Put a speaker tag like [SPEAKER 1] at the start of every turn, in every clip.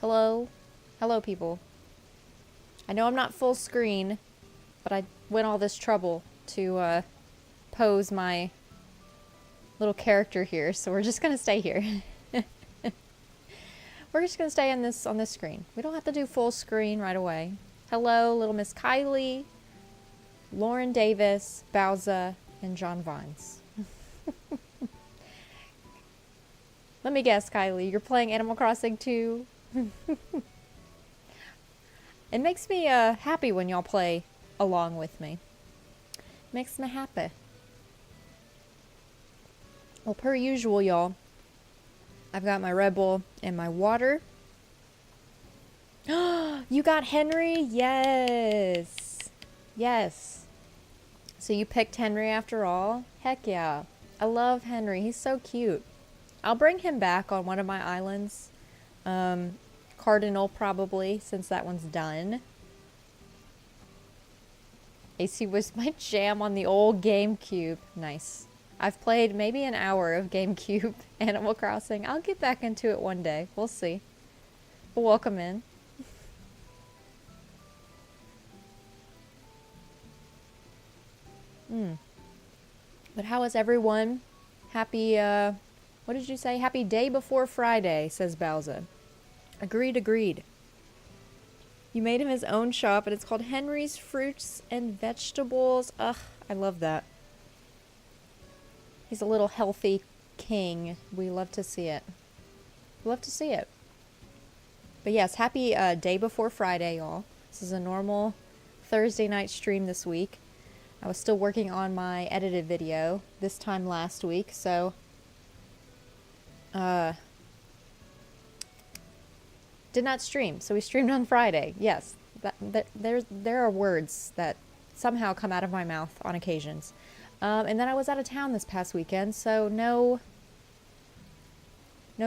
[SPEAKER 1] Hello? Hello, people. I know I'm not full screen, but I went all this trouble to pose my little character here, so we're just gonna stay here. We're just gonna stay on this screen. We don't have to do full screen right away. Hello, little Miss Kylie, Lauren Davis, Bowza, and John Vines. Let me guess, Kylie, you're playing Animal Crossing too? It makes me happy when y'all play along with me. Makes me happy. Well, per usual, y'all, I've got my Red Bull and my water. You got Henry? Yes. Yes. So you picked Henry after all? Heck yeah. I love Henry. He's so cute. I'll bring him back on one of my islands. Cardinal probably, since that one's done. AC was my jam on the old GameCube. Nice. I've played maybe an hour of GameCube Animal Crossing. I'll get back into it one day. We'll see. But welcome in. But how is everyone? Happy, what did you say? Happy day before Friday, says Bowza. Agreed, agreed. You made him his own shop, and it's called Henry's Fruits and Vegetables. Ugh, I love that. He's a little healthy king. We love to see it. Love to see it. But yes, happy day before Friday, y'all. This is a normal Thursday night stream this week. I was still working on my edited video this time last week, so did not stream. So we streamed on Friday. Yes, there are words that somehow come out of my mouth on occasions. And then I was out of town this past weekend, so no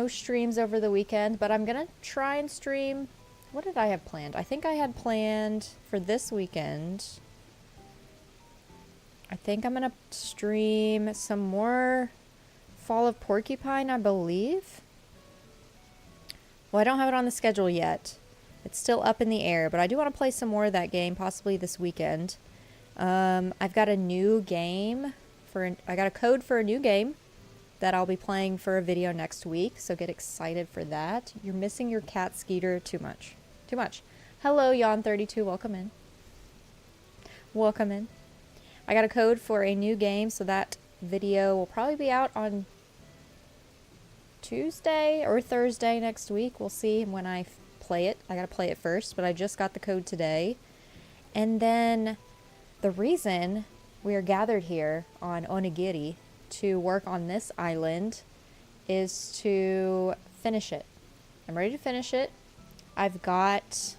[SPEAKER 1] streams over the weekend, but I'm gonna try and stream. What did I have planned? I think I had planned for this weekend. I think I'm gonna stream some more Fall of Porcupine, I believe. Well, I don't have it on the schedule yet. It's still up in the air, but I do want to play some more of that game, possibly this weekend. I've got a new game I got a code for a new game that I'll be playing for a video next week, so get excited for that. You're missing your cat Skeeter too much. Too much. Hello, Yon32, welcome in. Welcome in. I got a code for a new game, so that video will probably be out on Tuesday or Thursday next week. We'll see when I play it. I gotta play it first, but I just got the code today. And then the reason we are gathered here on Onigiri to work on this island is to finish it. I'm ready to finish it. I've got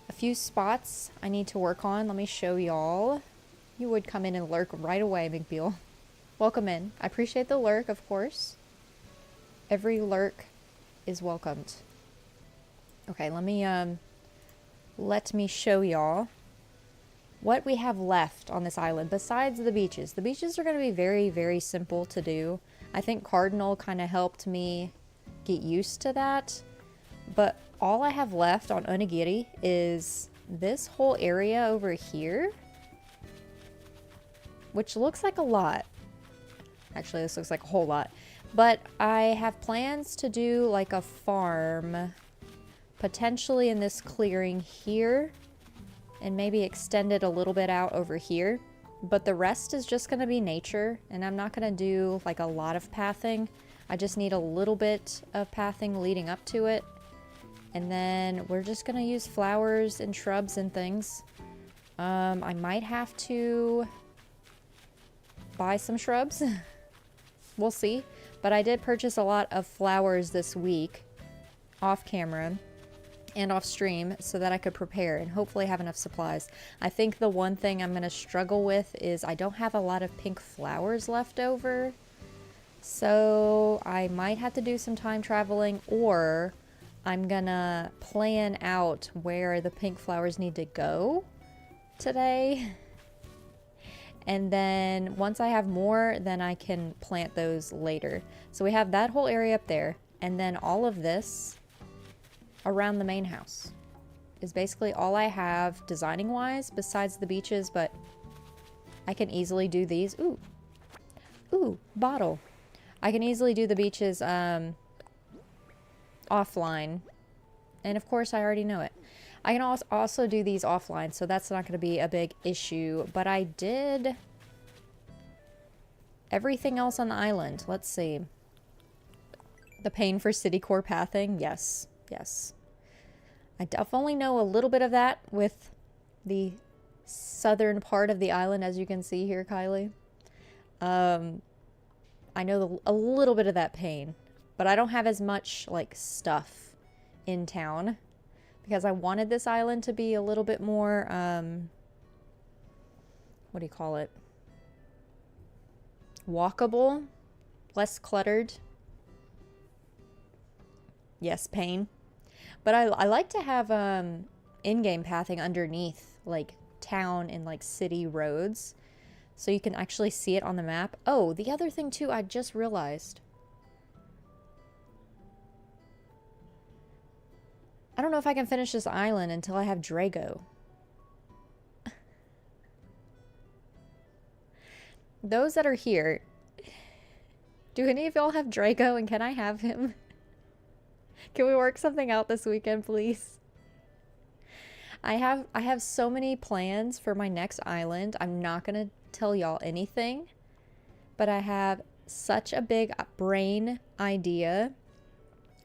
[SPEAKER 1] a few spots I need to work on. Let me show y'all. You would come in and lurk right away, McBeal. Welcome in. I appreciate the lurk, of course. Every lurk is welcomed. Okay, let me show y'all what we have left on this island besides the beaches. The beaches are going to be very, very simple to do. I think Cardinal kind of helped me get used to that. But all I have left on Onigiri is this whole area over here, which looks like a lot. Actually, this looks like a whole lot. But I have plans to do like a farm, potentially in this clearing here, and maybe extend it a little bit out over here. But the rest is just going to be nature, and I'm not going to do like a lot of pathing. I just need a little bit of pathing leading up to it. And then we're just going to use flowers and shrubs and things. I might have to buy some shrubs. We'll see. But I did purchase a lot of flowers this week off camera and off stream so that I could prepare and hopefully have enough supplies. I think the one thing I'm going to struggle with is I don't have a lot of pink flowers left over. So I might have to do some time traveling, or I'm going to plan out where the pink flowers need to go today. And then once I have more, then I can plant those later. So we have that whole area up there. And then all of this around the main house. Is basically all I have designing wise besides the beaches, but I can easily do these. Ooh. Ooh, bottle. I can easily do the beaches offline. And of course I already know it. I can also do these offline, so that's not going to be a big issue. But I did everything else on the island. Let's see. The pain for city core pathing. Yes. Yes. I definitely know a little bit of that with the southern part of the island, as you can see here, Kylie. I know a little bit of that pain, but I don't have as much like stuff in town because I wanted this island to be a little bit more, what do you call it? Walkable, less cluttered. Yes, pain. But I like to have in-game pathing underneath like town and like city roads so you can actually see it on the map. Oh, the other thing too, I just realized. I don't know if I can finish this island until I have Drago. Those that are here, do any of y'all have Drago and can I have him? Can we work something out this weekend, please? I have so many plans for my next island. I'm not going to tell y'all anything, but I have such a big brain idea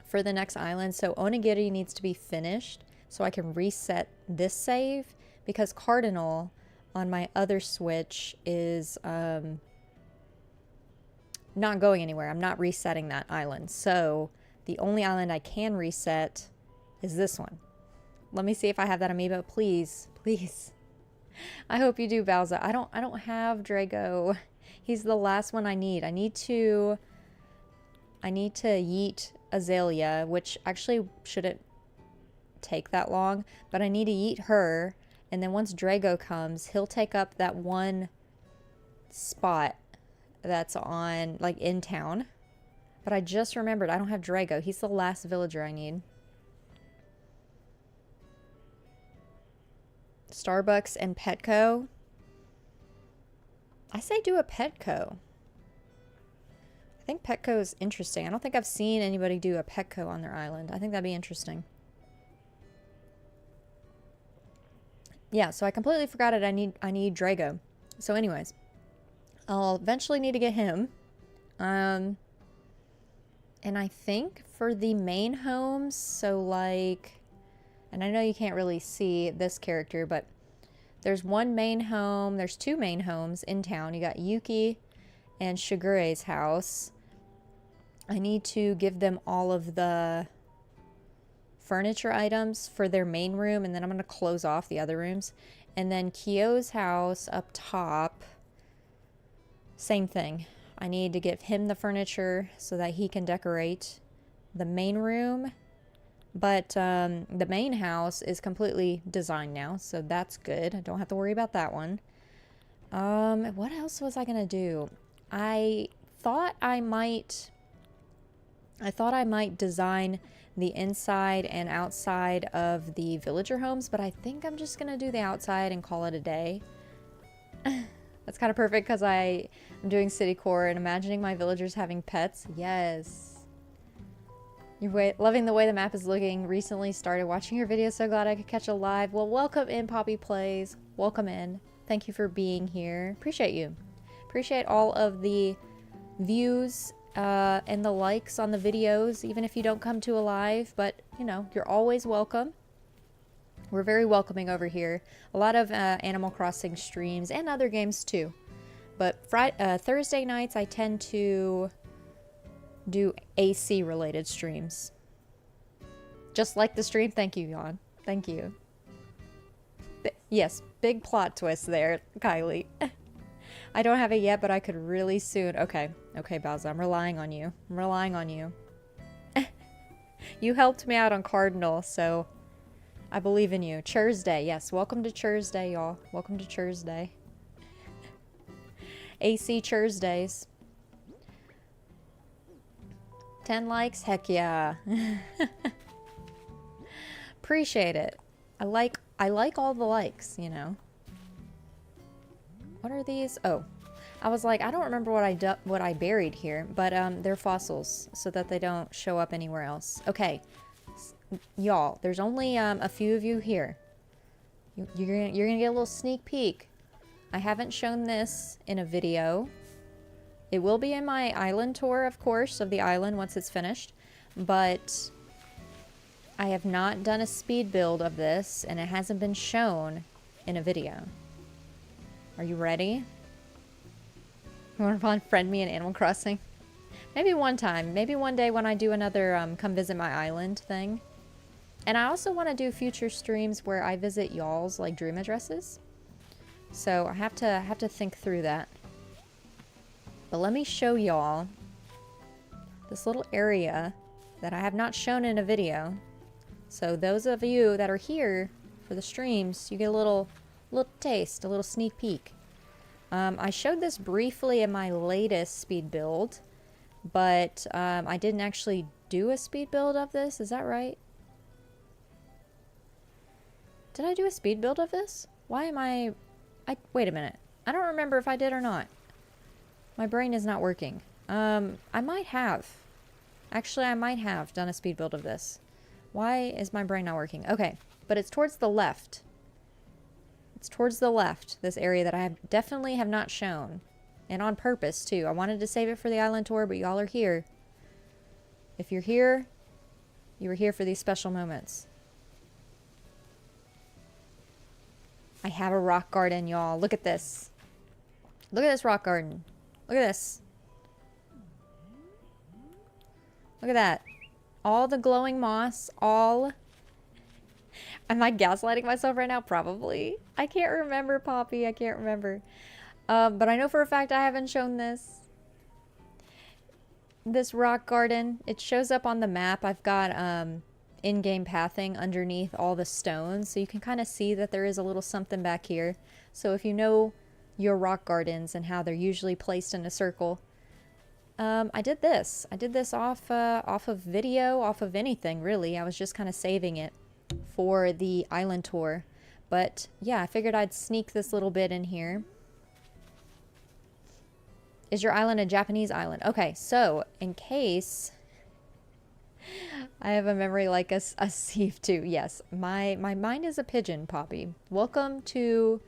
[SPEAKER 1] for the next island. So Onigiri needs to be finished so I can reset this save because Cardinal on my other Switch is not going anywhere. I'm not resetting that island. So the only island I can reset is this one. Let me see if I have that amiibo. Please, please. I hope you do, Bowser. I don't have Drago. He's the last one I need. I need to yeet Azalea, which actually shouldn't take that long, but I need to yeet her, and then once Drago comes, he'll take up that one spot that's on like in town. But I just remembered I don't have Drago. He's the last villager I need. Starbucks and Petco. I say do a Petco. I think Petco is interesting. I don't think I've seen anybody do a Petco on their island. I think that'd be interesting. Yeah, so I completely forgot it. I need Drago. So anyways, I'll eventually need to get him. And I think for the main homes, so like, and I know you can't really see this character, but there's one main home, there's two main homes in town. You got Yuki and Shigure's house. I need to give them all of the furniture items for their main room, and then I'm going to close off the other rooms. And then Kyo's house up top, same thing. I need to give him the furniture so that he can decorate the main room. But the main house is completely designed now, so that's good. I don't have to worry about that one. What else was I going to do? I thought I might design the inside and outside of the villager homes, but I think I'm just going to do the outside and call it a day. That's kind of perfect because I'm doing city core and imagining my villagers having pets. Yes. You're loving the way the map is looking. Recently started watching your videos. So glad I could catch a live. Well, welcome in, Poppy Plays. Welcome in. Thank you for being here. Appreciate you. Appreciate all of the views and the likes on the videos, even if you don't come to a live. But, you know, you're always welcome. We're very welcoming over here. A lot of Animal Crossing streams and other games too. But Thursday nights I tend to do AC related streams. Just like the stream. Thank you, Jan. Thank you. Yes, big plot twist there, Kylie. I don't have it yet, but I could really soon. Okay, Bowser, I'm relying on you. I'm relying on you. You helped me out on Cardinal, so I believe in you. Thursday, yes. Welcome to Thursday, y'all. Welcome to Thursday. AC Thursdays. 10 likes? Heck yeah. appreciate it. I like all the likes, you know. What are these? Oh, I was like, I don't remember what I buried here, but they're fossils so that they don't show up anywhere else. Okay, y'all, there's only a few of you here. You're gonna get a little sneak peek. I haven't shown this in a video. It will be in my island tour, of course, of the island once it's finished, but I have not done a speed build of this, and it hasn't been shown in a video. Are you ready? You want to friend me in Animal Crossing? Maybe one time. Maybe one day when I do another come visit my island thing. And I also want to do future streams where I visit y'all's like dream addresses. So I have to think through that. But let me show y'all this little area that I have not shown in a video. So those of you that are here for the streams, you get a little taste, a little sneak peek. I showed this briefly in my latest speed build, but I didn't actually do a speed build of this. Is that right? Did I do a speed build of this? Why am I wait a minute. I don't remember if I did or not. My brain is not working. I might have. Actually, I might have done a speed build of this. Why is my brain not working? Okay, but it's towards the left. It's towards the left, this area that I definitely have not shown. And on purpose, too. I wanted to save it for the island tour, but y'all are here. If you're here, you were here for these special moments. I have a rock garden, y'all. Look at this. Look at this rock garden. Look at this. Look at that. All the glowing moss, all... Am I gaslighting myself right now? Probably. I can't remember, Poppy. I can't remember. But I know for a fact I haven't shown this. This rock garden. It shows up on the map. I've got in-game pathing underneath all the stones. So you can kind of see that there is a little something back here. So if you know your rock gardens and how they're usually placed in a circle. I did this. I did this off of video, off of anything, really. I was just kind of saving it for the island tour. But yeah, I figured I'd sneak this little bit in here. Is your island a Japanese island? Okay, so in case I have a memory like a sieve too. Yes, my mind is a pigeon, Poppy. Welcome to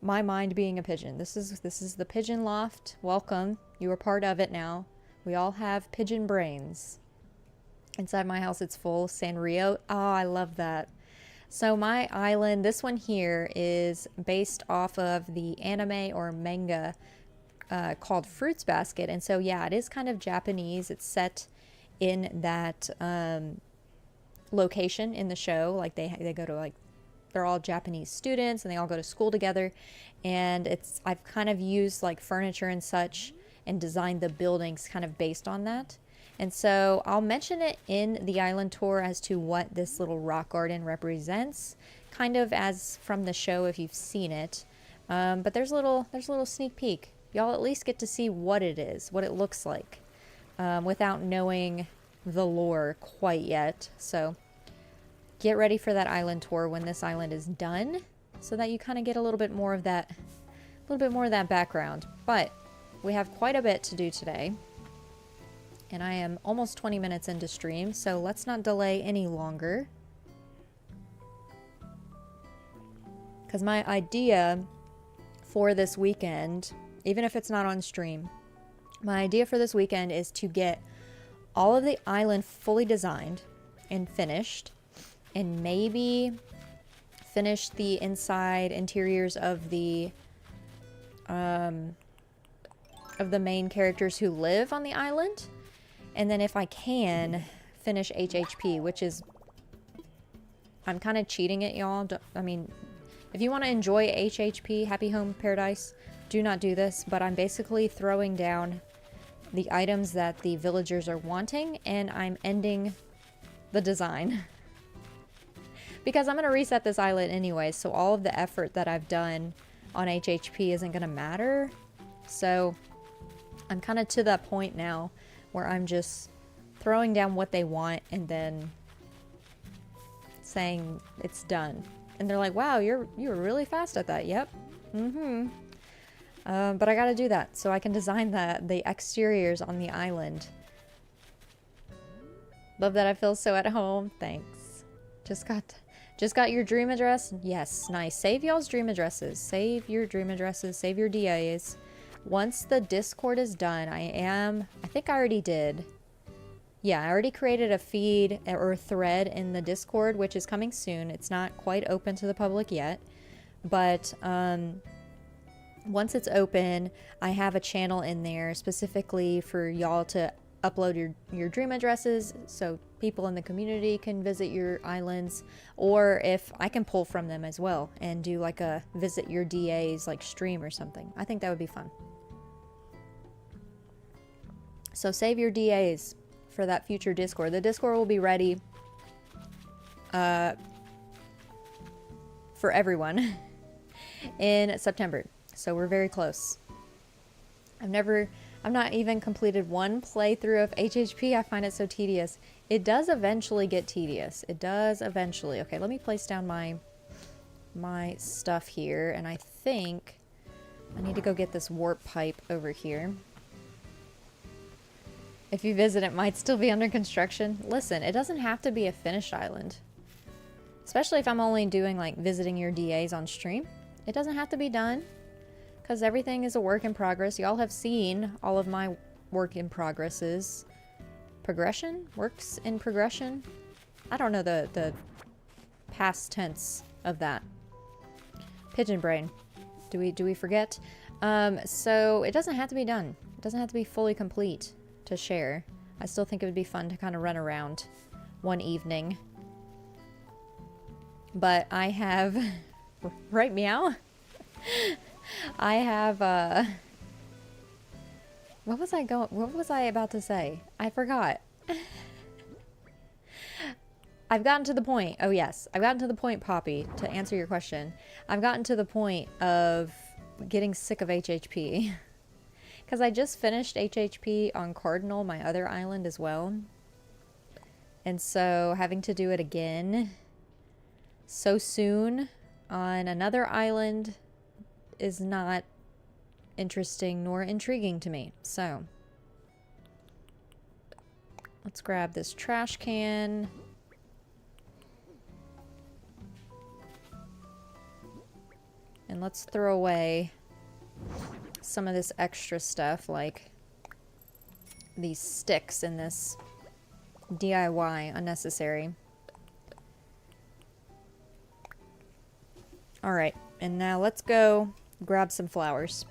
[SPEAKER 1] my mind being a pigeon. This is the pigeon loft. Welcome. You are part of it now. We all have pigeon brains. Inside my house, it's full. Sanrio. Oh, I love that. So my island, this one here, is based off of the anime or manga called Fruits Basket. And so, yeah, it is kind of Japanese. It's set in that location in the show. Like they go to like, they're all Japanese students and they all go to school together. And I've kind of used like furniture and such and designed the buildings kind of based on that. And so I'll mention it in the island tour as to what this little rock garden represents, kind of as from the show if you've seen it. But there's a little sneak peek. Y'all at least get to see what it is, what it looks like, without knowing the lore quite yet. So get ready for that island tour when this island is done, so that you kind of get a little bit more of that background. But we have quite a bit to do today. And I am almost 20 minutes into stream, so let's not delay any longer. Because my idea for this weekend, even if it's not on stream, my idea for this weekend is to get all of the island fully designed and finished, and maybe finish the inside interiors of the main characters who live on the island. And then if I can, finish HHP, which is... I'm kind of cheating it, y'all. I mean, if you want to enjoy HHP, Happy Home Paradise, do not do this. But I'm basically throwing down the items that the villagers are wanting, and I'm ending the design. Because I'm going to reset this island anyway, so all of the effort that I've done on HHP isn't going to matter. So I'm kind of to that point now where I'm just throwing down what they want and then saying it's done. And they're like, wow, you were really fast at that. Yep. Mm-hmm. But I gotta do that so I can design the exteriors on the island. Love that I feel so at home. Thanks. Just got your dream address? Yes, nice. Save y'all's dream addresses. Save your dream addresses. Save your DAs. Once the Discord is done, I think I already did. Yeah, I already created a feed or a thread in the Discord, which is coming soon. It's not quite open to the public yet. But once it's open, I have a channel in there specifically for y'all to upload your dream addresses so people in the community can visit your islands, or if I can pull from them as well and do like a visit your DAs like stream or something. I think that would be fun. So save your DAs for that future Discord. The Discord will be ready for everyone in September. So we're very close. I've not even completed one playthrough of HHP. I find it so tedious. It does eventually get tedious. It does eventually. Okay, let me place down my stuff here, and I think I need to go get this warp pipe over here. If you visit, it might still be under construction. Listen, it doesn't have to be a finished island. Especially if I'm only doing like visiting your DAs on stream. It doesn't have to be done, because everything is a work in progress. Y'all have seen all of my work in progresses. Progression? Works in progression? I don't know the past tense of that. Pigeon brain. Do we forget? So it doesn't have to be done. It doesn't have to be fully complete to share. I still think it would be fun to kind of run around one evening. But I have... right, meow? I have, what was I about to say? I forgot. I've gotten to the point. Oh, yes. I've gotten to the point, Poppy, to answer your question. I've gotten to the point of getting sick of HHP. Because I just finished HHP on Cardinal, my other island, as well. And so having to do it again so soon on another island is not interesting nor intriguing to me. So let's grab this trash can. And let's throw away some of this extra stuff, like these sticks in this DIY, unnecessary. Alright, and now let's go grab some flowers.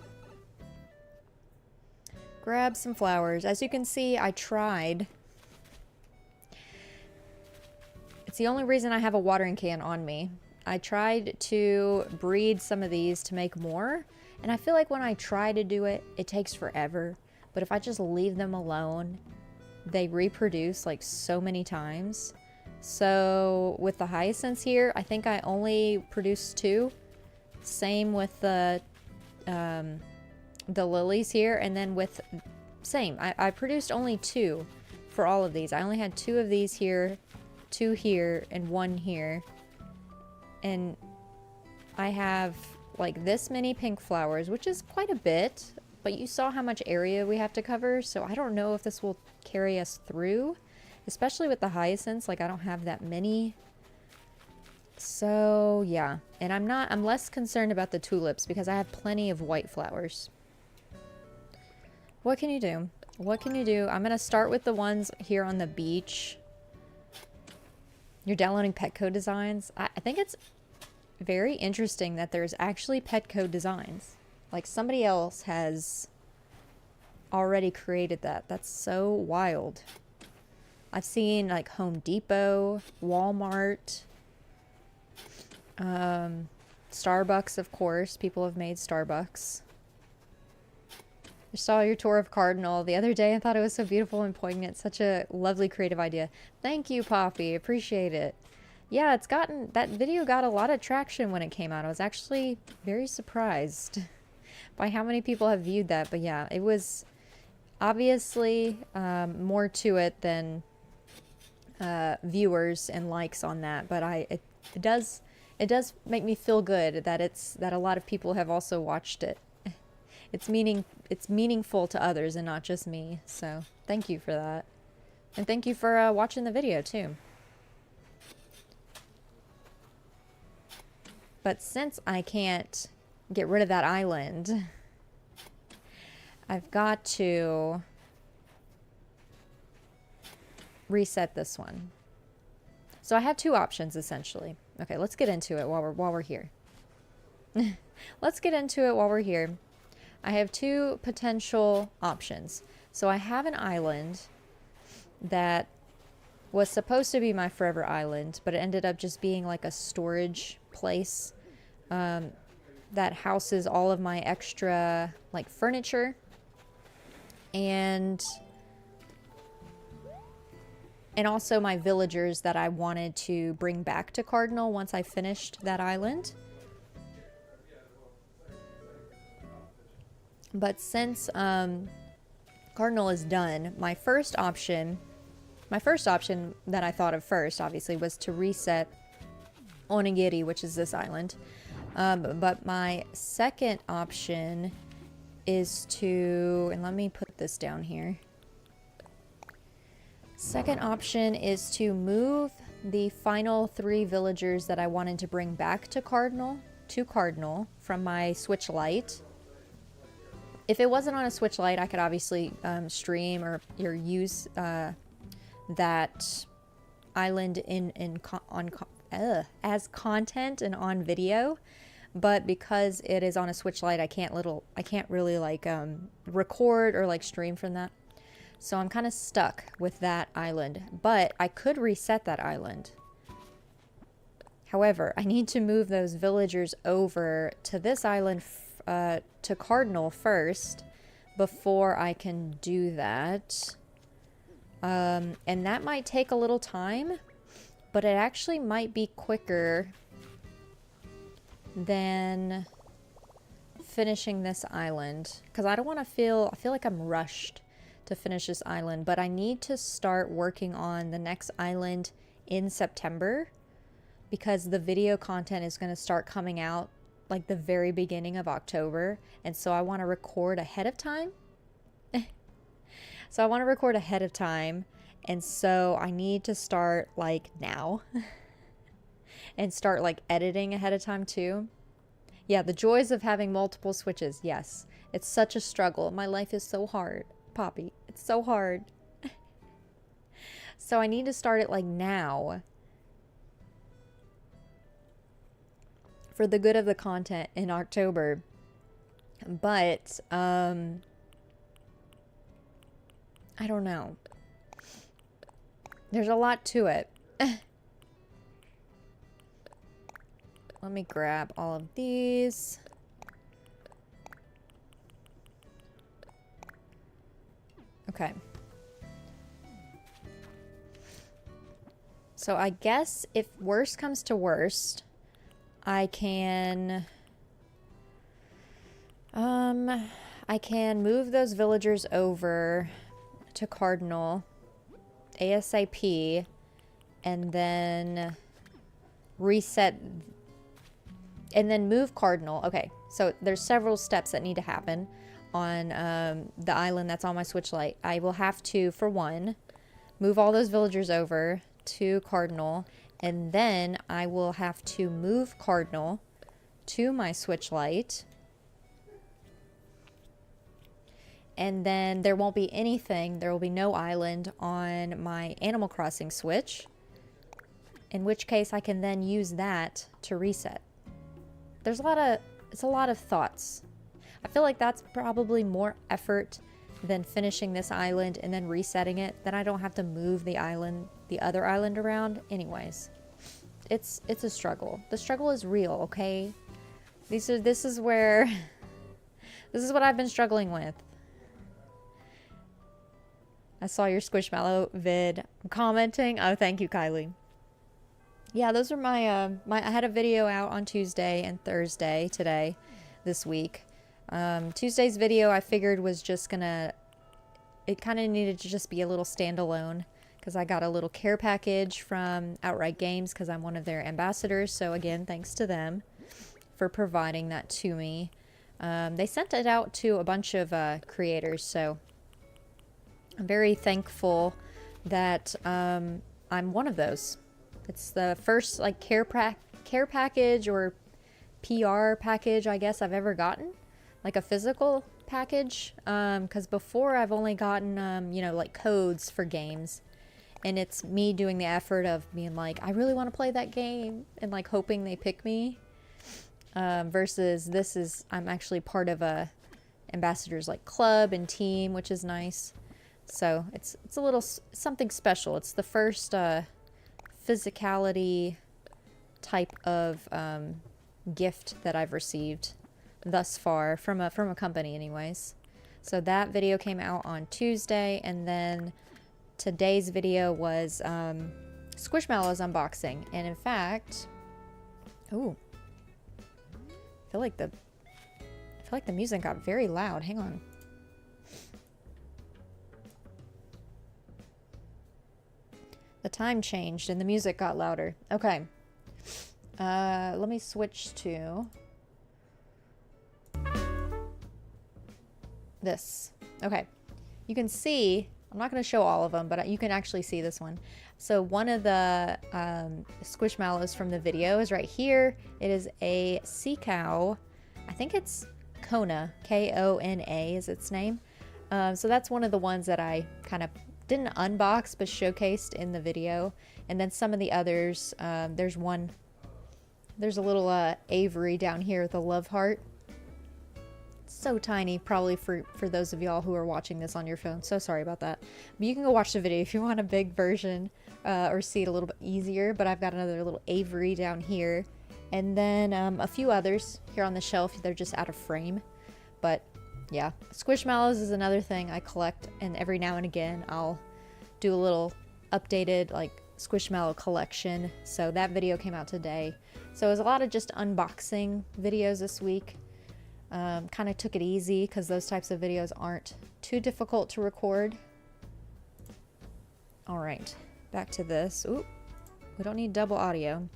[SPEAKER 1] Grab some flowers. As you can see, I tried. It's the only reason I have a watering can on me. I tried to breed some of these to make more, and I feel like when I try to do it, it takes forever. But if I just leave them alone, they reproduce like so many times. So with the hyacinths here, I think I only produced 2. Same with the lilies here, and then with same. I produced only 2 for all of these. I only had 2 of these here, 2 here, and 1 here. And I have like this many pink flowers, which is quite a bit, but you saw how much area we have to cover, so I don't know if this will carry us through, especially with the hyacinths. Like, I don't have that many. So yeah, and I'm less concerned about the tulips because I have plenty of white flowers. What can you do? What can you do? I'm gonna start with the ones here on the beach. You're downloading Petco designs. I think it's very interesting that there's actually Petco designs. Like, somebody else has already created that. That's so wild. I've seen like Home Depot, Walmart, Starbucks, of course. People have made Starbucks. I saw your tour of Cardinal the other day. I thought it was so beautiful and poignant. Such a lovely creative idea. Thank you, Poppy. Appreciate it. Yeah, that video got a lot of traction when it came out. I was actually very surprised by how many people have viewed that. But yeah, it was obviously more to it than viewers and likes on that, but it does make me feel good that a lot of people have also watched it. It's meaningful to others and not just me. So thank you for that, and thank you for watching the video too. But since I can't get rid of that island, I've got to reset this one. So I have two options essentially. Okay, let's get into it while we're here. Let's get into it while we're here. I have two potential options. So I have an island that was supposed to be my forever island, but it ended up just being like a storage place that houses all of my extra like furniture and also my villagers that I wanted to bring back to Cardinal once I finished that island. But since Cardinal is done, my first option that I thought of first, obviously, was to reset Onigiri, which is this island. But my second option is to, and let me put this down here. Second option is to move the final 3 villagers that I wanted to bring back to Cardinal from my Switch Lite. If it wasn't on a Switch Lite, I could obviously stream or use that island as content and on video. But because it is on a Switch Lite, I can't really like record or like stream from that. So I'm kind of stuck with that island, but I could reset that island. However, I need to move those villagers over to this island, to Cardinal first, before I can do that. And that might take a little time, but it actually might be quicker than finishing this island. Because I don't want to I feel like I'm rushed to finish this island, but I need to start working on the next island in September because the video content is going to start coming out like the very beginning of October, and so I want to record ahead of time. So I want to record ahead of time, and so I need to start like now and start like editing ahead of time too. Yeah, the joys of having multiple switches. Yes, it's such a struggle. My life is so hard. Poppy, it's so hard. So I need to start it like now for the good of the content in October. But I don't know. There's a lot to it. Let me grab all of these. Okay. So I guess if worst comes to worst, I can move those villagers over to Cardinal ASAP and then reset and then move Cardinal. Okay, so there's several steps that need to happen on the island that's on my Switch Lite. I will have to, for one, move all those villagers over to Cardinal, and then I will have to move Cardinal to my Switch Lite, and then there won't be anything, there will be no island on my Animal Crossing Switch, in which case I can then use that to reset. It's a lot of thoughts. I feel like that's probably more effort than finishing this island and then resetting it. Then I don't have to move the other island around. Anyways, it's a struggle. The struggle is real, okay? This is what I've been struggling with. I saw your Squishmallow vid. I'm commenting. Oh, thank you, Kylie. Yeah, those are my I had a video out on Tuesday and Thursday today, this week. Tuesday's video I figured was just gonna, it kind of needed to just be a little standalone because I got a little care package from Outright Games because I'm one of their ambassadors. So again, thanks to them for providing that to me. They sent it out to a bunch of creators, so I'm very thankful that I'm one of those. It's the first like care package or PR package I guess I've ever gotten, like a physical package, because before I've only gotten you know, like codes for games, and it's me doing the effort of being like, I really want to play that game, and like hoping they pick me, versus this is, I'm actually part of a ambassadors like club and team, which is nice. So it's a little something special. It's the first physicality type of gift that I've received thus far from a company anyways. So that video came out on Tuesday, and then today's video was Squishmallows unboxing. And in fact, ooh, I feel like the music got very loud. Hang on. The time changed and the music got louder. Okay. Let me switch to this. Okay. You can see, I'm not going to show all of them, but you can actually see this one. So one of the Squishmallows from the video is right here. It is a sea cow. I think it's Kona. K-O-N-A is its name. So that's one of the ones that I kind of didn't unbox but showcased in the video. And then some of the others, there's a little Avery down here with a love heart. So tiny, probably for those of y'all who are watching this on your phone. So sorry about that. But you can go watch the video if you want a big version or see it a little bit easier. But I've got another little Avery down here. And then a few others here on the shelf. They're just out of frame. But yeah, Squishmallows is another thing I collect, and every now and again I'll do a little updated like Squishmallow collection. So that video came out today. So it was a lot of just unboxing videos this week. Kind of took it easy because those types of videos aren't too difficult to record. All right, back to this. Ooh, we don't need double audio.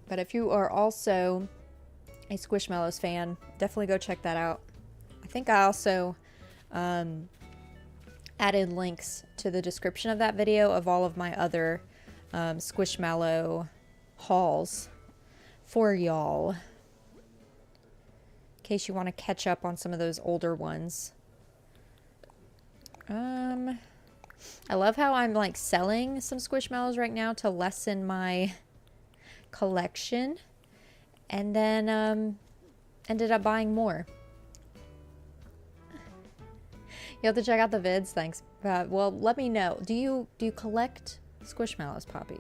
[SPEAKER 1] But if you are also a Squishmallows fan, definitely go check that out. I think I also added links to the description of that video of all of my other Squishmallow hauls for y'all, in case you want to catch up on some of those older ones. I love how I'm like selling some Squishmallows right now to lessen my collection, and then ended up buying more. You have to check out the vids. Thanks. Well, let me know. Do you collect Squishmallows, Poppy?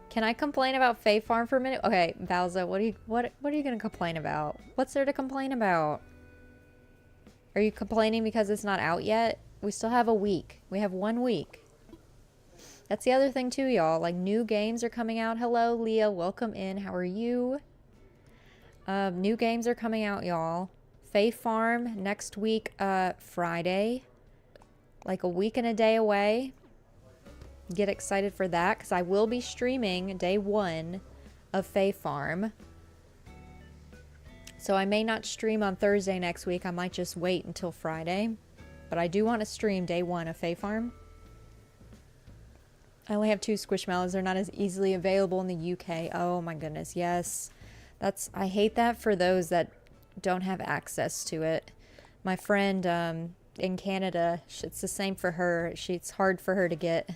[SPEAKER 1] Can I complain about Fae Farm for a minute? Okay, Balza, what are you gonna complain about? What's there to complain about? Are you complaining because it's not out yet? We still have a week. We have 1 week. That's the other thing too, y'all. Like, new games are coming out. Hello, Leah. Welcome in. How are you? New games are coming out, y'all. Fae Farm next week, Friday. Like a week and a day away. Get excited for that, because I will be streaming day 1 of Fae Farm. So I may not stream on Thursday next week. I might just wait until Friday. But I do want to stream day 1 of Fae Farm. I only have 2 Squishmallows. They're not as easily available in the UK. Oh my goodness, yes. I hate that for those that don't have access to it. My friend in Canada, it's the same for her. It's hard for her to get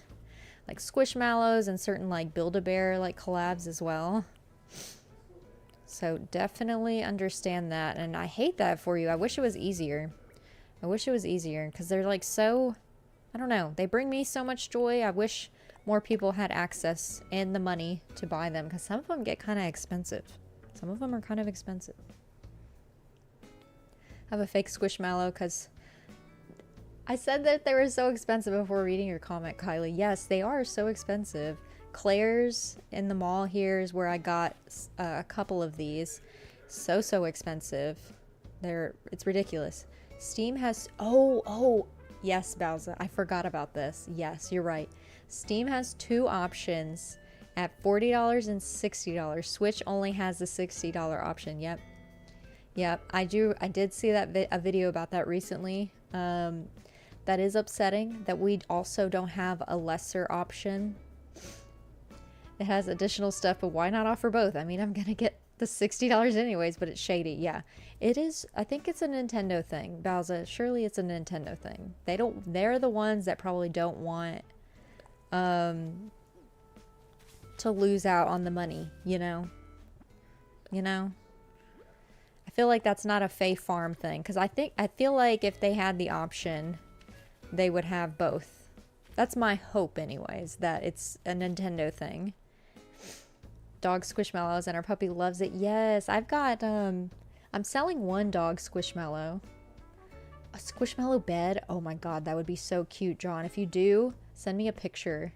[SPEAKER 1] like Squishmallows and certain like Build-A-Bear like collabs as well. So definitely understand that, and I hate that for you. I wish it was easier. I wish it was easier, because they're like so, I don't know, they bring me so much joy. I wish more people had access and the money to buy them, because some of them get kind of expensive. Some of them are kind of expensive. I have a fake Squishmallow because I said that they were so expensive before reading your comment, Kylie. Yes, they are so expensive. Claire's in the mall here is where I got a couple of these. So expensive. It's ridiculous. Steam has, oh, yes, Bowser, I forgot about this. Yes, you're right. Steam has 2 options at $40 and $60. Switch only has the $60 option. Yep. I did see that a video about that recently. That is upsetting that we also don't have a lesser option. It has additional stuff, but why not offer both? I mean, I'm gonna get the $60 anyways, but it's shady. Yeah, it is. I think it's a Nintendo thing, Bowser. Surely it's a Nintendo thing. They're the ones that probably don't want to lose out on the money, you know? I feel like that's not a Fae Farm thing, because I feel like if they had the option, they would have both. That's my hope anyways, that it's a Nintendo thing. Dog Squishmallows and our puppy loves it. Yes, I've got, I'm selling 1 dog Squishmallow. A Squishmallow bed? Oh my god, that would be so cute, John. If you do, send me a picture.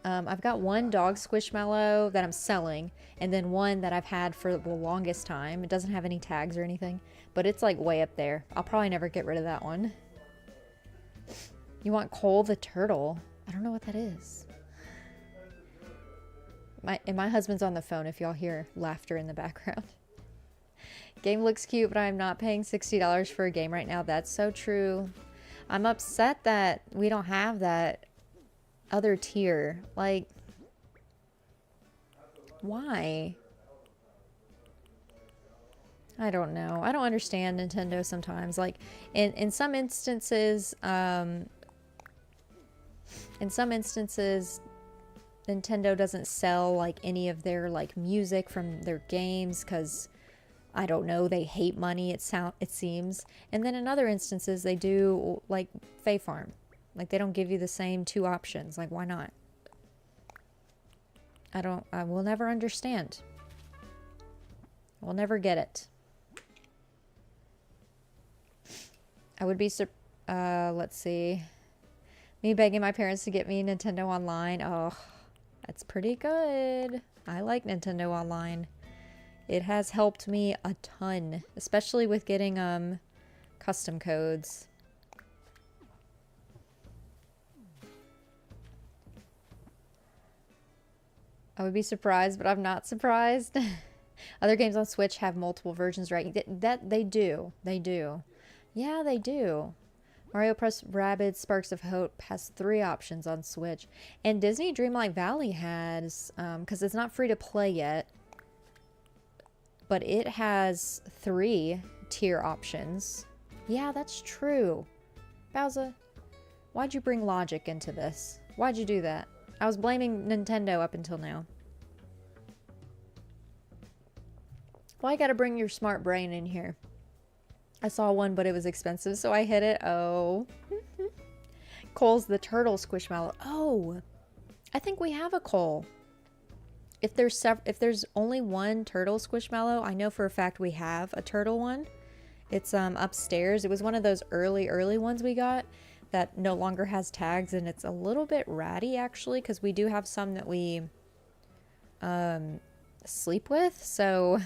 [SPEAKER 1] I've got 1 dog Squishmallow that I'm selling, and then 1 that I've had for the longest time. It doesn't have any tags or anything, but it's like way up there. I'll probably never get rid of that one. You want Cole the turtle? I don't know what that is. My husband's on the phone if y'all hear laughter in the background. Game looks cute, but I'm not paying $60 for a game right now. That's so true. I'm upset that we don't have that other tier. Like, why? I don't know. I don't understand Nintendo sometimes. Like, in some instances, Nintendo doesn't sell like any of their like music from their games because I don't know, they hate money, it seems. And then in other instances they do, like Fae Farm. Like they don't give you the same 2 options. Like, why not? I will never understand. I will never get it. I would be let's see. Me begging my parents to get me Nintendo Online. Oh, that's pretty good. I like Nintendo Online. It has helped me a ton, especially with getting custom codes. I would be surprised, but I'm not surprised. Other games on Switch have multiple versions, right? That they do. They do. Yeah, they do. Mario Plus Rabbids Sparks of Hope has 3 options on Switch. And Disney Dreamlight Valley has, because it's not free to play yet, but it has 3 tier options. Yeah, that's true. Bowser, why'd you bring logic into this? Why'd you do that? I was blaming Nintendo up until now. Why you gotta bring your smart brain in here? I saw one, but it was expensive, so I hit it. Oh. Cole's the turtle Squishmallow. Oh, I think we have a Cole. If there's only 1 turtle Squishmallow, I know for a fact we have a turtle one. It's upstairs. It was one of those early ones we got that no longer has tags, and it's a little bit ratty actually, because we do have some that we sleep with. So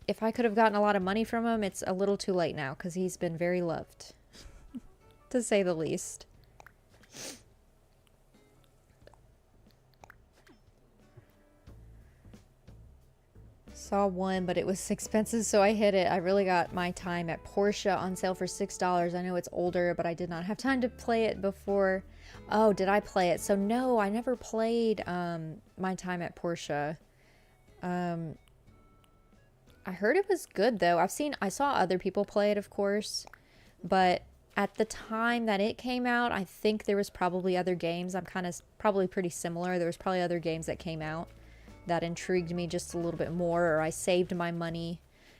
[SPEAKER 1] if I could have gotten a lot of money from him, it's a little too late now because he's been very loved, to say the least. Saw one, but it was expensive, so I hit it. I really got my time at Portia on sale for $6. I know it's older, but I did not have time to play it before. Oh, did I play it? So no, I never played my time at Portia. I heard it was good though. I saw other people play it, of course, but at the time that it came out, I think there was probably other games. I'm kind of probably pretty similar. There was probably other games that came out that intrigued me just a little bit more, or I saved my money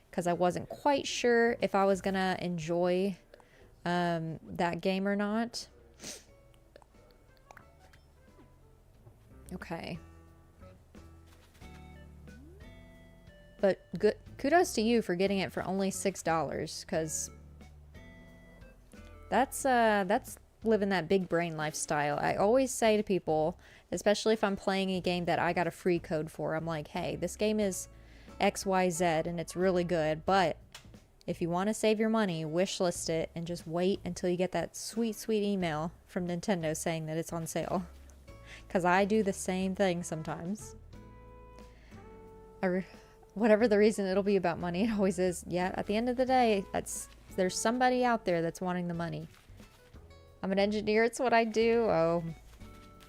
[SPEAKER 1] because I wasn't quite sure if I was gonna enjoy that game or not. Okay. But good, kudos to you for getting it for only $6, because that's living that big brain lifestyle. I always say to people, especially if I'm playing a game that I got a free code for, I'm like, hey, this game is XYZ and it's really good, but if you want to save your money, wish list it and just wait until you get that sweet, sweet email from Nintendo saying that it's on sale. Because I do the same thing sometimes. Whatever the reason, it'll be about money. It always is. Yeah, at the end of the day, there's somebody out there that's wanting the money. I'm an engineer, it's what I do. Oh,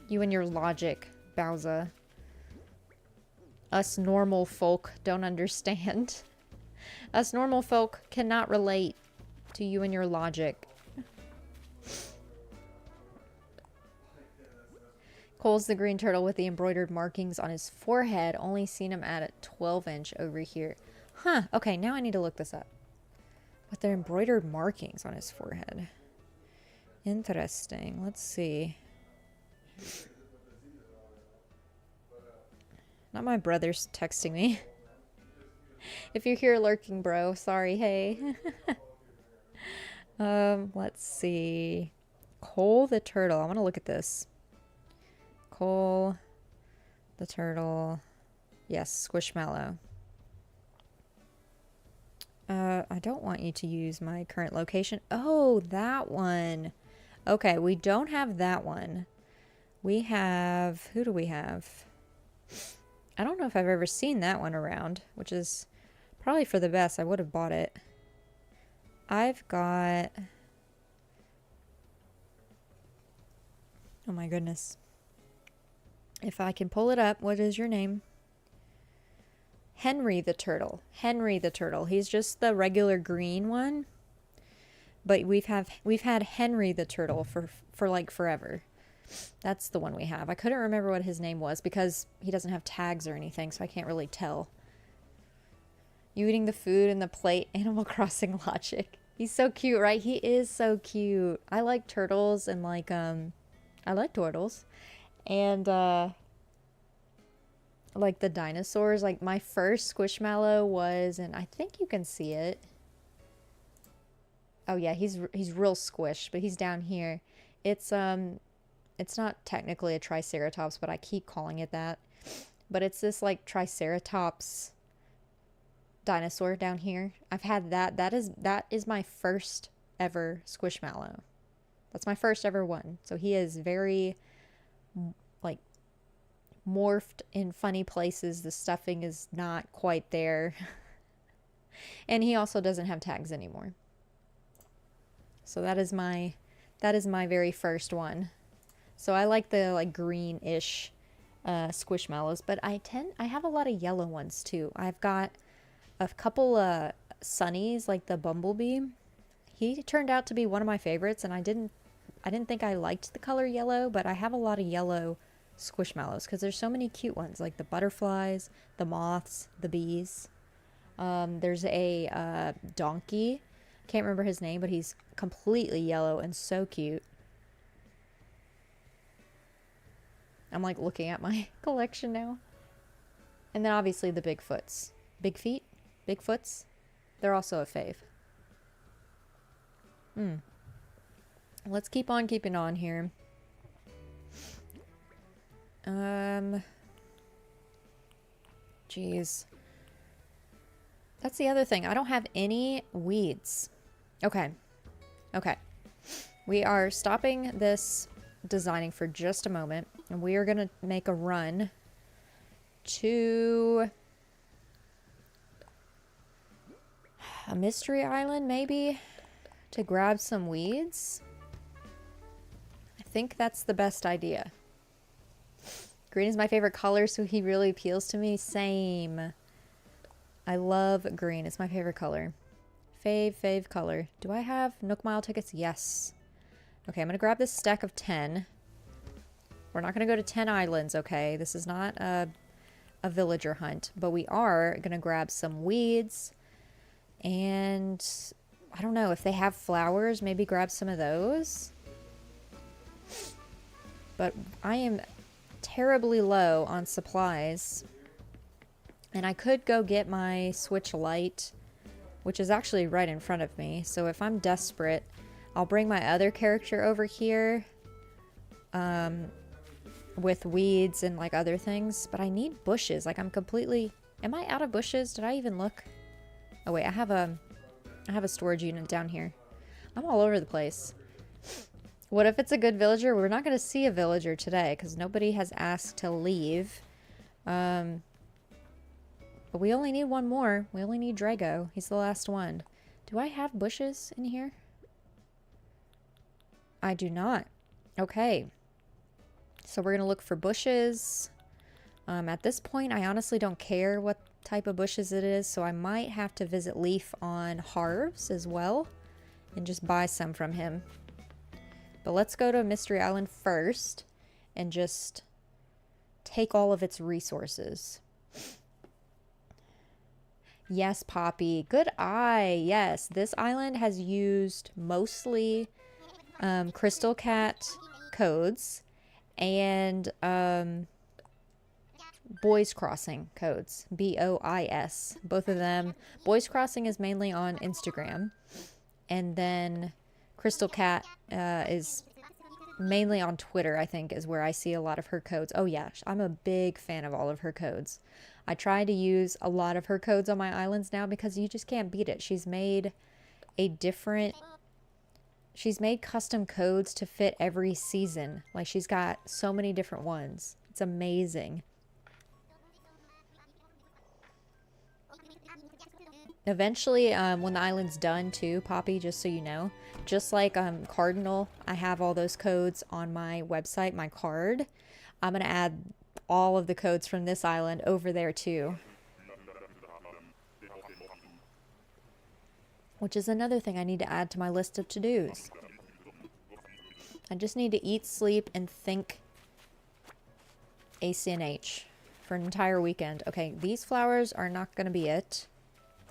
[SPEAKER 1] you and your logic, Bowser. Us normal folk don't understand. Us normal folk cannot relate to you and your logic. Cole's the green turtle with the embroidered markings on his forehead. Only seen him at a 12-inch over here. Huh. Okay, now I need to look this up. With the embroidered markings on his forehead. Interesting. Let's see. Not my brother's texting me. If you're here lurking, bro, sorry, hey. Let's see. Cole the turtle. I want to look at this. Cole the turtle. Yes, Squishmallow. I don't want you to use my current location. Oh, that one. Okay, we don't have that one. We have... Who do we have? I don't know if I've ever seen that one around, which is probably for the best. I would have bought it. I've got... Oh my goodness. If I can pull it up, what is your name? Henry the turtle. Henry the turtle. He's just the regular green one. But we've had Henry the turtle for like forever. That's the one we have. I couldn't remember what his name was because he doesn't have tags or anything, so I can't really tell. You eating the food in the plate, Animal Crossing logic. He's so cute, right? He is so cute. I like turtles and like I like turtles. And like the dinosaurs, like my first Squishmallow was, and I think you can see it. Oh yeah, he's real squish, but he's down here. It's not technically a Triceratops, but I keep calling it that. But it's this like Triceratops dinosaur down here. I've had that. That is my first ever Squishmallow. That's my first ever one. So he is very like morphed in funny places. The stuffing is not quite there. And he also doesn't have tags anymore. So that is my very first one. So I like the like greenish Squishmallows, but I have a lot of yellow ones too. I've got a couple Sunnies, like the Bumblebee. He turned out to be one of my favorites, and I didn't think I liked the color yellow, but I have a lot of yellow Squishmallows because there's so many cute ones, like the butterflies, the moths, the bees. There's a donkey. Can't remember his name, but he's completely yellow and so cute. I'm like looking at my collection now. And then obviously the Bigfoots. Big feet? Bigfoots? They're also a fave. Let's keep on keeping on here. Jeez. That's the other thing. I don't have any weeds. Okay. We are stopping this designing for just a moment, and we are going to make a run to a mystery island, maybe, to grab some weeds. I think that's the best idea. Green is my favorite color, so he really appeals to me. Same. I love green. It's my favorite color. Fave color. Do I have Nook Mile tickets? Yes. Okay, I'm going to grab this stack of 10. We're not going to go to 10 islands, okay? This is not a villager hunt. But we are going to grab some weeds. And I don't know if they have flowers. Maybe grab some of those. But I am terribly low on supplies. And I could go get my Switch Lite, which is actually right in front of me. So if I'm desperate, I'll bring my other character over here with weeds and like other things. But I need bushes. Like I'm completely Am I out of bushes? Did I even look? Oh wait, I have a storage unit down here. I'm all over the place. What if it's a good villager? We're not going to see a villager today because nobody has asked to leave. But we only need one more. We only need Drago. He's the last one. Do I have bushes in here? I do not. Okay. So we're going to look for bushes. At this point, I honestly don't care what type of bushes it is, so I might have to visit Leaf on Harves as well and just buy some from him. But let's go to Mystery Island first and just take all of its resources. Yes, Poppy. Good eye. Yes, this island has used mostly Crystal Cat codes and Boys Crossing codes. BOIS. Both of them. Boys Crossing is mainly on Instagram. And then Crystal Cat is mainly on Twitter, I think, is where I see a lot of her codes. Oh yeah, I'm a big fan of all of her codes. I try to use a lot of her codes on my islands now because you just can't beat it. She's made custom codes to fit every season. Like, she's got so many different ones. It's amazing. Eventually, when the island's done too, Poppy, just so you know, just like Cardinal, I have all those codes on my website, my card. I'm going to add all of the codes from this island over there too. Which is another thing I need to add to my list of to-dos. I just need to eat, sleep, and think ACNH for an entire weekend. Okay, these flowers are not going to be it.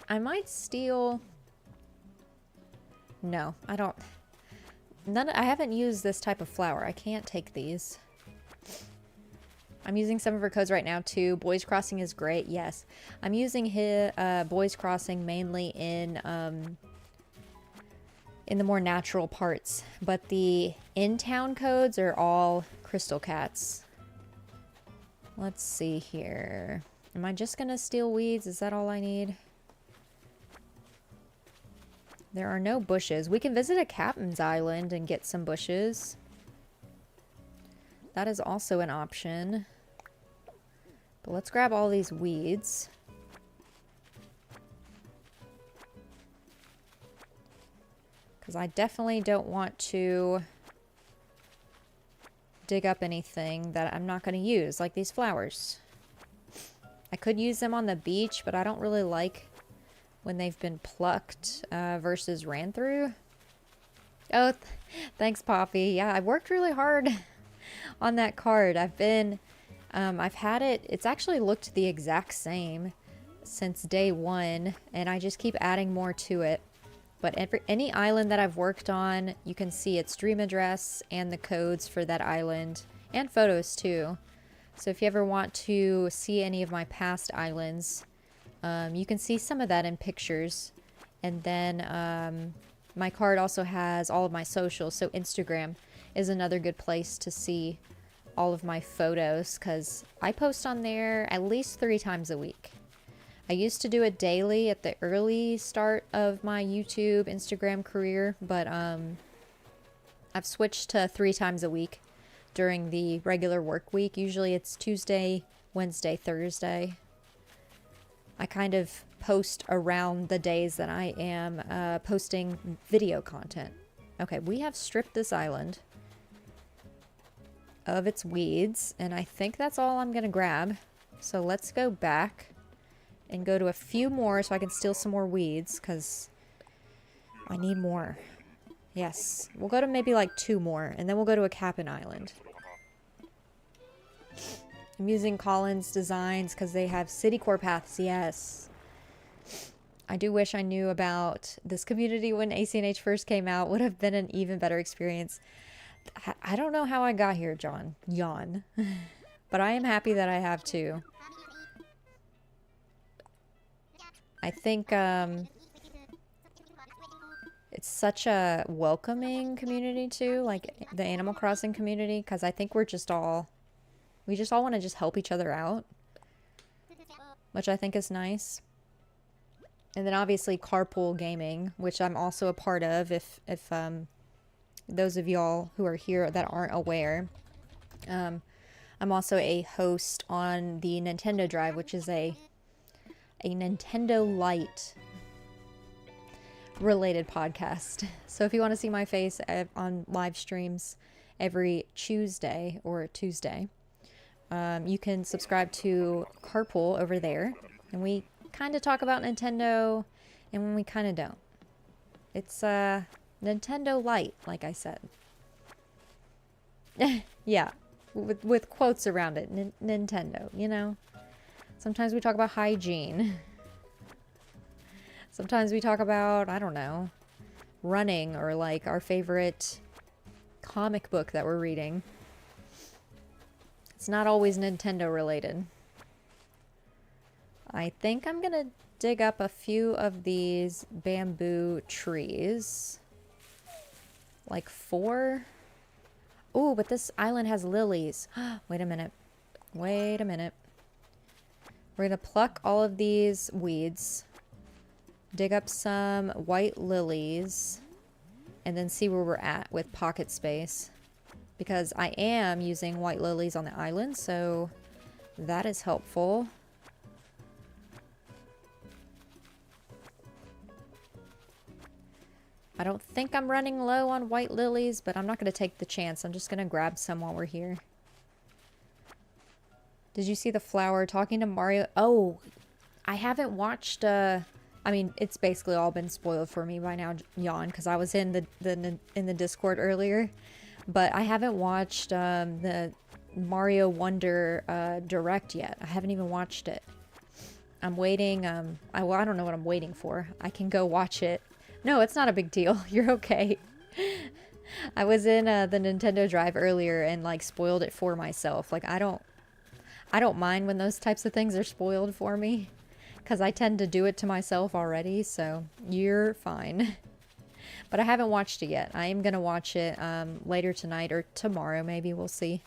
[SPEAKER 1] I might steal... No, I don't... I haven't used this type of flower. I can't take these. I'm using some of her codes right now too. Boys Crossing is great. Yes. I'm using his Boys Crossing mainly in the more natural parts. But the in-town codes are all Crystal Cats. Let's see here. Am I just going to steal weeds? Is that all I need? There are no bushes. We can visit a captain's island and get some bushes. That is also an option. But let's grab all these weeds. Because I definitely don't want to dig up anything that I'm not going to use, like these flowers. I could use them on the beach, but I don't really like when they've been plucked versus ran through. Oh, thanks, Poppy. Yeah, I worked really hard on that card. I've had it, it's actually looked the exact same since day one, and I just keep adding more to it. But any island that I've worked on, you can see its stream address and the codes for that island, and photos too. So if you ever want to see any of my past islands, you can see some of that in pictures. And then my card also has all of my socials, so Instagram is another good place to see all of my photos, because I post on there at least 3 times a week. I used to do it daily at the early start of my YouTube, Instagram career, but I've switched to 3 times a week during the regular work week. Usually it's Tuesday, Wednesday, Thursday. I kind of post around the days that I am posting video content. Okay, we have stripped this island of its weeds, and I think that's all I'm gonna grab. So let's go back and go to a few more so I can steal some more weeds, because I need more. Yes, we'll go to maybe like 2 more, and then we'll go to a Cap'n Island. I'm using Collins Designs because they have city core paths. Yes. I do wish I knew about this community when ACNH first came out. Would have been an even better experience. I don't know how I got here, John. Yawn. But I am happy that I have too. I think it's such a welcoming community too, like the Animal Crossing community, because I think we just all want to just help each other out. which I think is nice. And then obviously carpool gaming, which I'm also a part of. If those of y'all who are here that aren't aware, I'm also a host on the Nintendo Drive, which is a Nintendo Lite related podcast. So if you want to see my face on live streams every Tuesday, you can subscribe to Carpool over there, and we kind of talk about Nintendo, and when we kind of don't. It's Nintendo Lite, like I said. Yeah, with quotes around it. Nintendo, you know. Sometimes we talk about hygiene. Sometimes we talk about, I don't know, running, or like our favorite comic book that we're reading. It's not always Nintendo related. I think I'm gonna dig up a few of these bamboo trees. Like 4. Ooh, but this island has lilies. Wait a minute. Wait a minute. We're gonna pluck all of these weeds, dig up some white lilies, and then see where we're at with pocket space. Because I am using white lilies on the island, so that is helpful. I don't think I'm running low on white lilies, but I'm not going to take the chance. I'm just going to grab some while we're here. Did you see the flower talking to Mario? Oh, I haven't watched, I mean, it's basically all been spoiled for me by now, Yawn, because I was in the Discord earlier. But I haven't watched the Mario Wonder Direct yet. I haven't even watched it. I'm waiting. I don't know what I'm waiting for. I can go watch it. No, it's not a big deal. You're okay. I was in the Nintendo Drive earlier and like spoiled it for myself. Like I don't mind when those types of things are spoiled for me, because I tend to do it to myself already. So you're fine. But I haven't watched it yet. I am gonna watch it later tonight or tomorrow, maybe. We'll see.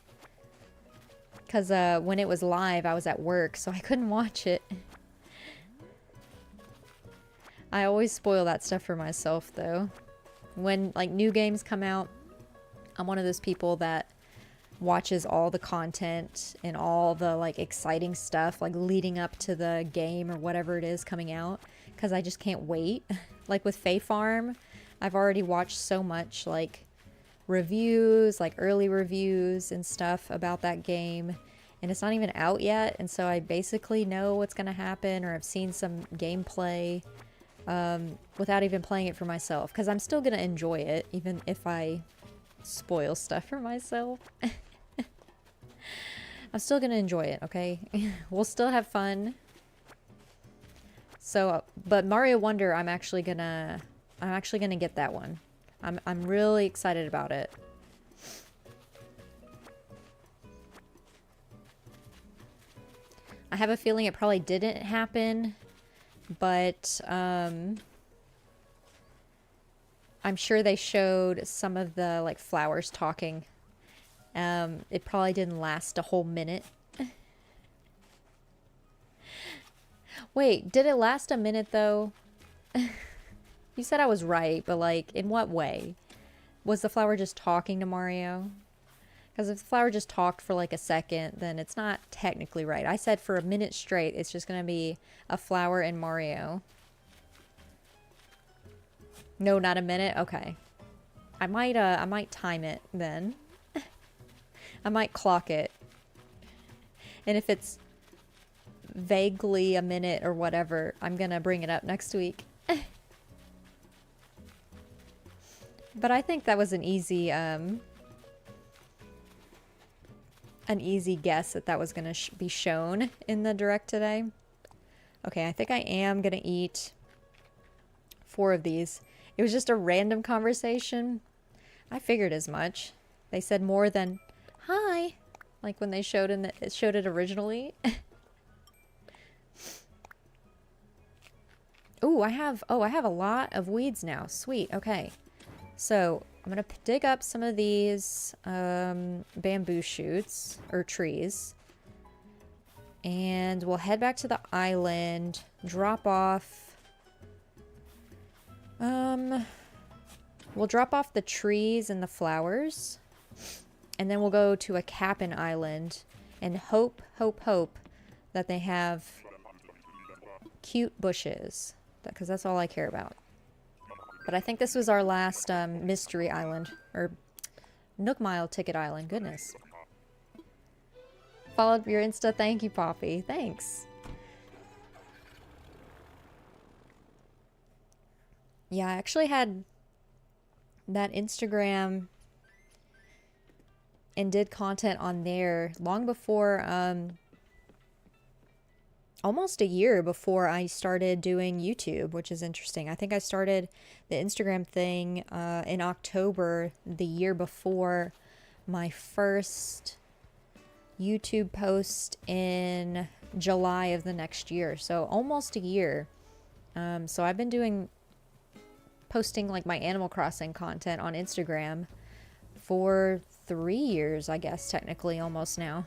[SPEAKER 1] Because when it was live, I was at work, so I couldn't watch it. I always spoil that stuff for myself, though. When, like, new games come out, I'm one of those people that watches all the content and all the, like, exciting stuff, like, leading up to the game or whatever it is coming out, because I just can't wait. Like, with Fae Farm, I've already watched so much, like, reviews, like, early reviews and stuff about that game, and it's not even out yet, and so I basically know what's going to happen, or I've seen some gameplay without even playing it for myself, because I'm still going to enjoy it, even if I spoil stuff for myself. I'm still going to enjoy it, okay? We'll still have fun. So, but Mario Wonder, I'm actually gonna get that one. I'm really excited about it. I have a feeling it probably didn't happen, but I'm sure they showed some of the like flowers talking. It probably didn't last a whole minute. Wait, did it last a minute though? You said I was right, but like, in what way? Was the flower just talking to Mario? Because if the flower just talked for like a second, then it's not technically right. I said for a minute straight, it's just going to be a flower and Mario. No, not a minute? Okay. I might time it then. I might clock it. And if it's vaguely a minute or whatever, I'm going to bring it up next week. But I think that was an easy guess that was going to be shown in the direct today. Okay, I think I am going to eat 4 of these. It was just a random conversation. I figured as much. They said more than hi, like when they showed it originally. Ooh, I have a lot of weeds now. Sweet. Okay. So, I'm going to dig up some of these bamboo shoots, or trees. And we'll head back to the island, drop off. We'll drop off the trees and the flowers. And then we'll go to a cabin island and hope that they have cute bushes. Because that's all I care about. But I think this was our last mystery island. Or Nook Mile ticket island. Goodness. Followed your Insta. Thank you, Poppy. Thanks. Yeah, I actually had that Instagram and did content on there long before, almost a year before I started doing YouTube, which is interesting. I think I started the Instagram thing in October the year before my first YouTube post in July of the next year. So almost a year. So I've been posting like my Animal Crossing content on Instagram for 3 years, I guess, technically almost now.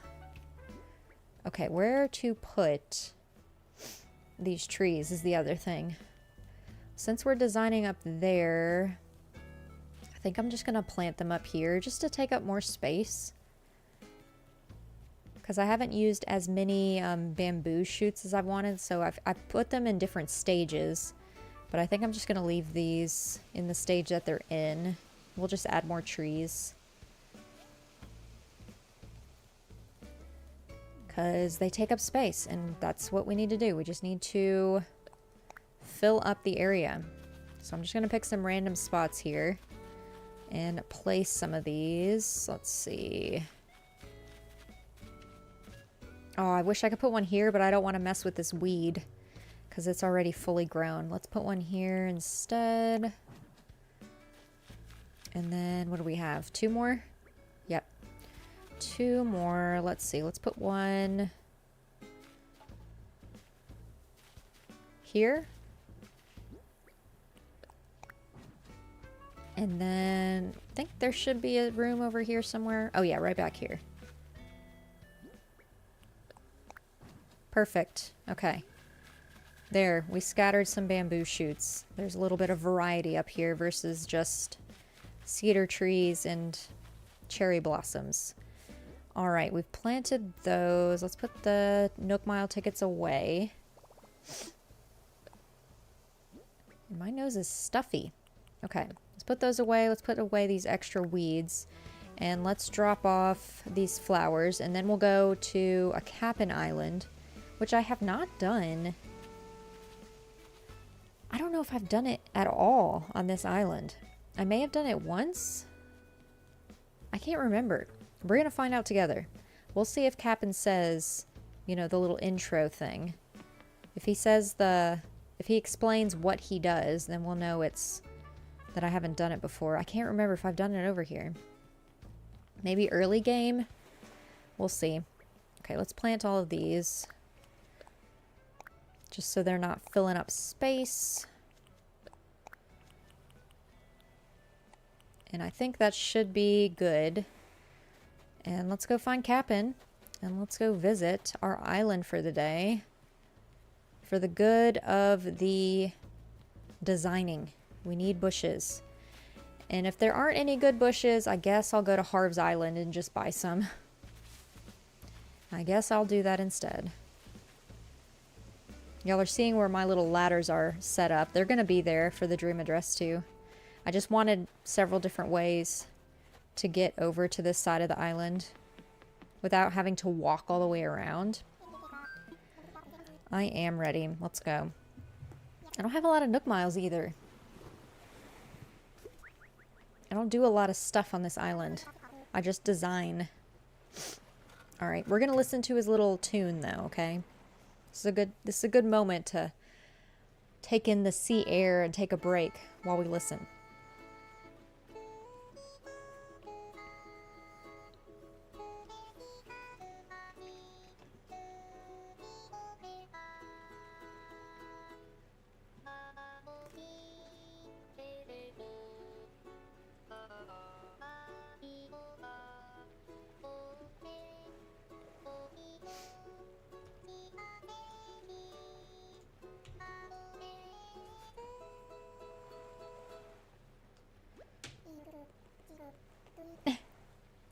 [SPEAKER 1] Okay, where to put these trees is the other thing. Since we're designing up there, I think I'm just gonna plant them up here just to take up more space. Because I haven't used as many bamboo shoots as I've wanted, so I've put them in different stages. But I think I'm just going to leave these in the stage that they're in. We'll just add more trees. Because they take up space, and that's what we need to do. We just need to fill up the area. So I'm just going to pick some random spots here and place some of these. Let's see. Oh, I wish I could put one here, but I don't want to mess with this weed because it's already fully grown. Let's put one here instead. And then what do we have? 2 more? Yep. 2 more. Let's see. Let's put one here. And then I think there should be a room over here somewhere. Oh yeah, right back here. Perfect. Okay. There, we scattered some bamboo shoots. There's a little bit of variety up here versus just cedar trees and cherry blossoms. All right, we've planted those. Let's put the Nook Mile tickets away. My nose is stuffy. Okay, let's put those away. Let's put away these extra weeds. And let's drop off these flowers. And then we'll go to a cabin island, which I have not done. I don't know if I've done it at all on this island. I may have done it once. I can't remember. We're going to find out together. We'll see if Cap'n says, you know, the little intro thing. If he says if he explains what he does, then we'll know it's that I haven't done it before. I can't remember if I've done it over here. Maybe early game? We'll see. Okay, let's plant all of these. Just so they're not filling up space. And I think that should be good. And let's go find Cap'n. And let's go visit our island for the day. For the good of the designing. We need bushes. And if there aren't any good bushes, I guess I'll go to Harv's Island and just buy some. I guess I'll do that instead. Y'all are seeing where my little ladders are set up. They're going to be there for the dream address too. I just wanted several different ways to get over to this side of the island without having to walk all the way around. I am ready. Let's go. I don't have a lot of Nook Miles either. I don't do a lot of stuff on this island. I just design. Alright, we're going to listen to his little tune though, okay? This is a good moment to take in the sea air and take a break while we listen.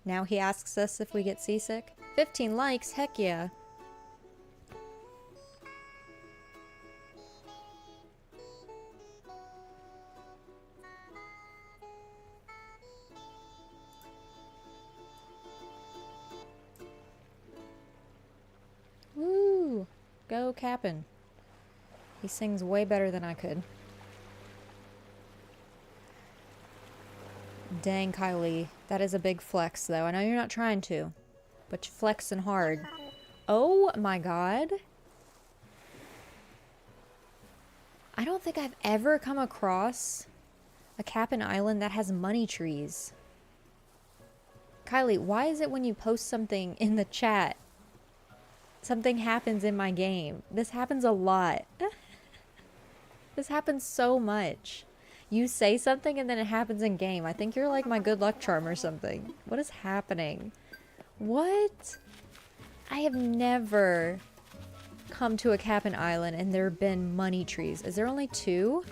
[SPEAKER 1] Now he asks us if we get seasick. 15 likes, heck yeah. Woo! Go Cap'n. He sings way better than I could. Dang, Kylie. That is a big flex, though. I know you're not trying to, but you're flexing hard. Oh my god. I don't think I've ever come across a Cap'n Island that has money trees. Kylie, why is it when you post something in the chat, something happens in my game? This happens a lot. This happens so much. You say something and then it happens in game. I think you're like my good luck charm or something. What is happening? What? I have never come to a Cap'n Island and there have been money trees. Is there only 2?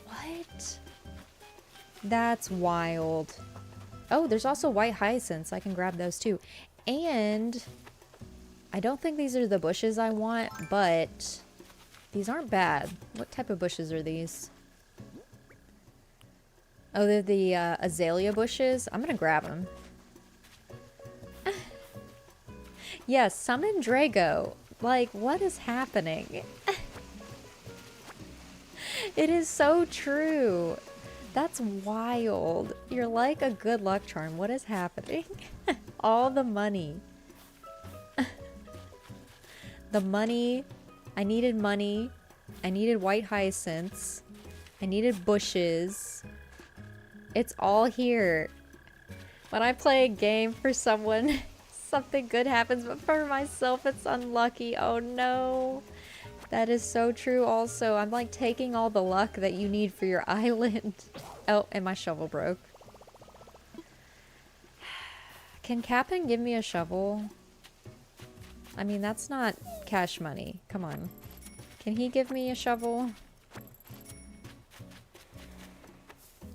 [SPEAKER 1] What? That's wild. Oh, there's also white hyacinths. I can grab those too. And I don't think these are the bushes I want, but these aren't bad. What type of bushes are these? Oh, they're the azalea bushes. I'm gonna grab them. Yes, summon Drago. Like, what is happening? It is so true. That's wild. You're like a good luck charm. What is happening? All the money. The money. I needed money. I needed white hyacinths. I needed bushes. It's all here. When I play a game for someone, something good happens, but for myself, it's unlucky. Oh no. That is so true also. I'm like taking all the luck that you need for your island. Oh, and my shovel broke. Can Cap'n give me a shovel? I mean, that's not cash money. Come on. Can he give me a shovel?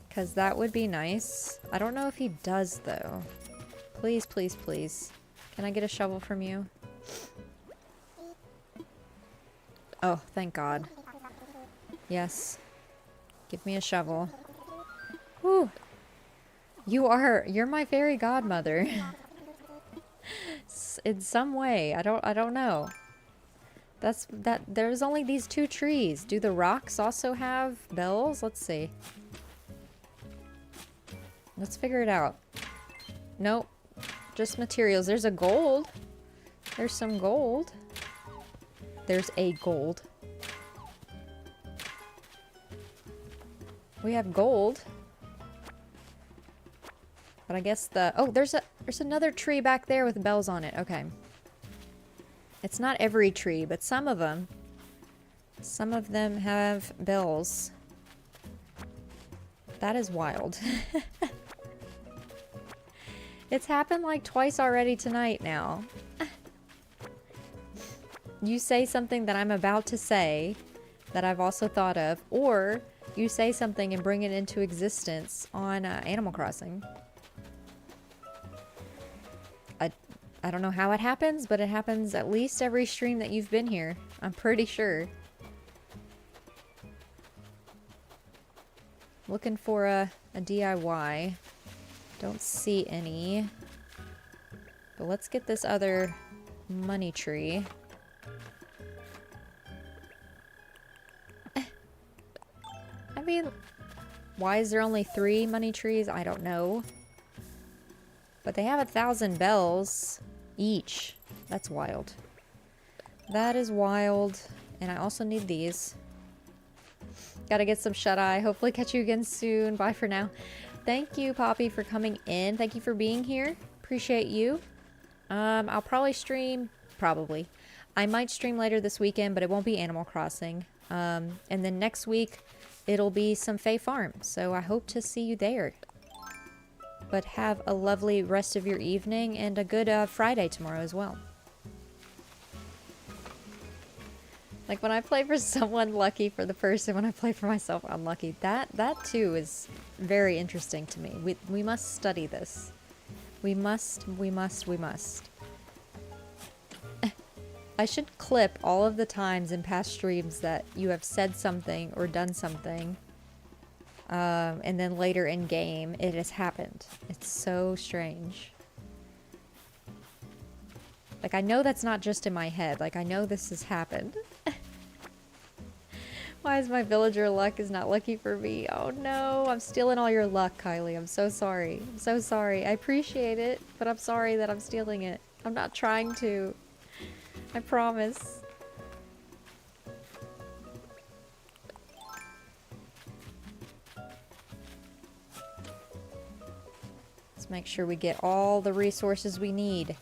[SPEAKER 1] Because that would be nice. I don't know if he does, though. Please, please, please. Can I get a shovel from you? Oh, thank God. Yes. Give me a shovel. Whew. You're my fairy godmother. In some way. I don't know. There's only these 2 trees. Do the rocks also have bells? Let's see. Let's figure it out. Nope. Just materials. There's a gold. There's some gold. There's a gold. We have gold. But I guess oh, there's another tree back there with bells on it. Okay. It's not every tree, but some of them. Some of them have bells. That is wild. It's happened like twice already tonight now. You say something that I'm about to say that I've also thought of, or you say something and bring it into existence on Animal Crossing. I don't know how it happens, but it happens at least every stream that you've been here. I'm pretty sure. Looking for a DIY. Don't see any. But let's get this other money tree. I mean, why is there only 3 money trees? I don't know. But they have 1,000 bells each. That's wild. That is wild. And I also need these. Gotta get some shut-eye. Hopefully catch you again soon. Bye for now. Thank you, Poppy, for coming in. Thank you for being here. Appreciate you. I'll probably stream. Probably. I might stream later this weekend, but it won't be Animal Crossing. And then next week, it'll be some Fae Farm. So I hope to see you there. But have a lovely rest of your evening and a good Friday tomorrow as well. Like when I play for someone, lucky for the person. When I play for myself, unlucky. That too is very interesting to me. We must study this. We must. I should clip all of the times in past streams that you have said something or done something, and then later in game it has happened. It's so strange. Like, I know that's not just in my head. Like, I know this has happened. Why is my villager luck is not lucky for me? Oh no, I'm stealing all your luck, Kylie. I'm so sorry. I'm so sorry. I appreciate it, but I'm sorry that I'm stealing it. I'm not trying to. I promise. Let's make sure we get all the resources we need.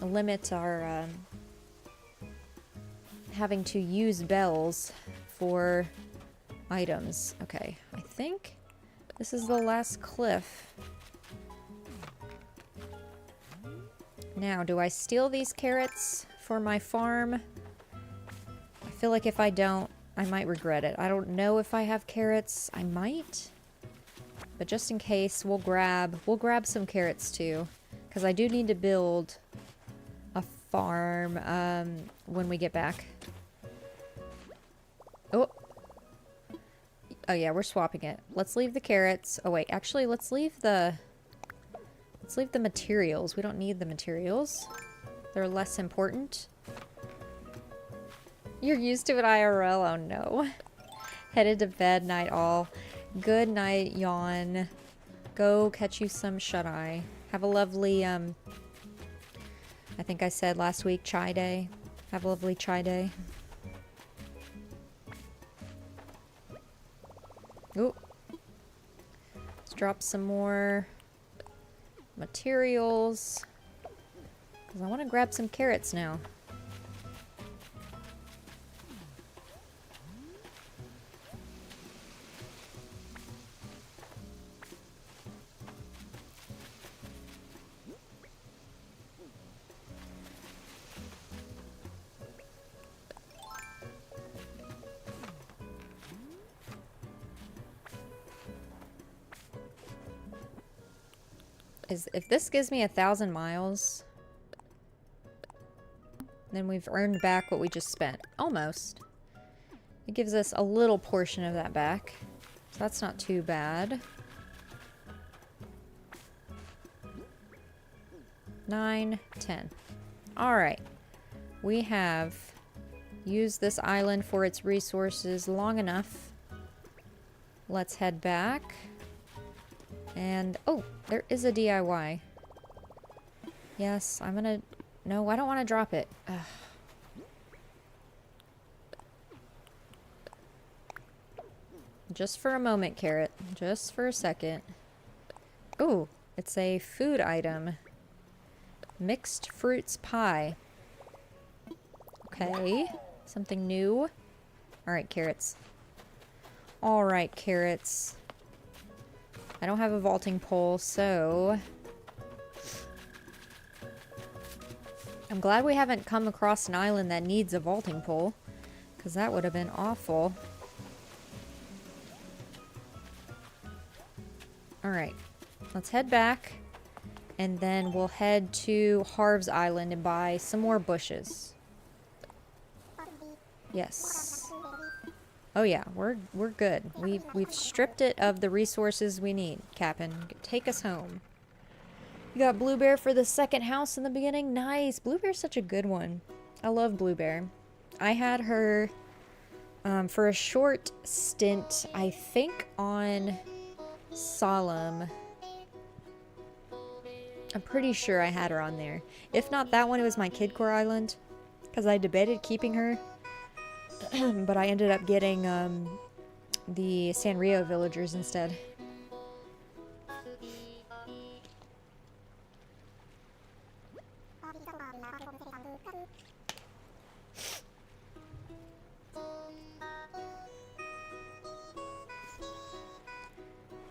[SPEAKER 1] Limit our having to use bells for items. Okay, I think this is the last cliff. Now, do I steal these carrots for my farm? I feel like if I don't, I might regret it. I don't know if I have carrots. I might. But just in case, we'll grab some carrots too. Because I do need to build a farm when we get back. Oh. Oh yeah, we're swapping it. Let's leave the carrots. Oh wait, actually let's leave the materials. We don't need the materials. They're less important. You're used to it IRL. Oh no. Headed to bed, night all. Good night, yawn. Go catch you some shut-eye. Have a lovely, I think I said last week, chai day. Have a lovely chai day. Ooh. Let's drop some more materials. Because I want to grab some carrots now. If this gives me 1,000 miles, then we've earned back what we just spent. Almost. It gives us a little portion of that back. So that's not too bad. 9, 10. Alright. We have used this island for its resources long enough. Let's head back. And, oh, there is a DIY. Yes, I'm gonna... No, I don't want to drop it. Ugh. Just for a moment, Carrot. Just for a second. Ooh, it's a food item. Mixed fruits pie. Okay, something new. Alright, carrots. Alright, carrots. I don't have a vaulting pole, so... I'm glad we haven't come across an island that needs a vaulting pole, because that would have been awful. Alright, let's head back, and then we'll head to Harv's Island and buy some more bushes. Yes. Oh yeah, we're good. We've stripped it of the resources we need. Cap'n, take us home. You got Blue Bear for the second house in the beginning? Nice. Blue Bear's such a good one. I love Blue Bear. I had her for a short stint, I think on Solemn. I'm pretty sure I had her on there. If not that one, it was my Kidcore Island, because I debated keeping her. But I ended up getting the Sanrio villagers instead.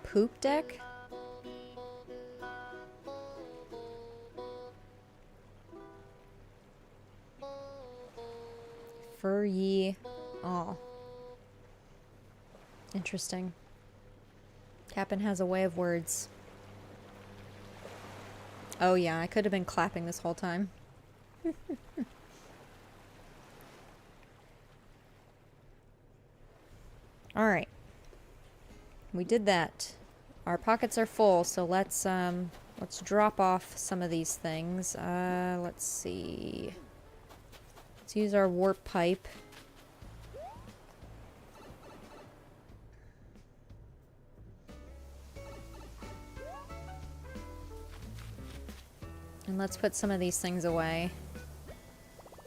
[SPEAKER 1] Poop deck? Fur ye. Oh. Interesting. Cap'n has a way of words. Oh yeah, I could have been clapping this whole time. Alright. We did that. Our pockets are full, so let's drop off some of these things. Let's see. Let's use our warp pipe. And let's put some of these things away.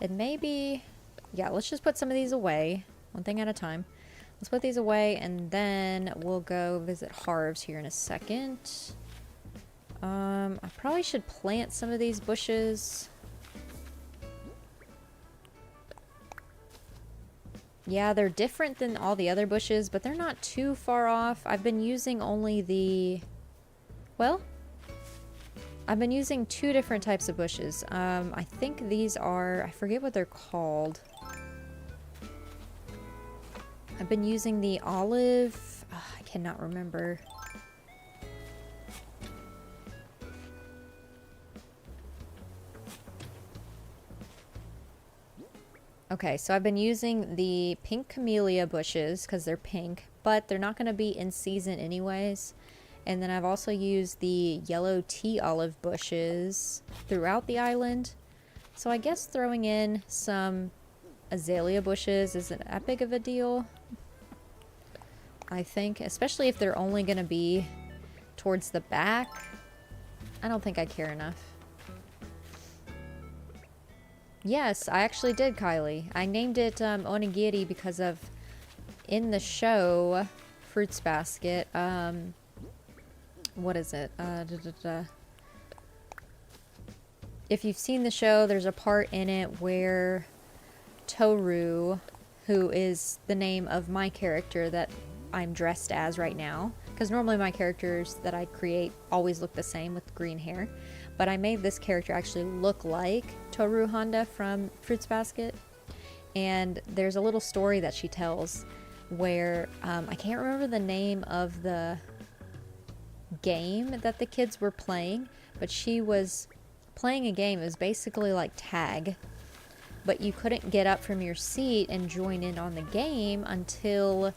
[SPEAKER 1] It may be... Yeah, let's just put some of these away. One thing at a time. Let's put these away, and then we'll go visit Harv's here in a second. I probably should plant some of these bushes. Yeah, they're different than all the other bushes, but they're not too far off. I've been using only the... Well... I've been using two different types of bushes. I think these are... I forget what they're called. I've been using the olive... I cannot remember. Okay, so I've been using the pink camellia bushes because they're pink, but they're not going to be in season anyways. And then I've also used the yellow tea olive bushes throughout the island. So I guess throwing in some azalea bushes isn't that big of a deal. I think, especially if they're only going to be towards the back. I don't think I care enough. Yes, I actually did, Kylie. I named it onigiri because of, in the show, Fruits Basket, what is it? If you've seen the show, there's a part in it where Toru, who is the name of my character that I'm dressed as right now, because normally my characters that I create always look the same with green hair, but I made this character actually look like Toru Honda from Fruits Basket. And there's a little story that she tells where I can't remember the name of the game that the kids were playing, but she was playing a game. It was basically like tag, but you couldn't get up from your seat and join in on the game until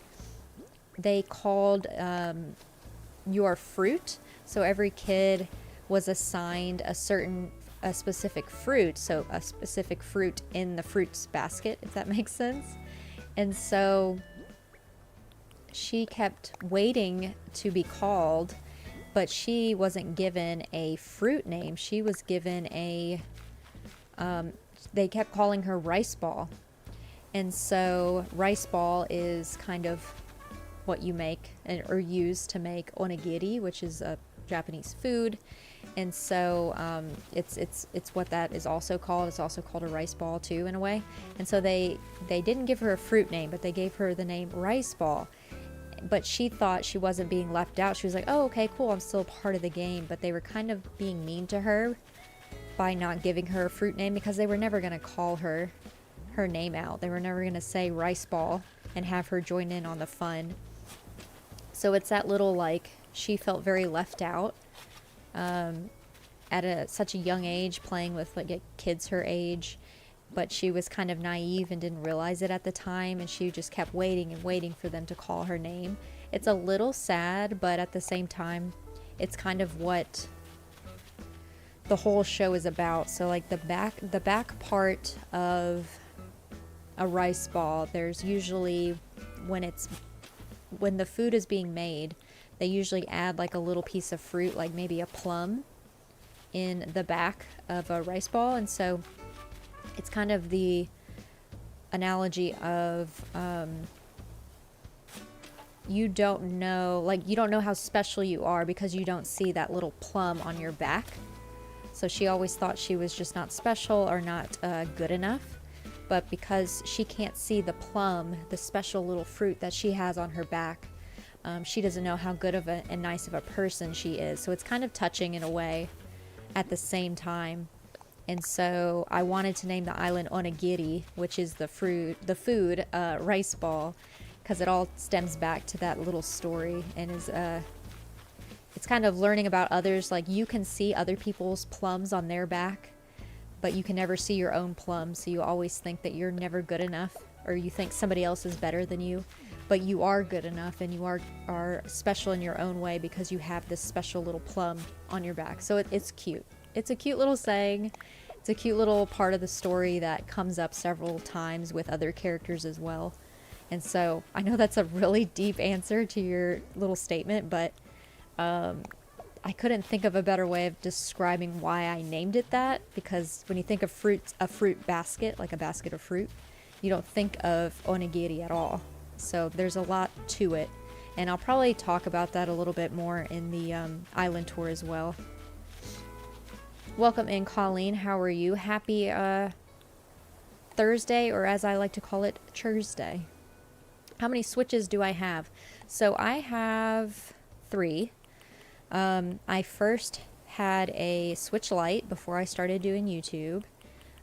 [SPEAKER 1] they called your fruit. So every kid was assigned a specific fruit, so a specific fruit in the fruits basket, if that makes sense. And so she kept waiting to be called, but she wasn't given a fruit name. She was given a, they kept calling her rice ball. And so rice ball is kind of what you make or use to make onigiri, which is a Japanese food. And so it's what that is also called. It's also called a rice ball too, in a way. And so they didn't give her a fruit name, but they gave her the name rice ball. But she thought she wasn't being left out. She was like, oh, okay, cool, I'm still part of the game. But they were kind of being mean to her by not giving her a fruit name, because they were never going to call her name out. They were never going to say rice ball and have her join in on the fun. So it's that little, like, she felt very left out at such a young age, playing with like kids her age. But she was kind of naive and didn't realize it at the time, and she just kept waiting and waiting for them to call her name. It's a little sad, but at the same time, it's kind of what the whole show is about. So like the back part of a rice ball, there's usually, when the food is being made, they usually add like a little piece of fruit, like maybe a plum, in the back of a rice ball. And so it's kind of the analogy of you don't know how special you are because you don't see that little plum on your back. So she always thought she was just not special or not good enough. But because she can't see the plum, the special little fruit that she has on her back, she doesn't know how good of and nice of a person she is. So it's kind of touching in a way at the same time. And so I wanted to name the island onigiri, which is the food, rice ball, because it all stems back to that little story and is it's kind of learning about others. Like, you can see other people's plums on their back, but you can never see your own plums. So you always think that you're never good enough, or you think somebody else is better than you, but you are good enough, and you are special in your own way because you have this special little plum on your back. So it's cute. It's a cute little saying. It's a cute little part of the story that comes up several times with other characters as well. And so I know that's a really deep answer to your little statement, but I couldn't think of a better way of describing why I named it that, because when you think of fruit, a fruit basket, like a basket of fruit, you don't think of onigiri at all. So there's a lot to it, and I'll probably talk about that a little bit more in the island tour as well. Welcome in, Colleen. How are you? Happy Thursday, or as I like to call it, Thursday. How many switches do I have? So I have 3. I first had a Switch Lite before I started doing YouTube,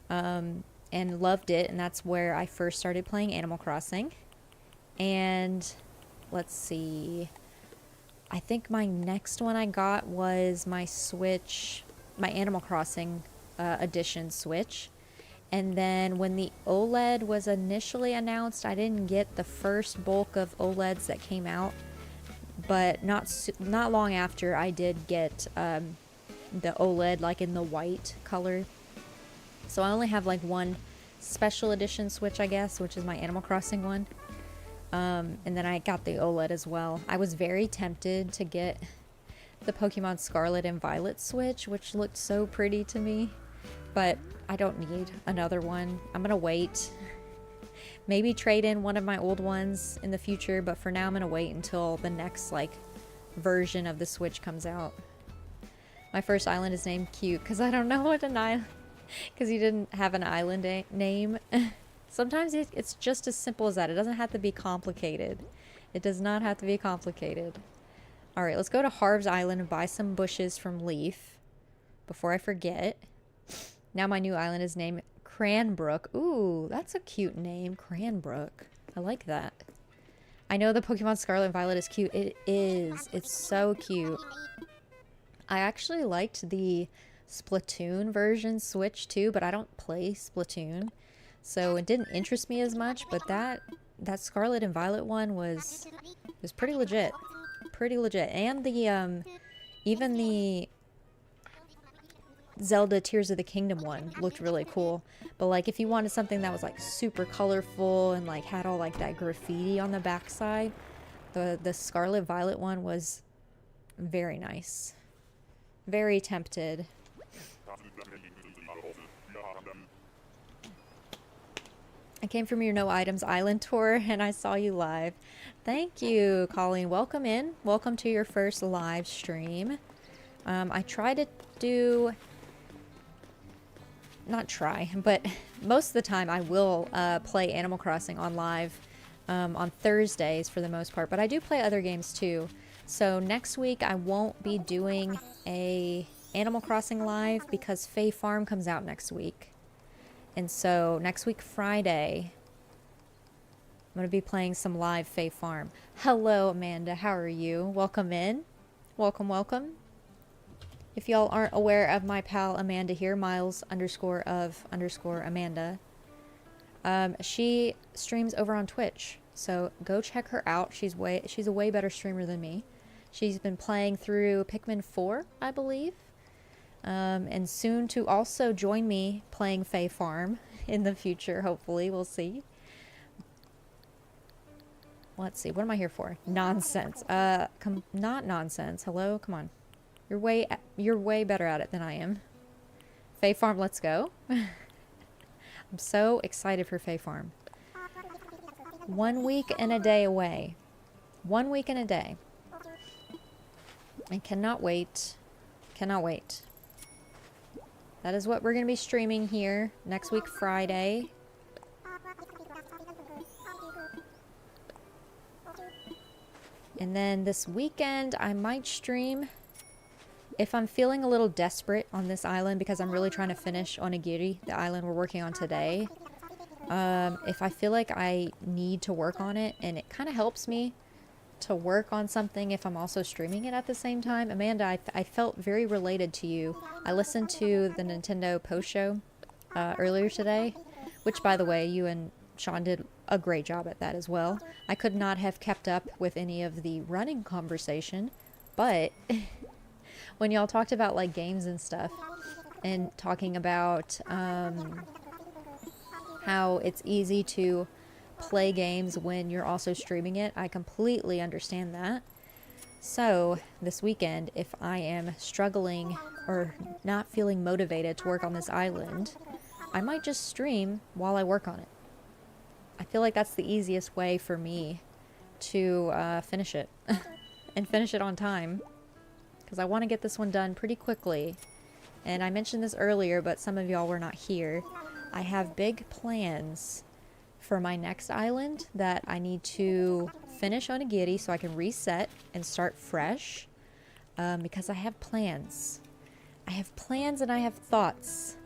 [SPEAKER 1] and loved it, and that's where I first started playing Animal Crossing. And let's see, I think my next one I got was my Switch, my Animal Crossing edition Switch. And then when the OLED was initially announced, I didn't get the first bulk of OLEDs that came out, but not long after I did get the OLED, like in the white color. So I only have like one special edition Switch, I guess, which is my Animal Crossing one. And then I got the OLED as well. I was very tempted to get the Pokemon Scarlet and Violet Switch, which looked so pretty to me, but I don't need another one. I'm gonna wait. Maybe trade in one of my old ones in the future, but for now I'm gonna wait until the next like version of the Switch comes out. My first island is named Cute because I don't know what an island, because he didn't have an island name. Sometimes it's just as simple as that. It doesn't have to be complicated. It does not have to be complicated. Alright, let's go to Harv's Island and buy some bushes from Leaf before I forget. Now my new island is named Cranbrook. Ooh, that's a cute name. Cranbrook. I like that. I know the Pokemon Scarlet and Violet is cute. It is. It's so cute. I actually liked the Splatoon version Switch too, but I don't play Splatoon, so it didn't interest me as much. But that Scarlet and Violet one was pretty legit. Pretty legit. And the even the Zelda Tears of the Kingdom one looked really cool. But like if you wanted something that was like super colorful and like had all like that graffiti on the backside, the Scarlet Violet one was very nice. Very tempted. I came from your No Items Island tour and I saw you live. Thank you, Colleen. Welcome in. Welcome to your first live stream. I try to do... Not try, but most of the time I will play Animal Crossing on live on Thursdays for the most part. But I do play other games too. So next week I won't be doing a Animal Crossing live because Fae Farm comes out next week. And so next week Friday I'm going to be playing some live Fae Farm. Hello Amanda, how are you? Welcome in. Welcome, welcome. If y'all aren't aware of my pal Amanda here, Miles_of_Amanda, she streams over on Twitch. So go check her out. She's a way better streamer than me. She's been playing through Pikmin 4, I believe. And soon to also join me playing Fae Farm in the future, hopefully. We'll see. Let's see. What am I here for? Nonsense. Not nonsense. Hello? Come on. You're way better at it than I am. Fae Farm, let's go. I'm so excited for Fae Farm. 1 week and a day away. 1 week and a day. I cannot wait. Cannot wait. That is what we're going to be streaming here next week, Friday. And then this weekend, I might stream if I'm feeling a little desperate on this island because I'm really trying to finish Onigiri, the island we're working on today. If I feel like I need to work on it and it kind of helps me to work on something if I'm also streaming it at the same time. Amanda, I felt very related to you. I listened to the Nintendo post show earlier today, which, by the way, you and Sean did a great job at that as well. I could not have kept up with any of the running conversation, but when y'all talked about like games and stuff and talking about how it's easy to play games when you're also streaming it, I completely understand that. So this weekend, if I am struggling or not feeling motivated to work on this island, I might just stream while I work on it. I feel like that's the easiest way for me to finish it and finish it on time, because I want to get this one done pretty quickly. And I mentioned this earlier, but some of y'all were not here. I have big plans for my next island that I need to finish onigiri so I can reset and start fresh, because I have plans. I have plans and I have thoughts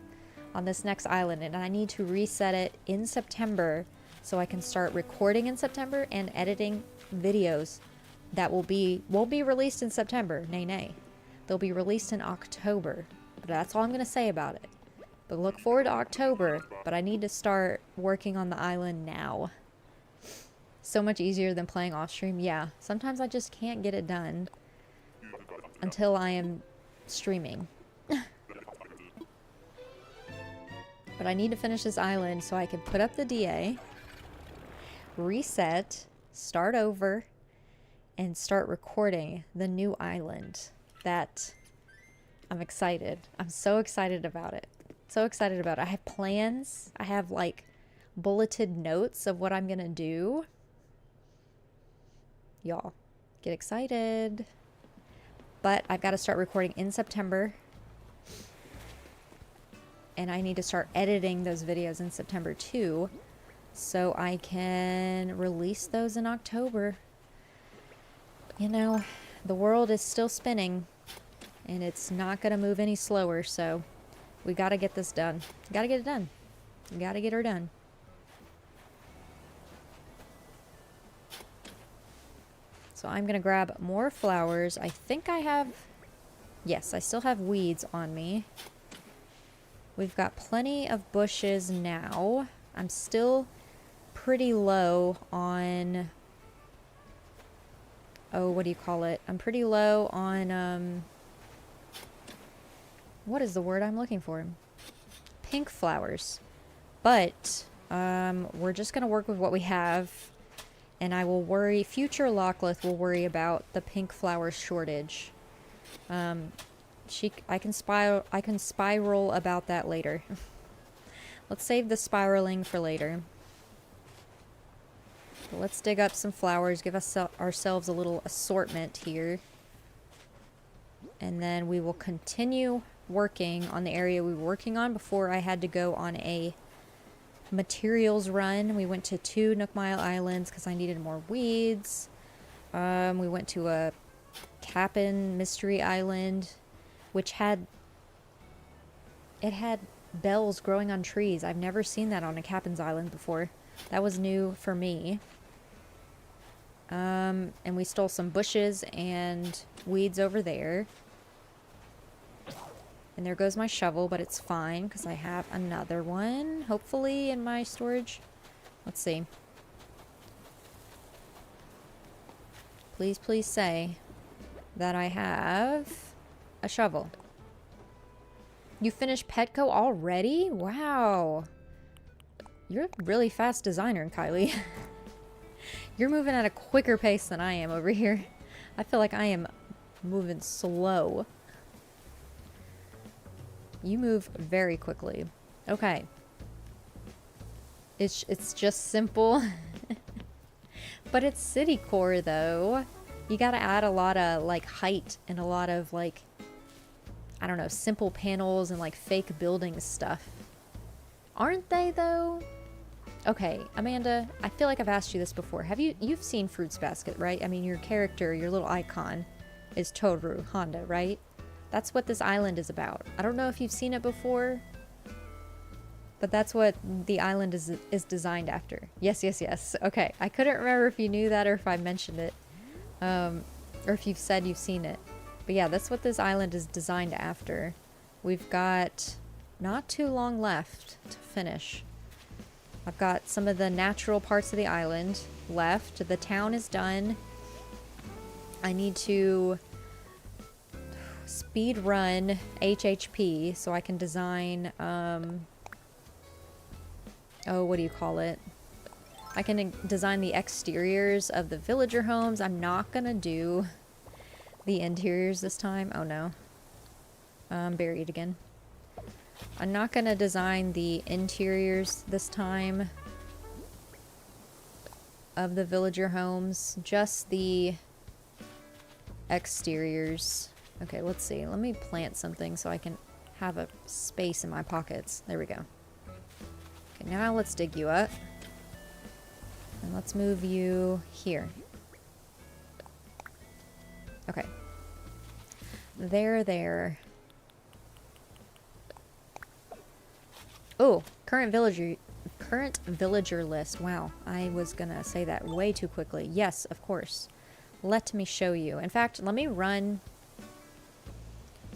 [SPEAKER 1] on this next island, and I need to reset it in September so I can start recording in September and editing videos that won't be released in September. Nay. They'll be released in October. But that's all I'm going to say about it. But look forward to October, but I need to start working on the island now. So much easier than playing off stream. Yeah, sometimes I just can't get it done until I am streaming. But I need to finish this island so I can put up the DA, reset, start over, and start recording the new island. That I'm excited. I'm so excited about it. So excited about it. I have plans. I have like bulleted notes of what I'm gonna do. Y'all, get excited. But I've got to start recording in September. And I need to start editing those videos in September too, so I can release those in October. You know, the world is still spinning, and it's not going to move any slower, so we got to get this done. Got to get it done. Got to get her done. So I'm going to grab more flowers. I think I have... Yes, I still have weeds on me. We've got plenty of bushes now. I'm still pretty low on... Oh, what do you call it? I'm pretty low on... What is the word I'm looking for? Pink flowers. But we're just going to work with what we have. And I will worry... Future Lockleth will worry about the pink flower shortage. I can spiral about that later. Let's save the spiraling for later. But let's dig up some flowers, give us ourselves a little assortment here. And then we will continue working on the area we were working on before I had to go on a materials run. We went to 2 Nook Mile Islands because I needed more weeds. We went to a Cap'n Mystery Island, which had bells growing on trees. I've never seen that on a Captain's Island before. That was new for me. And we stole some bushes and weeds over there. And there goes my shovel, but it's fine because I have another one, hopefully, in my storage. Let's see. Please, please say that I have a shovel. You finished Petco already? Wow. You're a really fast designer, Kylie. You're moving at a quicker pace than I am over here. I feel like I am moving slow. You move very quickly. Okay. It's just simple. But it's city core, though. You gotta add a lot of, like, height and a lot of, like, I don't know, simple panels and, like, fake building stuff. Aren't they, though? Okay, Amanda, I feel like I've asked you this before. You've seen Fruits Basket, right? I mean, your character, your little icon is Toru Honda, right? That's what this island is about. I don't know if you've seen it before, but that's what the island is designed after. Yes, yes, yes. Okay, I couldn't remember if you knew that or if I mentioned it. Or if you've said you've seen it. But yeah, that's what this island is designed after. We've got not too long left to finish. I've got some of the natural parts of the island left. The town is done. I need to speed run HHP so I can design, oh, what do you call it? I can design the exteriors of the villager homes. I'm not gonna do the interiors this time. Oh no. I'm buried again. I'm not gonna design the interiors this time of the villager homes, just the exteriors. Okay, let's see. Let me plant something so I can have a space in my pockets. There we go. Okay, now let's dig you up. And let's move you here. Okay. There. Oh, current villager list. Wow, I was gonna say that way too quickly. Yes, of course. Let me show you. In fact, let me run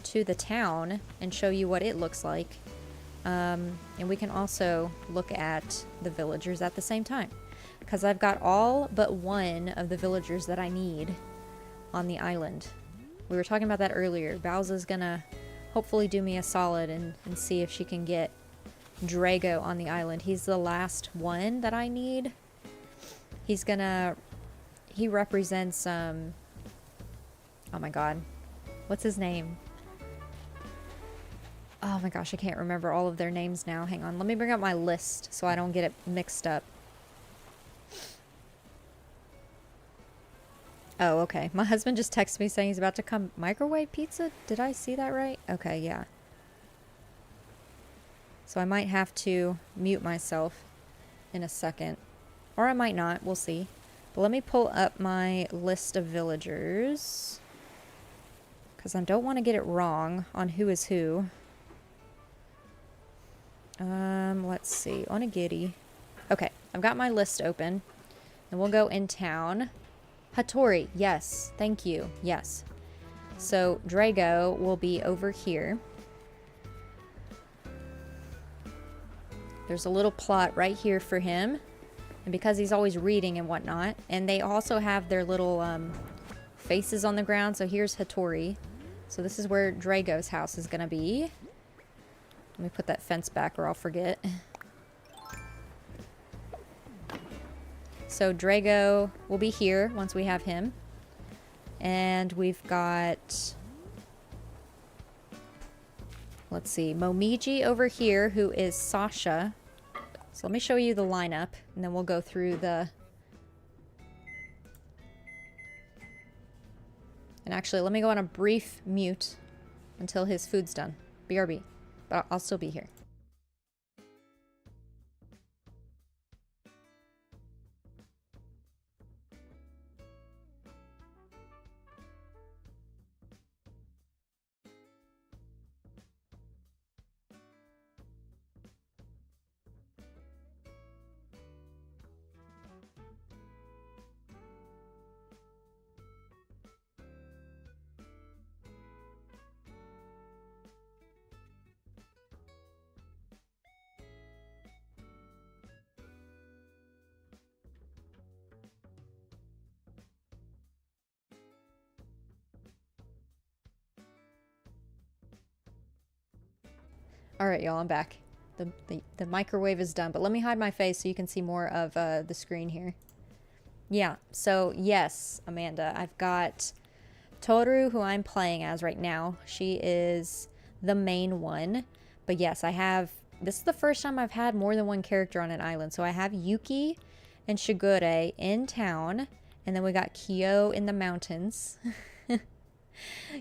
[SPEAKER 1] to the town and show you what it looks like. And we can also look at the villagers at the same time. Because I've got all but one of the villagers that I need on the island. We were talking about that earlier. Bowser's gonna hopefully do me a solid and see if she can get Drago on the island. He's the last one that I need. He represents, oh my god. What's his name? Oh my gosh, I can't remember all of their names now. Hang on, let me bring up my list so I don't get it mixed up. Oh, okay. My husband just texted me saying he's about to come microwave pizza. Did I see that right? Okay, yeah. So I might have to mute myself in a second. Or I might not. We'll see. But let me pull up my list of villagers. Because I don't want to get it wrong on who is who. Let's see. Onigiri. Okay. I've got my list open. And we'll go in town. Hattori, yes, thank you, yes. So Drago will be over here. There's a little plot right here for him. And because he's always reading and whatnot. And they also have their little faces on the ground. So here's Hattori. So this is where Drago's house is going to be. Let me put that fence back or I'll forget. So Drago will be here once we have him. And we've got, let's see, Momiji over here, who is Sasha. So let me show you the lineup, and then we'll go through the... And actually, let me go on a brief mute until his food's done. BRB. But I'll still be here. Alright, y'all, I'm back. The microwave is done, but let me hide my face so you can see more of the screen here. Yeah, so yes, Amanda, I've got Toru, who I'm playing as right now. She is the main one. But yes, I have... This is the first time I've had more than one character on an island. So I have Yuki and Shigure in town. And then we got Kyo in the mountains.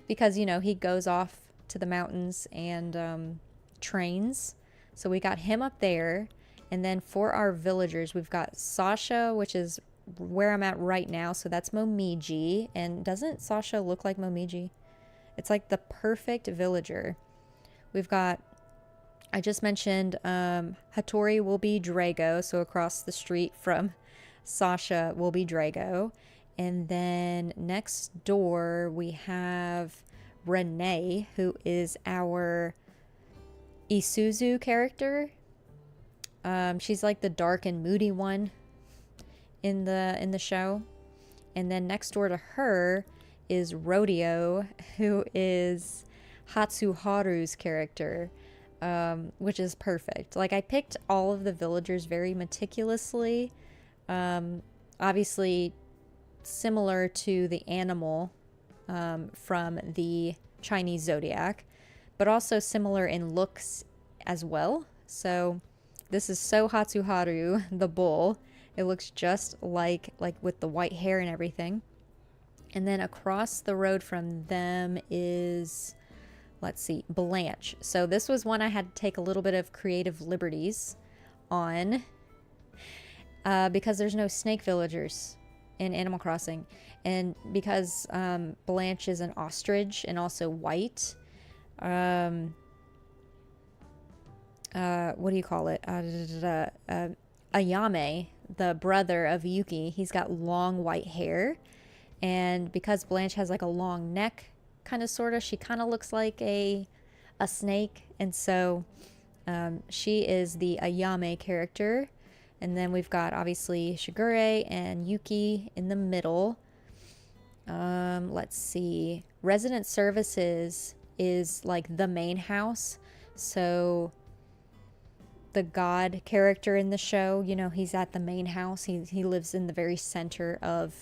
[SPEAKER 1] Because, you know, he goes off to the mountains and... trains. So we got him up there. And then for our villagers, we've got Sasha, which is where I'm at right now. So that's Momiji. And doesn't Sasha look like Momiji? It's like the perfect villager. We've got, I just mentioned, Hattori will be Drago. So across the street from Sasha will be Drago. And then next door we have Renee, who is our Isuzu character. She's like the dark and moody one in the show. And then next door to her is Rodeo, who is Hatsuharu's character, which is perfect. Like, I picked all of the villagers very meticulously. Obviously similar to the animal from the Chinese zodiac, but also similar in looks as well. So this is so Hatsuharu, the bull. It looks just like with the white hair and everything. And then across the road from them is, let's see, Blanche. So this was one I had to take a little bit of creative liberties on because there's no snake villagers in Animal Crossing. And because Blanche is an ostrich and also white, what do you call it? Ayame, the brother of Yuki, he's got long white hair. And because Blanche has like a long neck, kind of sort of, she kind of looks like a snake. And so she is the Ayame character. And then we've got obviously Shigure and Yuki in the middle. Let's see. Resident Services is like the main house. So the god character in the show, you know, he's at the main house. He lives in the very center of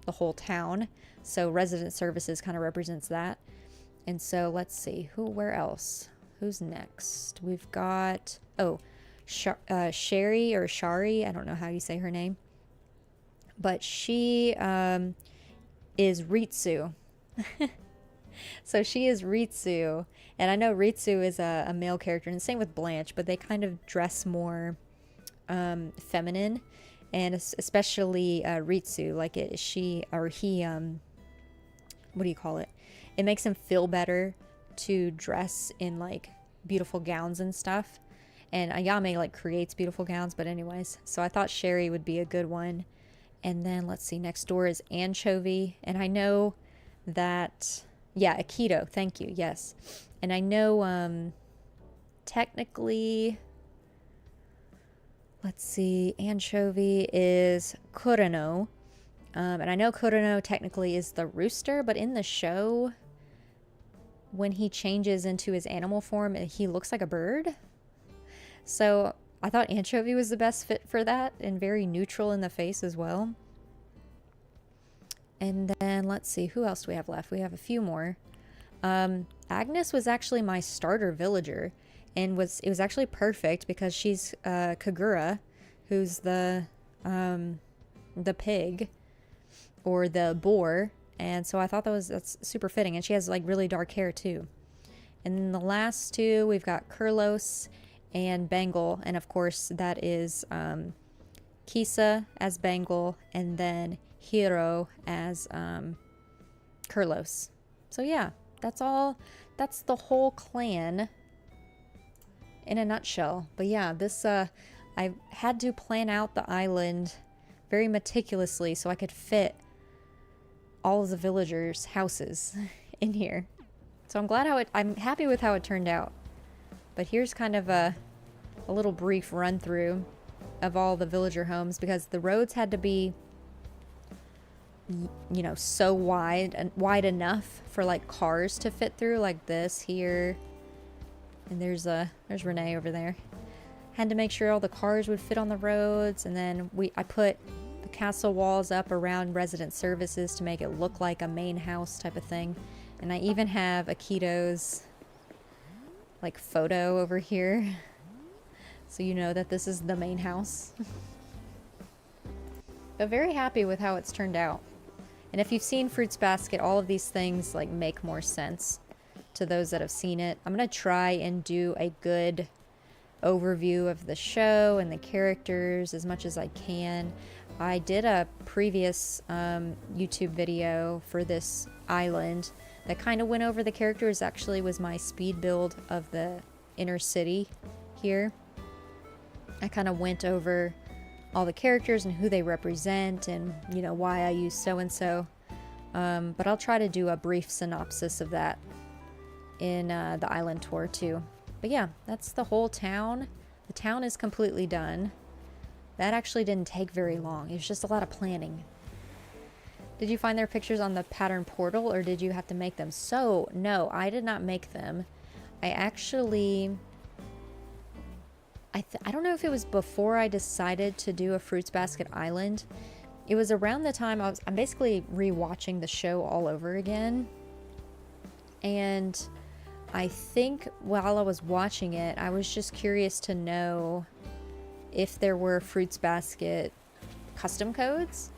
[SPEAKER 1] the whole town. So Resident Services kind of represents that. And so let's see, where else? Who's next? We've got, Sherry or Shari, I don't know how you say her name. But she is Ritsu. So she is Ritsu. And I know Ritsu is a male character, and same with Blanche, but they kind of dress more feminine. And especially Ritsu, like he, what do you call it? It makes him feel better to dress in like beautiful gowns and stuff. And Ayame like creates beautiful gowns, but anyways. So I thought Sherry would be a good one. And then let's see, next door is Anchovy. And I know that, yeah, Aikido, thank you, yes. And I know technically, let's see, Anchovy is Cardinal. And I know Cardinal technically is the rooster, but in the show, when he changes into his animal form, he looks like a bird. So I thought Anchovy was the best fit for that, and very neutral in the face as well. And then let's see, who else do we have left? We have a few more. Agnes was actually my starter villager, and it was actually perfect because she's Kagura, who's the pig or the boar, and so I thought that's super fitting. And she has like really dark hair too. And then the last two, we've got Kurlos and Bengal, and of course that is Kisa as Bengal, and then Hiro as Kurlos. So yeah, that's all. That's the whole clan in a nutshell. But yeah, this I had to plan out the island very meticulously so I could fit all of the villagers' houses in here. So I'm happy with how it turned out. But here's kind of a little brief run through of all the villager homes, because the roads had to be, you know, so wide enough for like cars to fit through, like this here. And there's Renee over there. Had to make sure all the cars would fit on the roads, and then I put the castle walls up around resident services to make it look like a main house type of thing. And I even have Akito's like photo over here, so you know that this is the main house. But very happy with how it's turned out. And if you've seen Fruits Basket, all of these things like make more sense to those that have seen it. I'm gonna try and do a good overview of the show and the characters as much as I can. I did a previous YouTube video for this island that kind of went over the characters. Actually was my speed build of the inner city here. I kind of went over all the characters and who they represent and, you know, why I use so-and-so. But I'll try to do a brief synopsis of that in the island tour too. But yeah, that's the whole town. The town is completely done. That actually didn't take very long. It was just a lot of planning. Did you find their pictures on the pattern portal, or did you have to make them? So, no, I did not make them. I actually... I don't know if it was before I decided to do a Fruits Basket Island. It was around the time I'm basically rewatching the show all over again. And I think while I was watching it, I was just curious to know if there were Fruits Basket custom codes.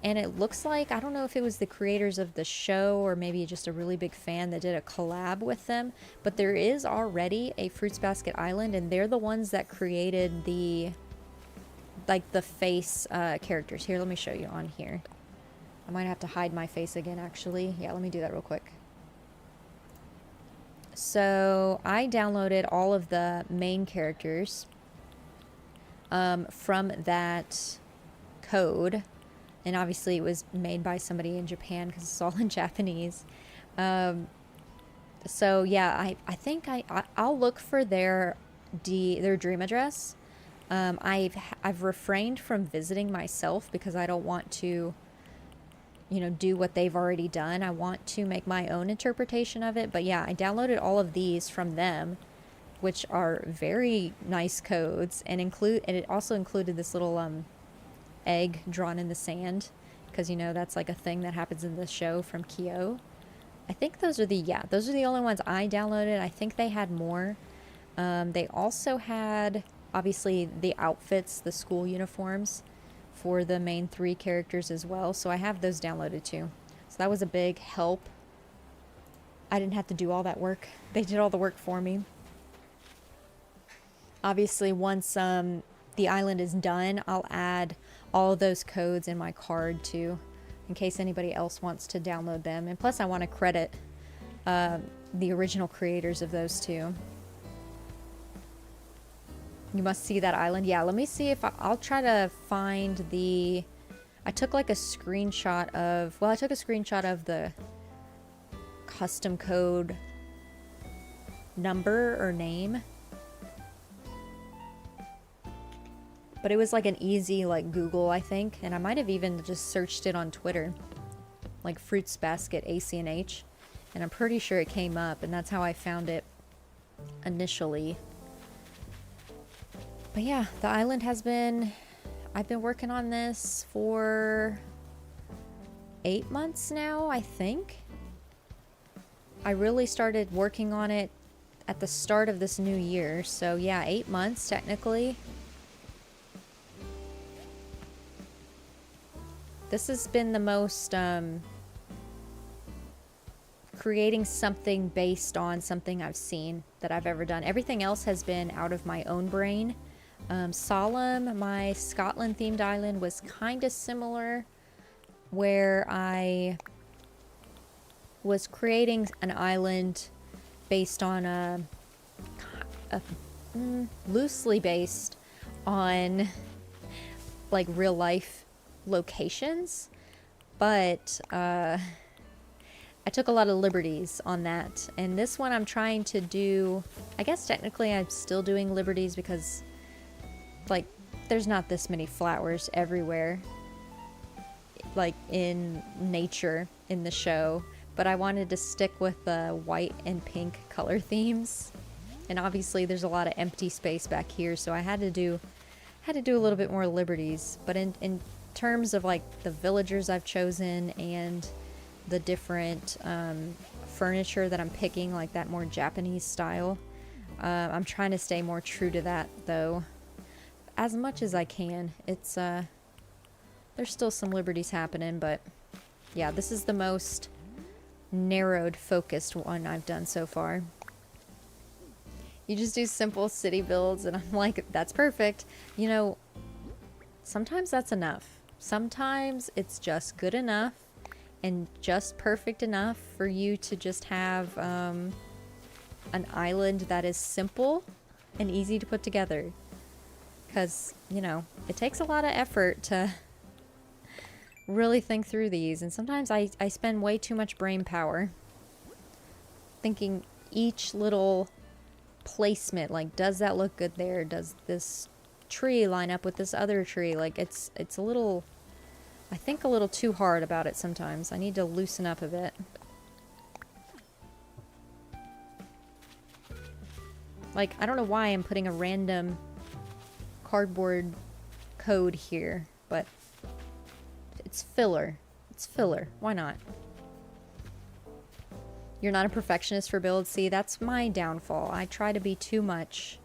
[SPEAKER 1] And it looks like, I don't know if it was the creators of the show or maybe just a really big fan that did a collab with them, but there is already a Fruits Basket Island, and they're the ones that created the, like, the face characters. Here, let me show you on here. I might have to hide my face again, actually. Yeah, let me do that real quick. So I downloaded all of the main characters from that code. And obviously it was made by somebody in Japan because it's all in Japanese. So yeah, I think I'll look for their dream address. I've refrained from visiting myself because I don't want to, you know, do what they've already done. I want to make my own interpretation of it. But yeah, I downloaded all of these from them, which are very nice codes, and it also included this little egg drawn in the sand, because, you know, that's like a thing that happens in the show from Kyo. I think those are the only ones I downloaded. I think they had more. They also had, obviously, the outfits, the school uniforms for the main 3 characters as well, so I have those downloaded too. So that was a big help. I didn't have to do all that work. They did all the work for me. Obviously, once the island is done, I'll add all of those codes in my card too, in case anybody else wants to download them. And plus I want to credit the original creators of those too. You must see that island. Yeah, let me see if I'll try to find I took like a screenshot of, well, I took a screenshot of the custom code number or name. But it was like an easy, like, Google, I think. And I might have even just searched it on Twitter. Like Fruits Basket ACNH. And I'm pretty sure it came up. And that's how I found it initially. But yeah, the island has been... I've been working on this for 8 months now, I think. I really started working on it at the start of this new year. So yeah, 8 months technically. This has been the most, creating something based on something I've seen that I've ever done. Everything else has been out of my own brain. Solemn, my Scotland themed island, was kind of similar, where I was creating an island based on loosely based on like real life locations, but I took a lot of liberties on that. And this one I'm trying to do, I guess technically I'm still doing liberties because, like, there's not this many flowers everywhere, like in nature in the show, but I wanted to stick with the white and pink color themes. And obviously there's a lot of empty space back here, so I had to do a little bit more liberties. But in terms of like the villagers I've chosen and the different furniture that I'm picking, like that more Japanese style, I'm trying to stay more true to that though, as much as I can. It's there's still some liberties happening, but yeah, this is the most narrowed, focused one I've done so far. You just do simple city builds, and I'm like, that's perfect. You know, sometimes that's enough. Sometimes it's just good enough and just perfect enough for you to just have an island that is simple and easy to put together. because, you know, it takes a lot of effort to really think through these, and sometimes I spend way too much brain power thinking each little placement, like, does that look good there? Does this tree line up with this other tree? Like, it's a little, I think a little too hard about it sometimes. I need to loosen up a bit. Like, I don't know why I'm putting a random cardboard code here, but it's filler. It's filler. Why not? You're not a perfectionist for builds. See, that's my downfall. I try to be too much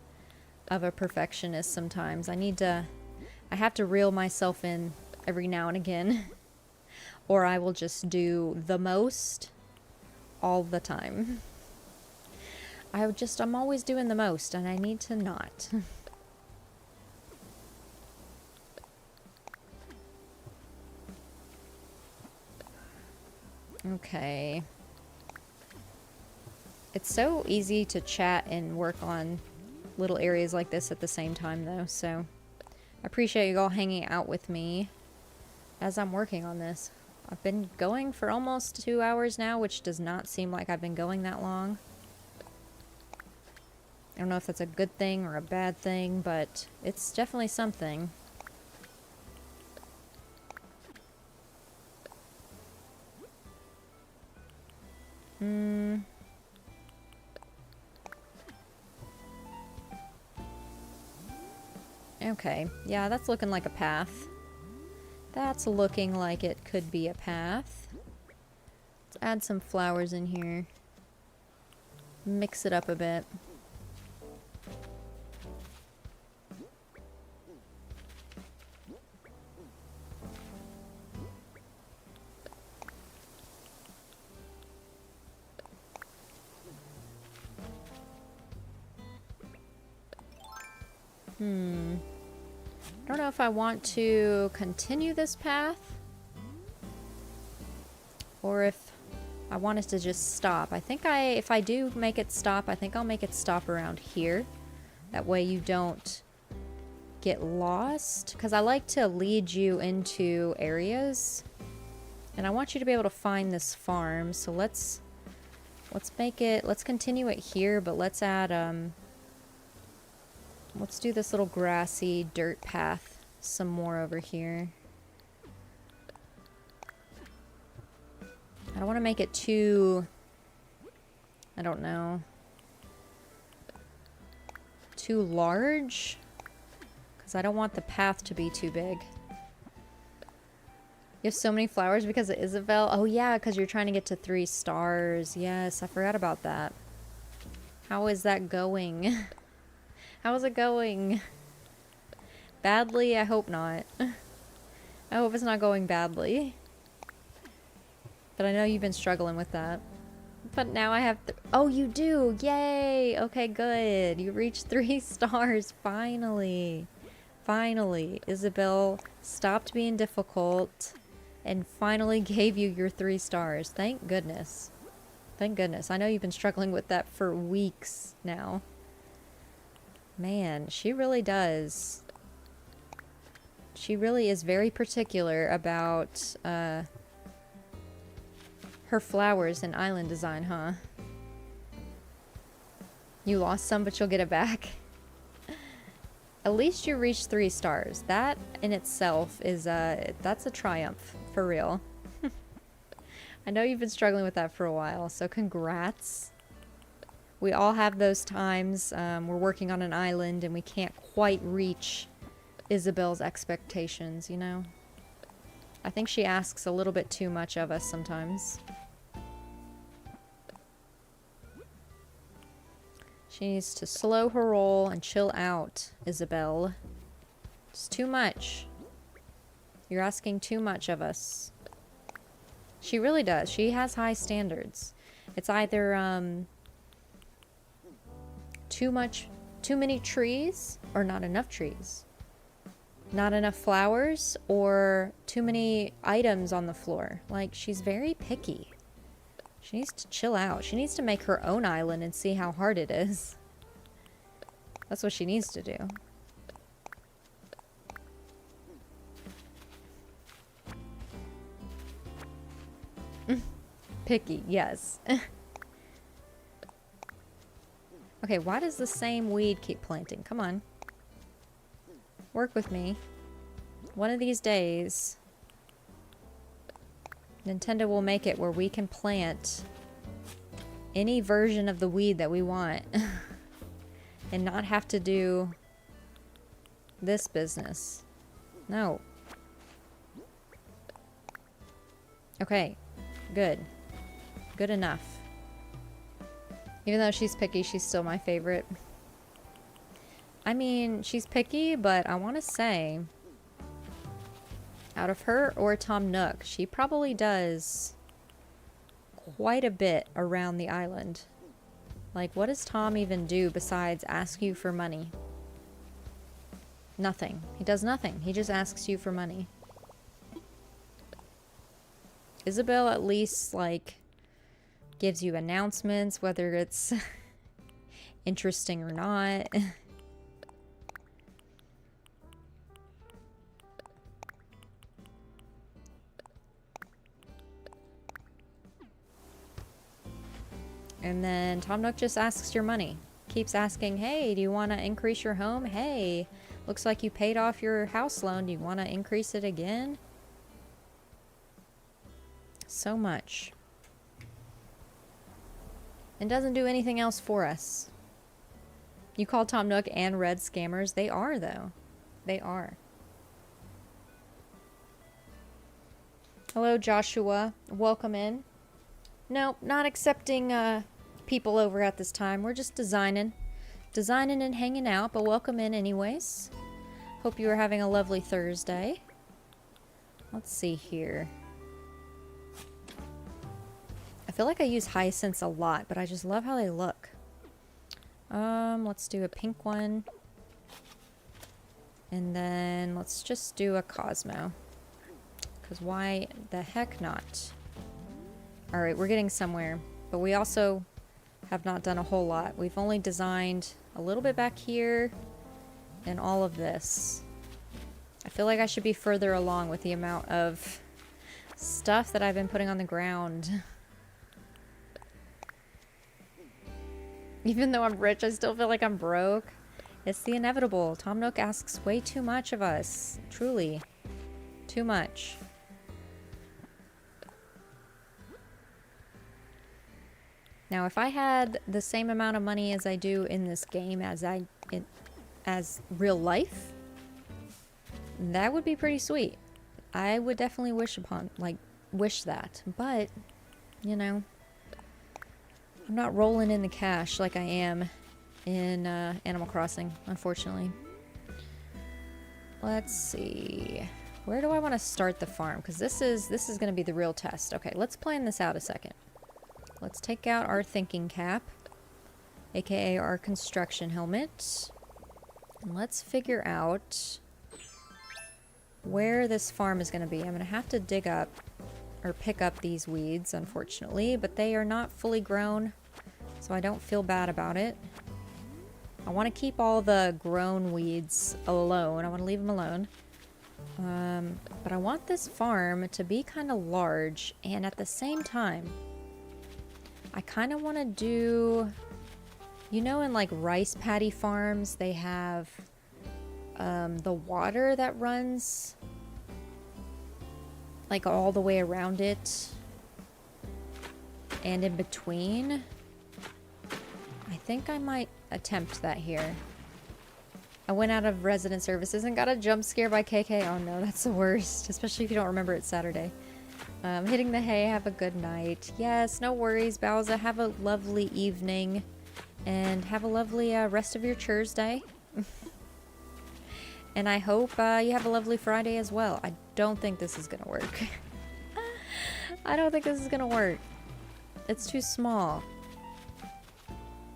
[SPEAKER 1] of a perfectionist sometimes. I have to reel myself in every now and again, or I will just do the most all the time. I'm always doing the most, and I need to not. Okay. It's so easy to chat and work on little areas like this at the same time, though, so I appreciate you all hanging out with me as I'm working on this. I've been going for almost 2 hours now, which does not seem like I've been going that long. I don't know if that's a good thing or a bad thing, but it's definitely something. Okay, yeah, that's looking like a path. That's looking like it could be a path. Let's add some flowers in here. Mix it up a bit. I don't know if I want to continue this path or if I want it to just stop. I think if I do make it stop, I think I'll make it stop around here. That way you don't get lost, because I like to lead you into areas and I want you to be able to find this farm. So let's continue it here, but let's add let's do this little grassy dirt path some more over here. I don't want to make it too, I don't know, too large, because I don't want the path to be too big. You have so many flowers because of Isabel? Oh yeah, because you're trying to get to 3 stars. Yes, I forgot about that. How is that going? How is it going? Badly? I hope not. I hope it's not going badly. But I know you've been struggling with that. But now I have... Oh, you do! Yay! Okay, good. You reached 3 stars. Finally. Finally. Isabel stopped being difficult and finally gave you your 3 stars. Thank goodness. Thank goodness. I know you've been struggling with that for weeks now. Man, she really does. She really is very particular about her flowers and island design, huh? You lost some, but you'll get it back. At least you reached 3 stars. That in itself is that's a triumph, for real. I know you've been struggling with that for a while, so congrats. We all have those times. We're working on an island and we can't quite reach Isabel's expectations, you know? I think she asks a little bit too much of us sometimes. She needs to slow her roll and chill out, Isabel. It's too much. You're asking too much of us. She really does. She has high standards. It's either too many trees or not enough trees. Not enough flowers or too many items on the floor. Like, she's very picky. She needs to chill out. She needs to make her own island and see how hard it is. That's what she needs to do. picky, yes. Okay, why does the same weed keep planting? Come on. Work with me. One of these days, Nintendo will make it where we can plant any version of the weed that we want and not have to do this business. No. Okay, good. Good enough. Even though she's picky, she's still my favorite. I mean, she's picky, but I want to say, out of her or Tom Nook, she probably does quite a bit around the island. Like, what does Tom even do besides ask you for money? Nothing. He does nothing. He just asks you for money. Isabel at least, like, gives you announcements, whether it's interesting or not. And then Tom Nook just asks your money. Keeps asking, hey, do you want to increase your home? Hey, looks like you paid off your house loan. Do you want to increase it again? So much. And doesn't do anything else for us. You call Tom Nook and Red scammers? They are, though. They are. Hello, Joshua. Welcome in. Nope, not accepting people over at this time. We're just designing and hanging out, but welcome in anyways. Hope you are having a lovely Thursday. Let's see here. I feel like I use hyacinths a lot, but I just love how they look. Let's do a pink one. And then let's just do a Cosmo. Because why the heck not? Alright, we're getting somewhere. But we also have not done a whole lot. We've only designed a little bit back here and all of this. I feel like I should be further along with the amount of stuff that I've been putting on the ground. Even though I'm rich, I still feel like I'm broke. It's the inevitable. Tom Nook asks way too much of us. Truly. Too much. Now, if I had the same amount of money as I do in this game as real life, that would be pretty sweet. I would definitely wish that. But, you know, I'm not rolling in the cash like I am in Animal Crossing, unfortunately. Let's see. Where do I want to start the farm? Because this is going to be the real test. Okay, let's plan this out a second. Let's take out our thinking cap, aka our construction helmet. And let's figure out where this farm is going to be. I'm going to have to dig up or pick up these weeds, unfortunately, but they are not fully grown, so I don't feel bad about it. I want to keep all the grown weeds alone. I want to leave them alone. But I want this farm to be kind of large, and at the same time, I kind of want to do, you know, in like rice paddy farms, they have the water that runs like all the way around it and in between. I think I might attempt that here. I went out of resident services and got a jump scare by KK. Oh no, that's the worst, especially if you don't remember it's Saturday. Hitting the hay, have a good night. Yes, no worries, Bowser. Have a lovely evening. And have a lovely rest of your Thursday. And I hope you have a lovely Friday as well. I don't think this is going to work. I don't think this is going to work. It's too small.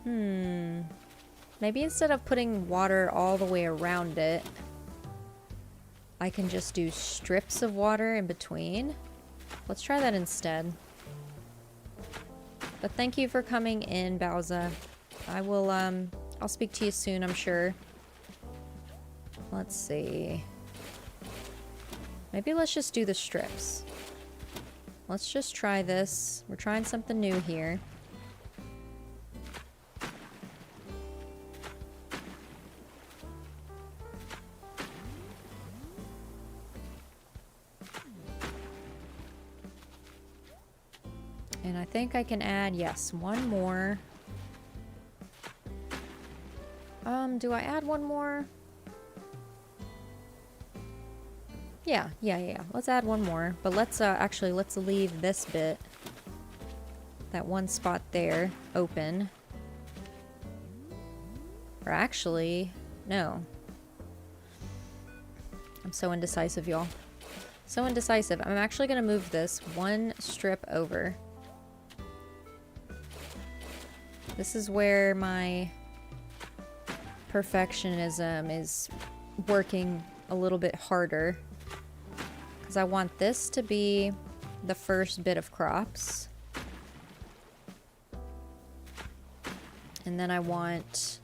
[SPEAKER 1] Maybe instead of putting water all the way around it, I can just do strips of water in between. Let's try that instead. But thank you for coming in, Bowser. I will, I'll speak to you soon, I'm sure. Let's see. Maybe let's just do the strips. Let's just try this. We're trying something new here. And I think I can add, yes, one more. Do I add one more? Yeah. Let's add one more. But let's actually, let's leave this bit, that one spot there, open. Or actually, no. I'm so indecisive, y'all. So indecisive. I'm actually going to move this one strip over. This is where my perfectionism is working a little bit harder. Because I want this to be the first bit of crops. And then I want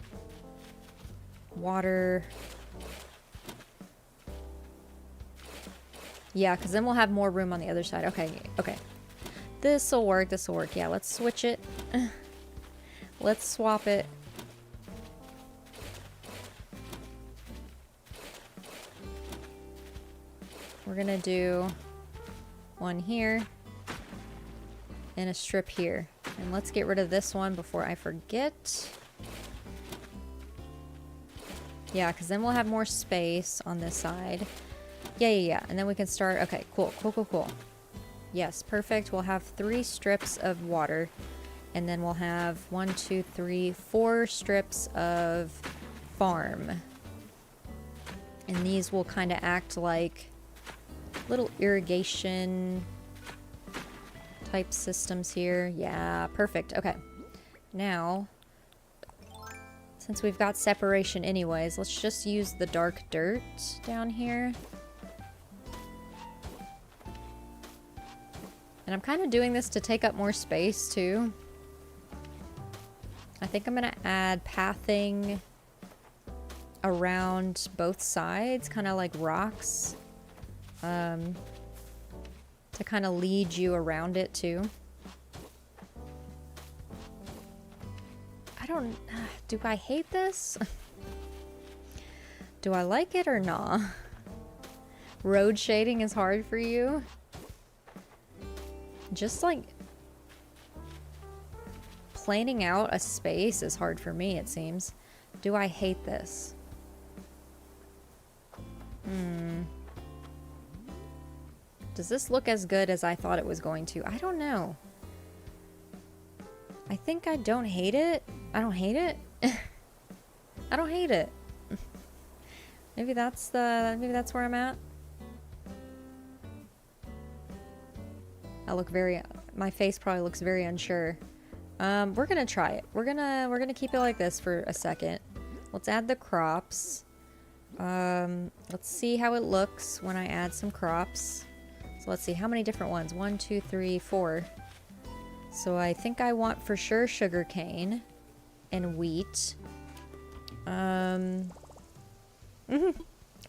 [SPEAKER 1] water. Yeah, because then we'll have more room on the other side. Okay. This'll work. Yeah, let's switch it. Let's swap it. We're gonna do one here and a strip here. And let's get rid of this one before I forget. Yeah, because then we'll have more space on this side. Yeah. And then we can start. Okay, cool. Yes, perfect. We'll have 3 strips of water. And then we'll have 1, 2, 3, 4 strips of farm. And these will kind of act like little irrigation type systems here. Yeah, perfect. Okay. Now, since we've got separation anyways, let's just use the dark dirt down here. And I'm kind of doing this to take up more space too. I think I'm going to add pathing around both sides, kind of like rocks, to kind of lead you around it too. Do I hate this? Do I like it or not? Road shading is hard for you? Just like planning out a space is hard for me, it seems. Do I hate this? Does this look as good as I thought it was going to? I don't know. I think I don't hate it. I don't hate it. I don't hate it. Maybe that's where I'm at. My face probably looks very unsure. We're gonna try it. We're gonna keep it like this for a second. Let's add the crops. Let's see how it looks when I add some crops. So let's see, how many different ones? 1, 2, 3, 4. So I think I want for sure sugarcane and wheat. I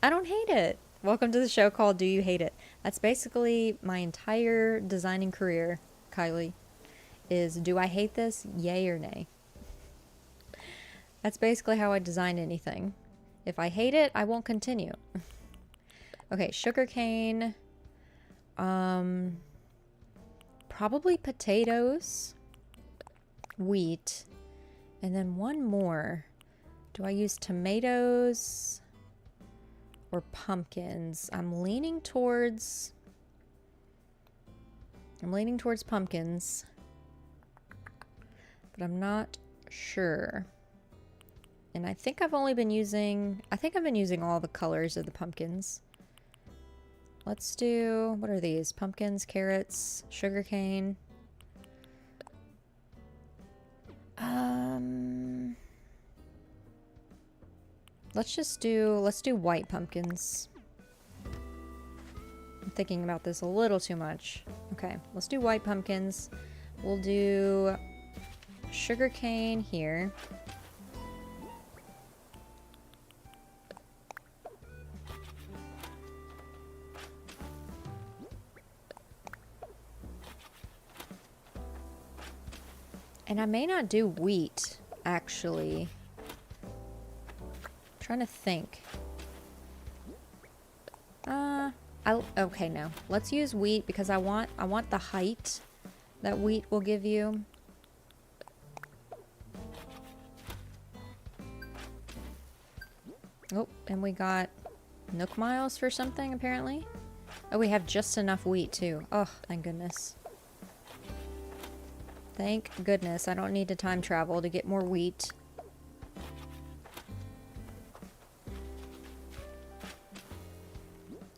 [SPEAKER 1] don't hate it. Welcome to the show called Do You Hate It? That's basically my entire designing career, Kylie, is do I hate this? Yay or nay? That's basically how I design anything. If I hate it, I won't continue. Okay, sugarcane. Probably potatoes, wheat, and then one more. Do I use tomatoes or pumpkins? I'm leaning towards pumpkins, but I'm not sure. And I think I've been using all the colors of the pumpkins. Let's do, what are these? Pumpkins, carrots, sugarcane. Let's do white pumpkins. I'm thinking about this a little too much. Okay, let's do white pumpkins. We'll do sugarcane here. I may not do wheat, actually. I'm trying to think. Okay, no. Let's use wheat because I want the height that wheat will give you. Oh, and we got Nook miles for something, apparently. Oh, we have just enough wheat, too. Oh, thank goodness. Thank goodness. I don't need to time travel to get more wheat.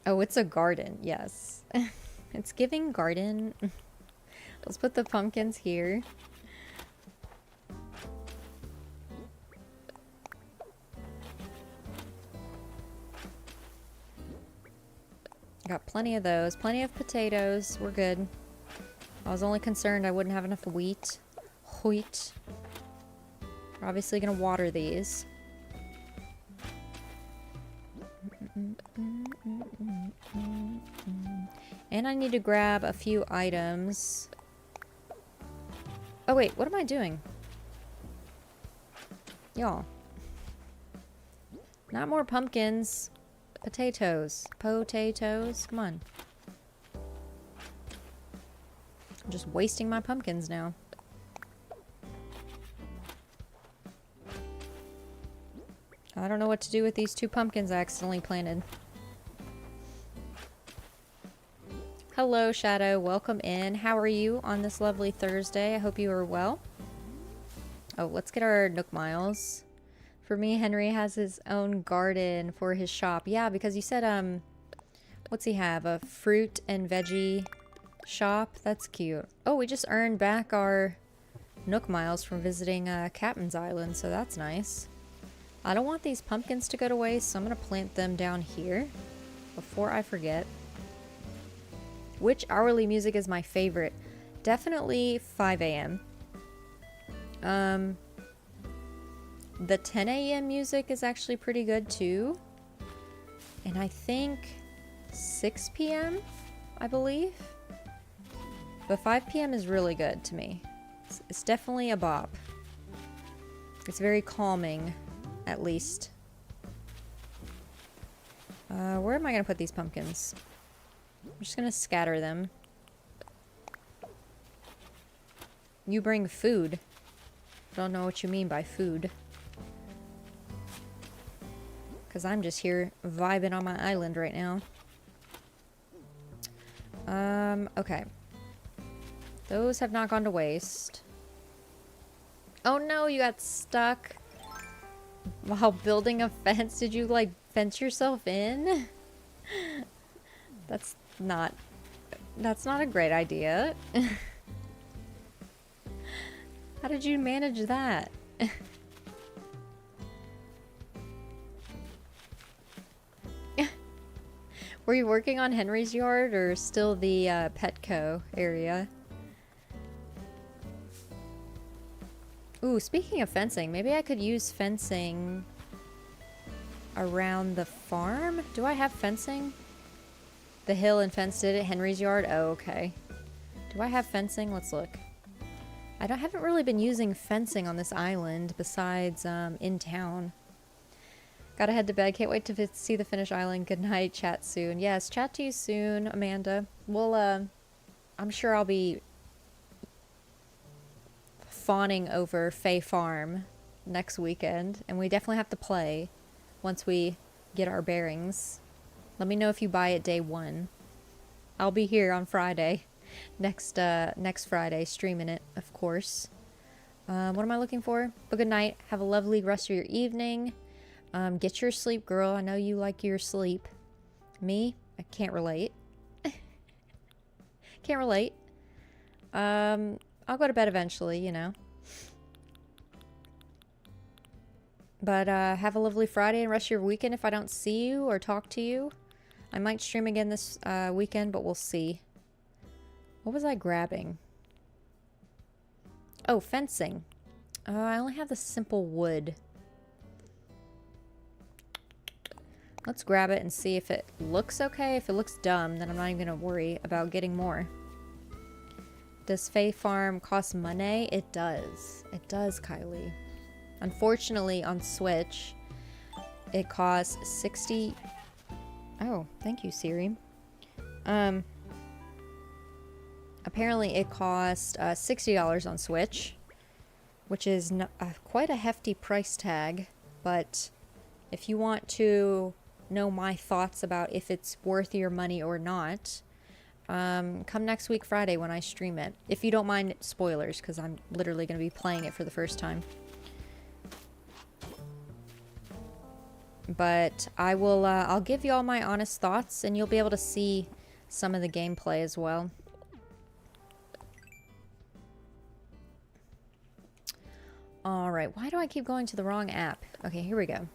[SPEAKER 1] Oh, it's a garden. Yes. It's giving garden. Let's put the pumpkins here. Got plenty of those. Plenty of potatoes. We're good. I was only concerned I wouldn't have enough wheat. Wheat. We're obviously going to water these. And I need to grab a few items. Oh wait, what am I doing? Y'all. Not more pumpkins. Potatoes. Potatoes. Come on. I'm just wasting my pumpkins now. I don't know what to do with these 2 pumpkins I accidentally planted. Hello, Shadow. Welcome in. How are you on this lovely Thursday? I hope you are well. Oh, let's get our Nook miles. For me, Henry has his own garden for his shop. Yeah, because you said, what's he have? A fruit and veggie shop? That's cute. Oh, we just earned back our Nook miles from visiting Captain's Island, so that's nice. I don't want these pumpkins to go to waste, so I'm going to plant them down here before I forget. Which hourly music is my favorite? Definitely 5 a.m. The 10 a.m. music is actually pretty good too. And I think 6 p.m., I believe. But 5 p.m. is really good to me. It's definitely a bop. It's very calming, at least. Where am I going to put these pumpkins? I'm just going to scatter them. You bring food. I don't know what you mean by food. Because I'm just here vibing on my island right now. Okay. Those have not gone to waste. Oh no, you got stuck while building a fence. Did you, like, fence yourself in? That's not a great idea. How did you manage that? Were you working on Henry's yard or still the Petco area? Ooh, speaking of fencing, maybe I could use fencing around the farm? Do I have fencing? The hill and fenced it at Henry's yard? Oh, okay. Do I have fencing? Let's look. I haven't really been using fencing on this island besides in town. Gotta head to bed. Can't wait to see the finished island. Good night. Chat soon. Yes, chat to you soon, Amanda. Well, I'm sure I'll be fawning over Fae Farm next weekend. And we definitely have to play once we get our bearings. Let me know if you buy it day 1. I'll be here on Friday. Next Friday, streaming it, of course. What am I looking for? But good night. Have a lovely rest of your evening. Get your sleep, girl. I know you like your sleep. Me? I can't relate. Can't relate. I'll go to bed eventually, you know. But have a lovely Friday and rest of your weekend if I don't see you or talk to you. I might stream again this weekend, but we'll see. What was I grabbing? Oh, fencing. I only have the simple wood. Let's grab it and see if it looks okay. If it looks dumb, then I'm not even going to worry about getting more. Does Fae Farm cost money? It does. It does, Kylie. Unfortunately, on Switch, it costs 60... Oh, thank you, Siri. Apparently it cost $60 on Switch, which is quite a hefty price tag, but if you want to know my thoughts about if it's worth your money or not, come next week Friday when I stream it. If you don't mind spoilers, because I'm literally going to be playing it for the first time. But I will, I'll give you all my honest thoughts, and you'll be able to see some of the gameplay as well. Alright, why do I keep going to the wrong app? Okay, here we go.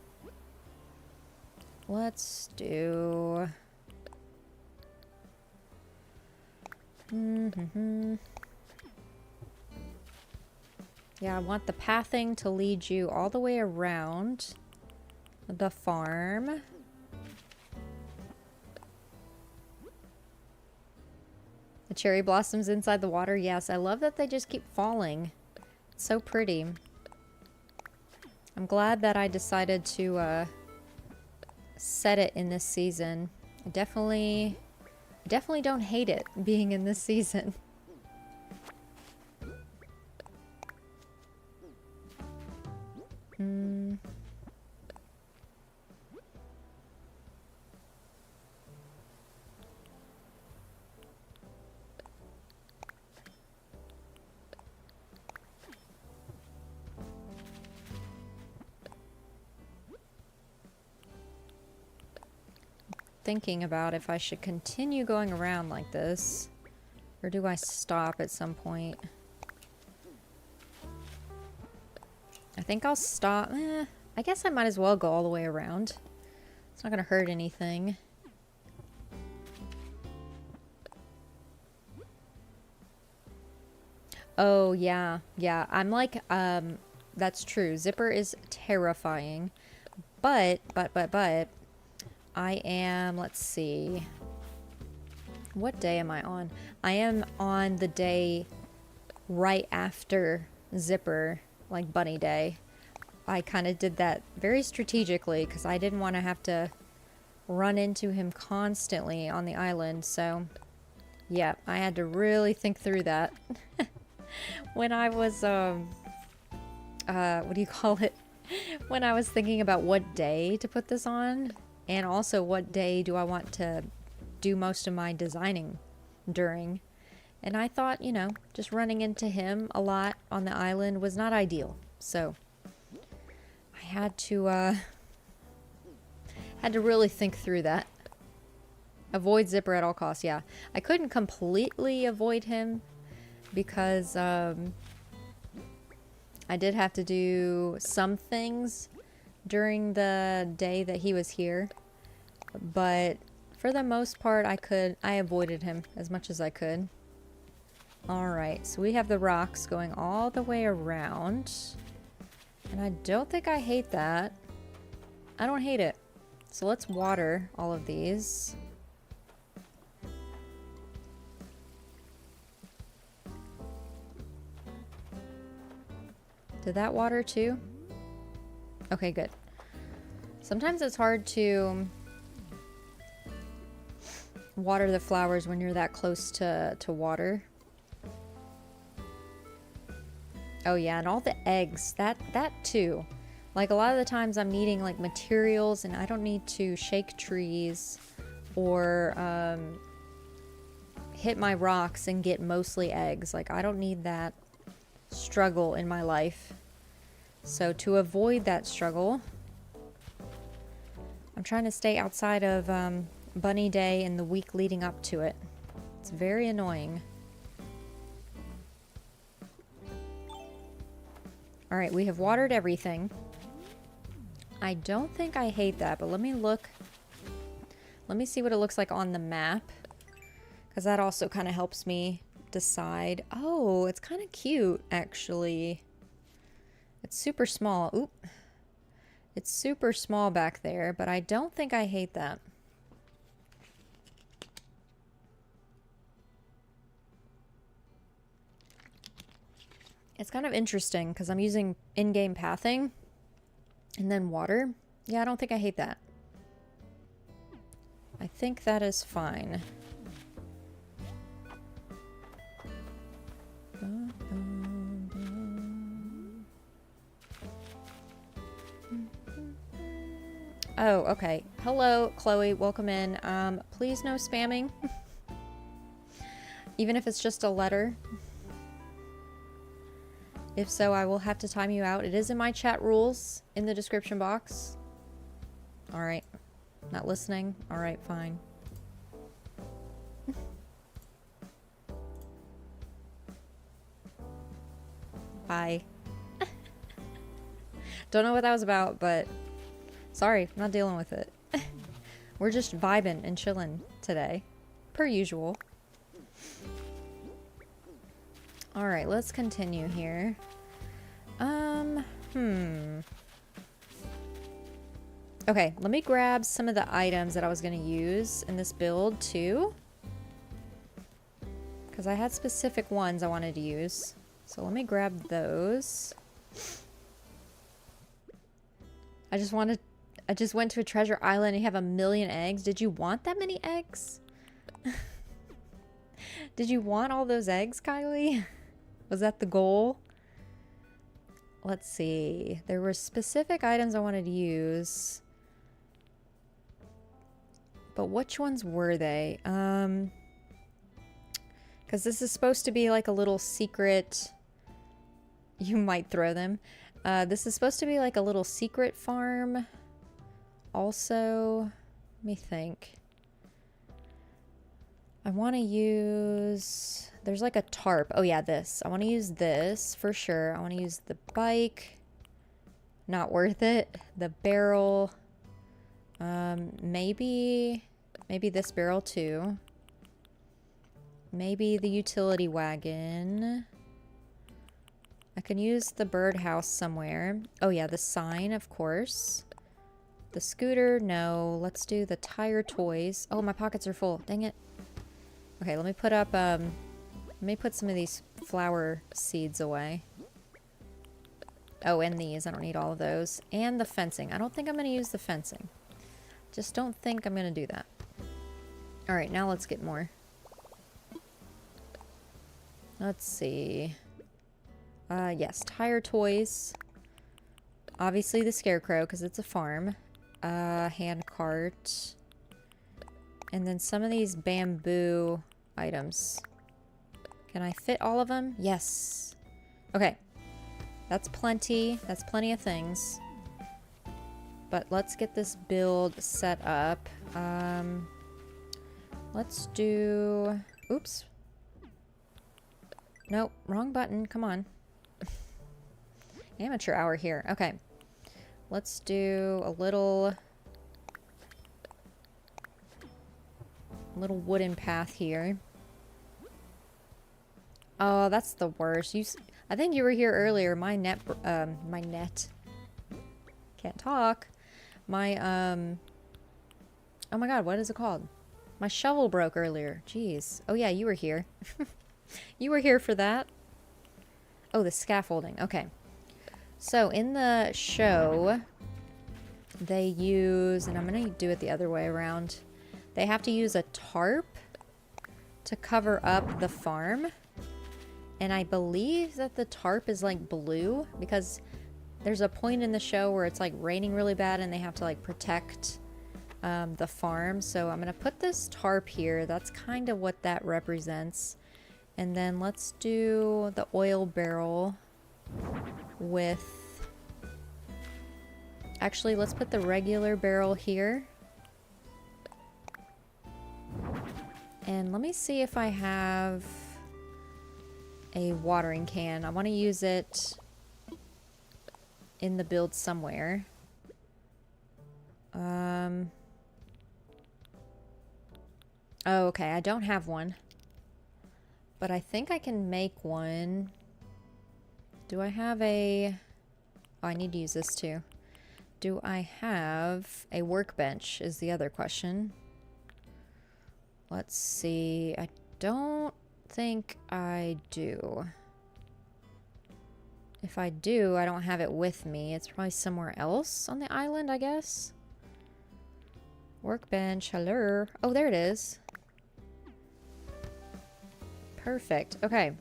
[SPEAKER 1] Let's do... Yeah, I want the pathing to lead you all the way around the farm. The cherry blossoms inside the water. Yes, I love that they just keep falling. It's so pretty. I'm glad that I decided to set it in this season. I definitely don't hate it being in this season. Thinking about if I should continue going around like this, or do I stop at some point? I think I'll stop. I guess I might as well go all the way around. It's not gonna hurt anything. Oh yeah, yeah, I'm like, that's true. Zipper is terrifying, but I am, let's see, what day am I on? I am on the day right after Zipper, like Bunny Day. I kind of did that very strategically because I didn't want to have to run into him constantly on the island, so yeah, I had to really think through that. When I was, what do you call it? When I was thinking about what day to put this on. And also, what day do I want to do most of my designing during? And I thought, you know, just running into him a lot on the island was not ideal. So, I had to really think through that. Avoid Zipper at all costs, yeah. I couldn't completely avoid him because I did have to do some things during the day that he was here, but for the most part I avoided him as much as I could. Alright, so we have the rocks going all the way around, and I don't think I hate that. I don't hate it. So let's water all of these. Did that water too? Okay, good. Sometimes it's hard to water the flowers when you're that close to water. Oh yeah, and all the eggs, that too. Like a lot of the times I'm needing like materials and I don't need to shake trees or hit my rocks and get mostly eggs. Like I don't need that struggle in my life. So to avoid that struggle, I'm trying to stay outside of Bunny Day and the week leading up to it. It's very annoying. Alright, we have watered everything. I don't think I hate that, but let me look. Let me see what it looks like on the map, because that also kind of helps me decide. Oh, it's kind of cute, actually. It's super small. Oop. It's super small back there, but I don't think I hate that. It's kind of interesting because I'm using in-game pathing and then water. Yeah, I don't think I hate that. I think that is fine. Oh, okay. Hello, Chloe. Welcome in. Please no spamming. Even if it's just a letter. If so, I will have to time you out. It is in my chat rules in the description box. Alright. Not listening? Alright, fine. Bye. Don't know what that was about, but sorry, I'm not dealing with it. We're just vibing and chilling today. Per usual. Alright, let's continue here. Okay, let me grab some of the items that I was going to use in this build too. Because I had specific ones I wanted to use. So let me grab those. I just went to a treasure island and you have 1,000,000 eggs. Did you want that many eggs? Did you want all those eggs, Kylie? Was that the goal? Let's see. There were specific items I wanted to use. But which ones were they? Because this is supposed to be like a little secret. You might throw them. This is supposed to be like a little secret farm. Also, let me think. I want to use... There's like a tarp. Oh yeah, this. I want to use this for sure. I want to use the bike. Not worth it. The barrel. Maybe this barrel too. Maybe the utility wagon. I can use the birdhouse somewhere. Oh yeah, the sign, of course. The scooter, no. Let's do the tire toys. Oh, my pockets are full. Dang it. Okay, let me put up, let me put some of these flower seeds away. Oh, and these. I don't need all of those. And the fencing. I don't think I'm going to use the fencing. Just don't think I'm going to do that. Alright, now let's get more. Let's see. Yes, tire toys. Obviously the scarecrow, because it's a farm. Hand cart. And then some of these bamboo items. Can I fit all of them? Yes. Okay. That's plenty. That's plenty of things. But let's get this build set up. Let's do... Oops. Nope, wrong button. Come on. Amateur hour here. Okay. Let's do a little wooden path here. Oh, that's the worst. I think you were here earlier. My net can't talk. My oh my god, what is it called? My shovel broke earlier. Jeez. Oh yeah, you were here. You were here for that. Oh, the scaffolding. Okay. So in the show, they use, and I'm gonna do it the other way around. They have to use a tarp to cover up the farm. And I believe that the tarp is like blue because there's a point in the show where it's like raining really bad and they have to like protect the farm. So I'm gonna put this tarp here. That's kind of what that represents. And then let's do the oil barrel with... Actually, let's put the regular barrel here. And let me see if I have a watering can. I want to use it in the build somewhere. Oh, okay, I don't have one. But I think I can make one. Do I have a... Oh, I need to use this too. Do I have a workbench is the other question. Let's see. I don't think I do. If I do, I don't have it with me. It's probably somewhere else on the island, I guess. Workbench, hello. Oh, there it is. Perfect. Okay.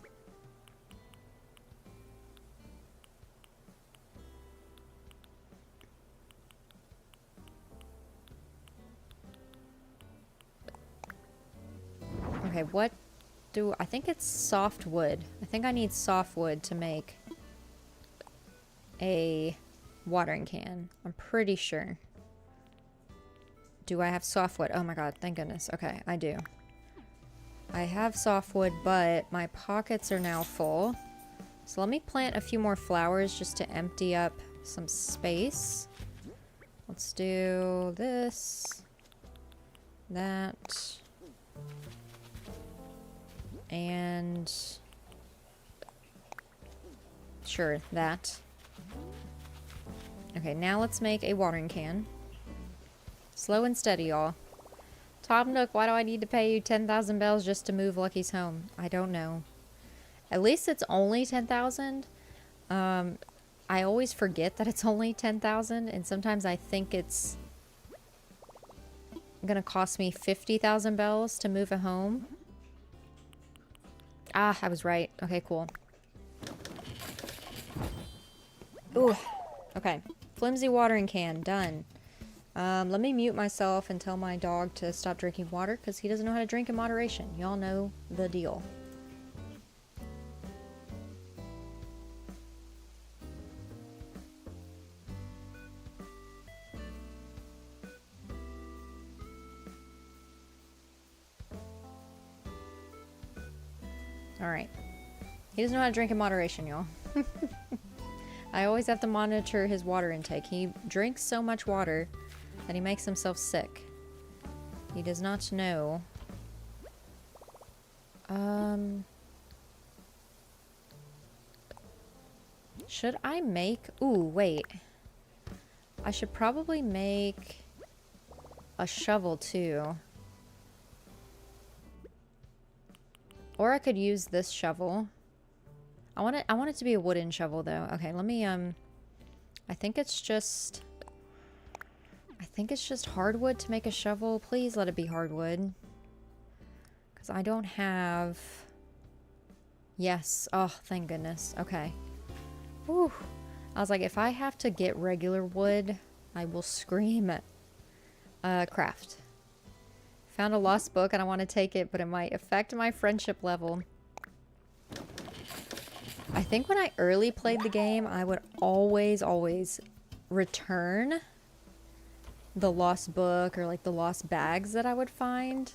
[SPEAKER 1] Okay, what do... I think it's soft wood. I think I need soft wood to make a watering can. I'm pretty sure. Do I have softwood? Oh my god, thank goodness. Okay, I do. I have softwood, but my pockets are now full. So let me plant a few more flowers just to empty up some space. Let's do this, that, and sure, that. Okay, now let's make a watering can. Slow and steady, y'all. Tom Nook, why do I need to pay you 10,000 bells just to move Lucky's home? I don't know. At least it's only 10,000. I always forget that it's only 10,000, and sometimes I think it's gonna cost me 50,000 bells to move a home. Ah, I was right. Okay, cool. Ooh. Okay. Flimsy watering can. Done. Let me mute myself and tell my dog to stop drinking water because he doesn't know how to drink in moderation. Y'all know the deal. Alright. He doesn't know how to drink in moderation, y'all. I always have to monitor his water intake. He drinks so much water that he makes himself sick. He does not know. Should I make... Ooh, wait. I should probably make a shovel too. Or I could use this shovel. I want it to be a wooden shovel though. Okay, let me I think it's just hardwood to make a shovel. Please let it be hardwood. Cuz I don't have... Yes. Oh, thank goodness. Okay. Whew. I was like, if I have to get regular wood, I will scream at craft. Found a lost book and I want to take it, but it might affect my friendship level. I think when I early played the game, I would always return the lost book or like the lost bags that I would find.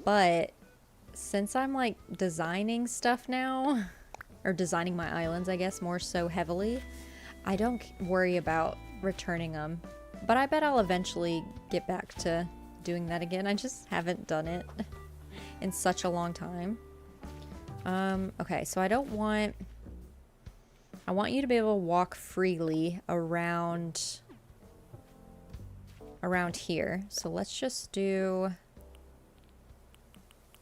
[SPEAKER 1] But since I'm like designing stuff now, or designing my islands, I guess, more so heavily, I don't worry about returning them. But I bet I'll eventually get back to doing that again. I just haven't done it in such a long time. Okay, so I want you to be able to walk freely around here. So let's just do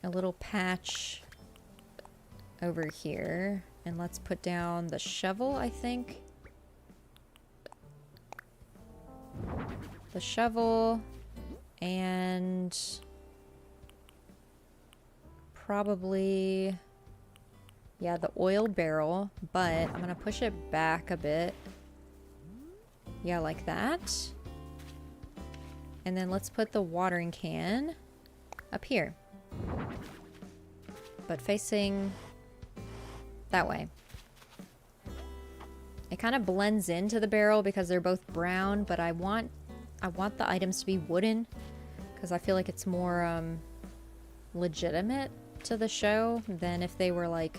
[SPEAKER 1] a little patch over here, and let's put down the shovel, I think. The shovel and probably, yeah, the oil barrel, but I'm gonna push it back a bit. Yeah, like that. And then let's put the watering can up here, but facing that way. It kind of blends into the barrel because they're both brown, but I want the items to be wooden because I feel like it's more legitimate to the show than if they were like,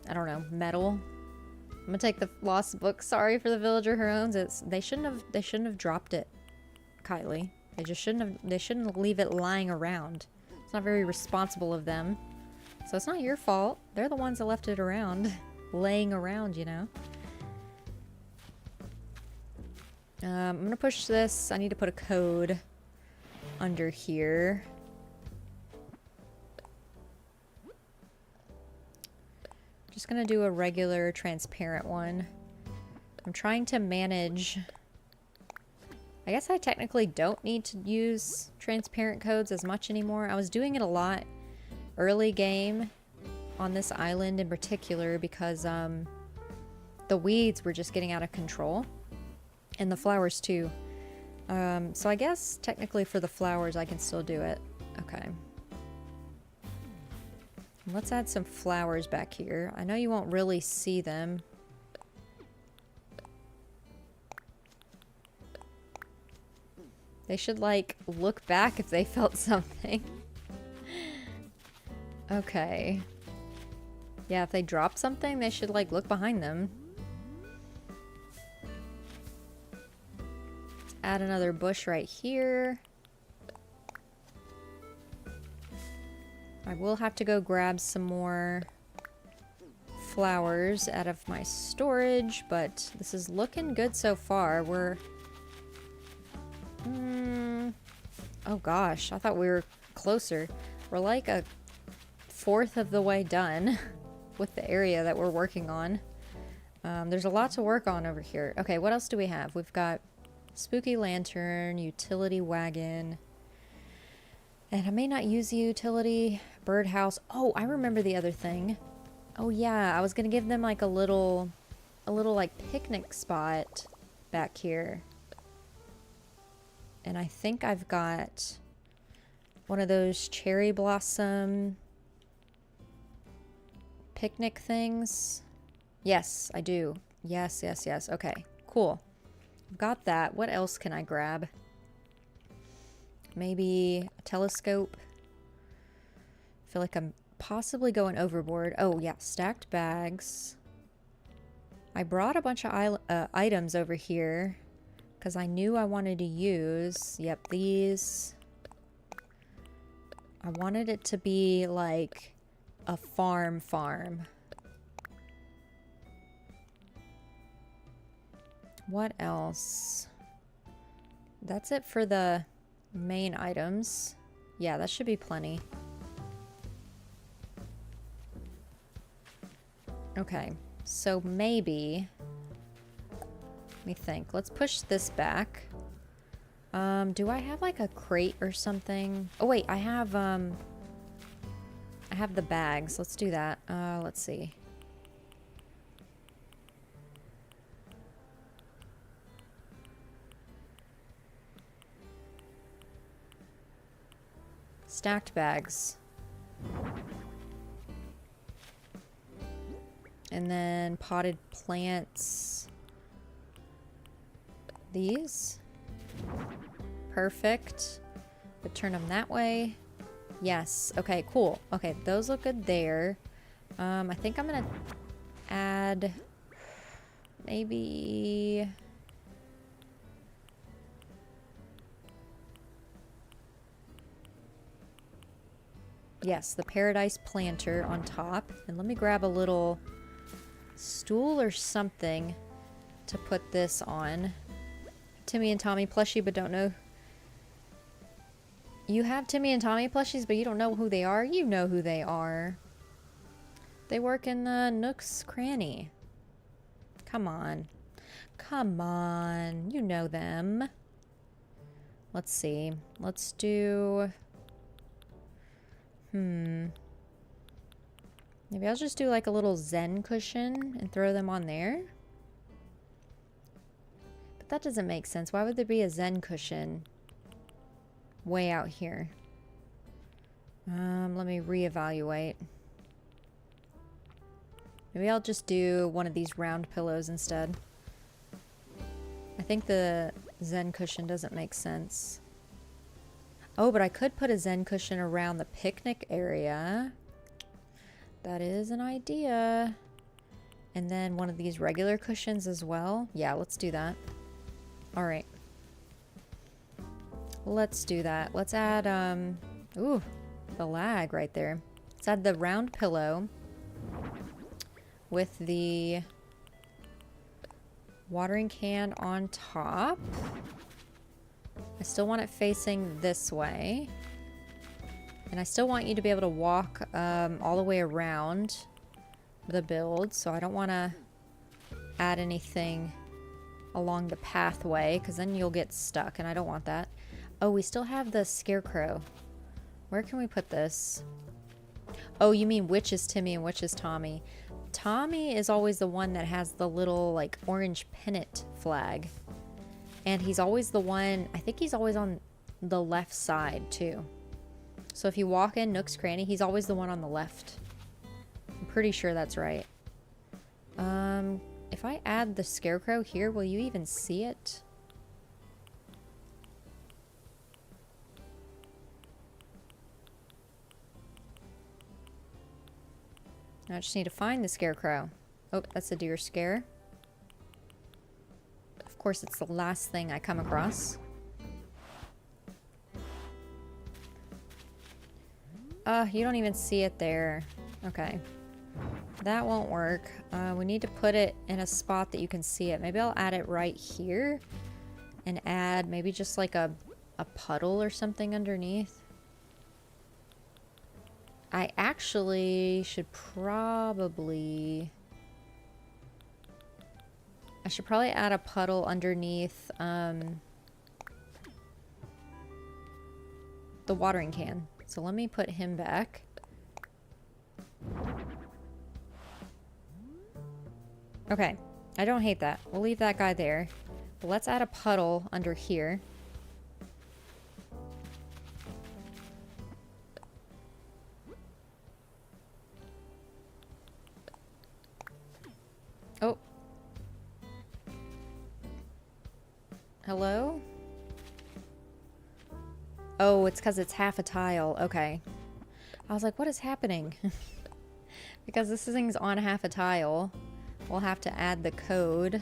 [SPEAKER 1] I don't know, metal. I'm gonna take the lost book. Sorry for the villager who owns it. They shouldn't have dropped it, Kylie. They shouldn't leave it lying around. It's not very responsible of them. So it's not your fault. They're the ones that left it around, laying around, you know. I'm gonna push this. I need to put a code under here. Just gonna do a regular transparent one. I'm trying to manage... I guess I technically don't need to use transparent codes as much anymore. I was doing it a lot early game on this island in particular because the weeds were just getting out of control. And the flowers too. So I guess technically for the flowers I can still do it. Okay. Let's add some flowers back here. I know you won't really see them. They should, like, look back if they felt something. Okay. Yeah, if they drop something, they should, like, look behind them. Let's add another bush right here. I will have to go grab some more flowers out of my storage, but this is looking good so far. We're... oh gosh, I thought we were closer. We're like a fourth of the way done with the area that we're working on. There's a lot to work on over here. Okay, what else do we have? We've got spooky lantern, utility wagon, and I may not use the utility birdhouse. Oh, I remember the other thing. Oh yeah, I was gonna give them like a little like picnic spot back here. And I think I've got one of those cherry blossom picnic things. Yes, I do. Yes, yes, yes. Okay, cool. Got that. What else can I grab? Maybe a telescope. I feel like I'm possibly going overboard. Oh, yeah, stacked bags. I brought a bunch of items over here because I knew I wanted to use, yep, these. I wanted it to be like a farm. What else? That's it for the main items. Yeah, that should be plenty. Okay, so maybe... let me think. Let's push this back. Do I have like a crate or something? Oh wait, I have the bags. Let's do that. Let's see. Stacked bags. And then potted plants. These. Perfect. But turn them that way. Yes. Okay, cool. Okay, those look good there. I think I'm gonna add maybe... yes, the paradise planter on top. And let me grab a little stool or something to put this on. Timmy and Tommy plushie, but don't know. You have Timmy and Tommy plushies, but you don't know who they are? You know who they are. They work in Nook's Cranny. Come on. Come on. You know them. Let's see. Let's do... maybe I'll just do like a little Zen cushion and throw them on there. But that doesn't make sense. Why would there be a Zen cushion way out here? Let me reevaluate. Maybe I'll just do one of these round pillows instead. I think the Zen cushion doesn't make sense. Oh, but I could put a Zen cushion around the picnic area. That is an idea. And then one of these regular cushions as well. Yeah, let's do that. All right. Let's do that. Let's add, ooh, the lag right there. Let's add the round pillow with the watering can on top. I still want it facing this way. And I still want you to be able to walk all the way around the build, so I don't want to add anything along the pathway, because then you'll get stuck, and I don't want that. Oh, we still have the scarecrow. Where can we put this? Oh, you mean which is Timmy and which is Tommy? Tommy is always the one that has the little, like, orange pennant flag. And he's always the one, I think he's always on the left side, too. So if you walk in Nook's Cranny, he's always the one on the left. I'm pretty sure that's right. If I add the scarecrow here, will you even see it? I just need to find the scarecrow. Oh, that's a deer scare. Of course, it's the last thing I come across. You don't even see it there. Okay. That won't work. We need to put it in a spot that you can see it. Maybe I'll add it right here. And add maybe just like a puddle or something underneath. I actually should probably... I should probably add a puddle underneath the watering can. So let me put him back. Okay, I don't hate that. We'll leave that guy there. But let's add a puddle under here. Oh. Hello? Oh, it's because it's half a tile. Okay. I was like, what is happening? Because this thing's on half a tile. We'll have to add the code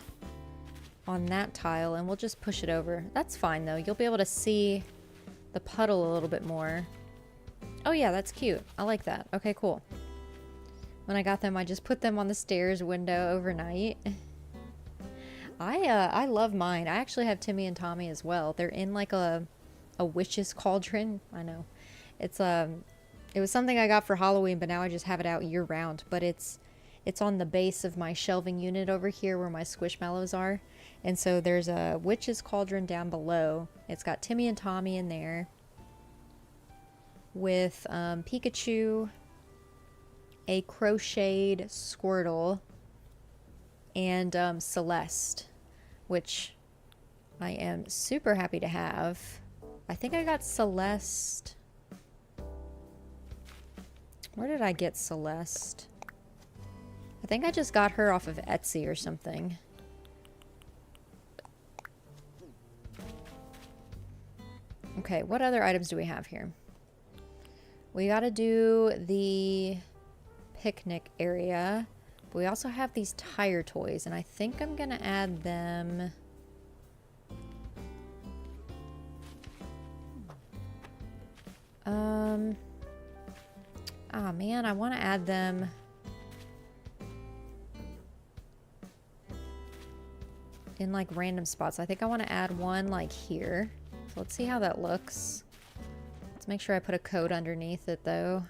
[SPEAKER 1] on that tile and we'll just push it over. That's fine though. You'll be able to see the puddle a little bit more. Oh yeah, that's cute. I like that. Okay, cool. When I got them, I just put them on the stairs window overnight. I love mine. I actually have Timmy and Tommy as well. They're in like a witch's cauldron. I know. It's it was something I got for Halloween, but now I just have it out year round. But it's on the base of my shelving unit over here where my squishmallows are. And so there's a witch's cauldron down below. It's got Timmy and Tommy in there with Pikachu, a crocheted Squirtle, and Celeste, which I am super happy to have. I think I got Celeste. Where did I get Celeste? I think I just got her off of Etsy or something. Okay, what other items do we have here? We gotta do the picnic area. But we also have these tire toys, and I think I'm gonna add them... Ah, man, I want to add them... in, like, random spots. I think I want to add one, like, here. So let's see how that looks. Let's make sure I put a code underneath it, though.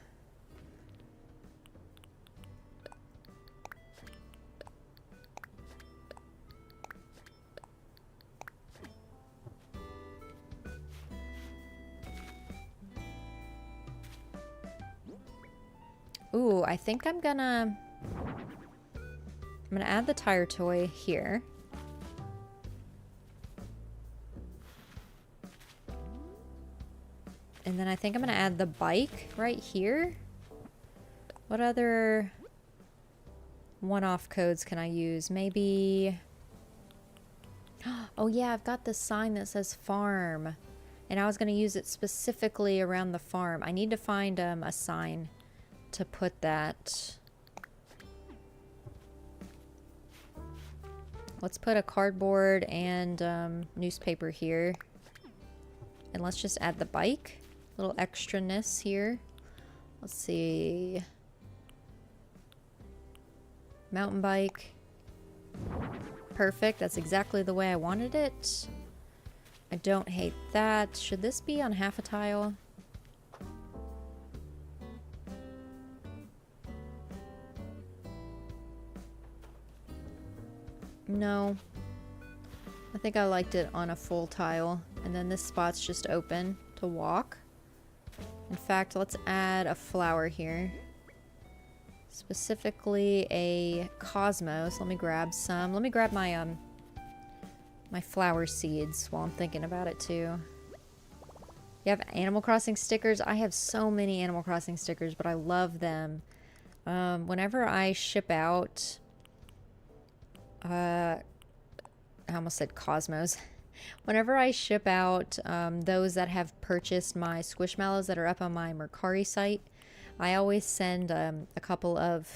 [SPEAKER 1] Ooh, I think I'm gonna add the tire toy here. And then I think I'm gonna add the bike right here. What other one-off codes can I use? Maybe... Oh yeah, I've got this sign that says farm. And I was gonna use it specifically around the farm. I need to find a sign to put that. Let's put a cardboard and newspaper here. And let's just add the bike. A little extraness here. Let's see. Mountain bike. Perfect. That's exactly the way I wanted it. I don't hate that. Should this be on half a tile? No. I think I liked it on a full tile. And then this spot's just open to walk. In fact, let's add a flower here. Specifically a cosmos. Let me grab some. Let me grab my my flower seeds while I'm thinking about it too. You have Animal Crossing stickers? I have so many Animal Crossing stickers, but I love them. Whenever I ship out I almost said Cosmos. Whenever I ship out those that have purchased my Squishmallows that are up on my Mercari site, I always send a couple of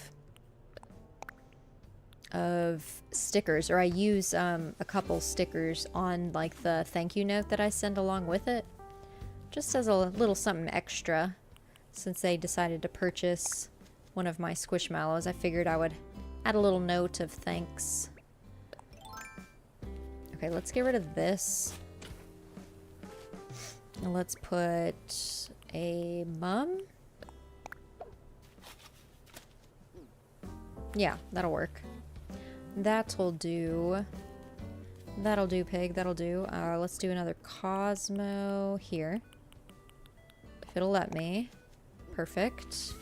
[SPEAKER 1] stickers, or I use a couple stickers on like the thank you note that I send along with it, just as a little something extra. Since they decided to purchase one of my Squishmallows, I figured I would add a little note of thanks. Okay, let's get rid of this. And let's put a mum. Yeah, that'll work. That'll do. That'll do, pig. That'll do. Let's do another Cosmo here. If it'll let me. Perfect.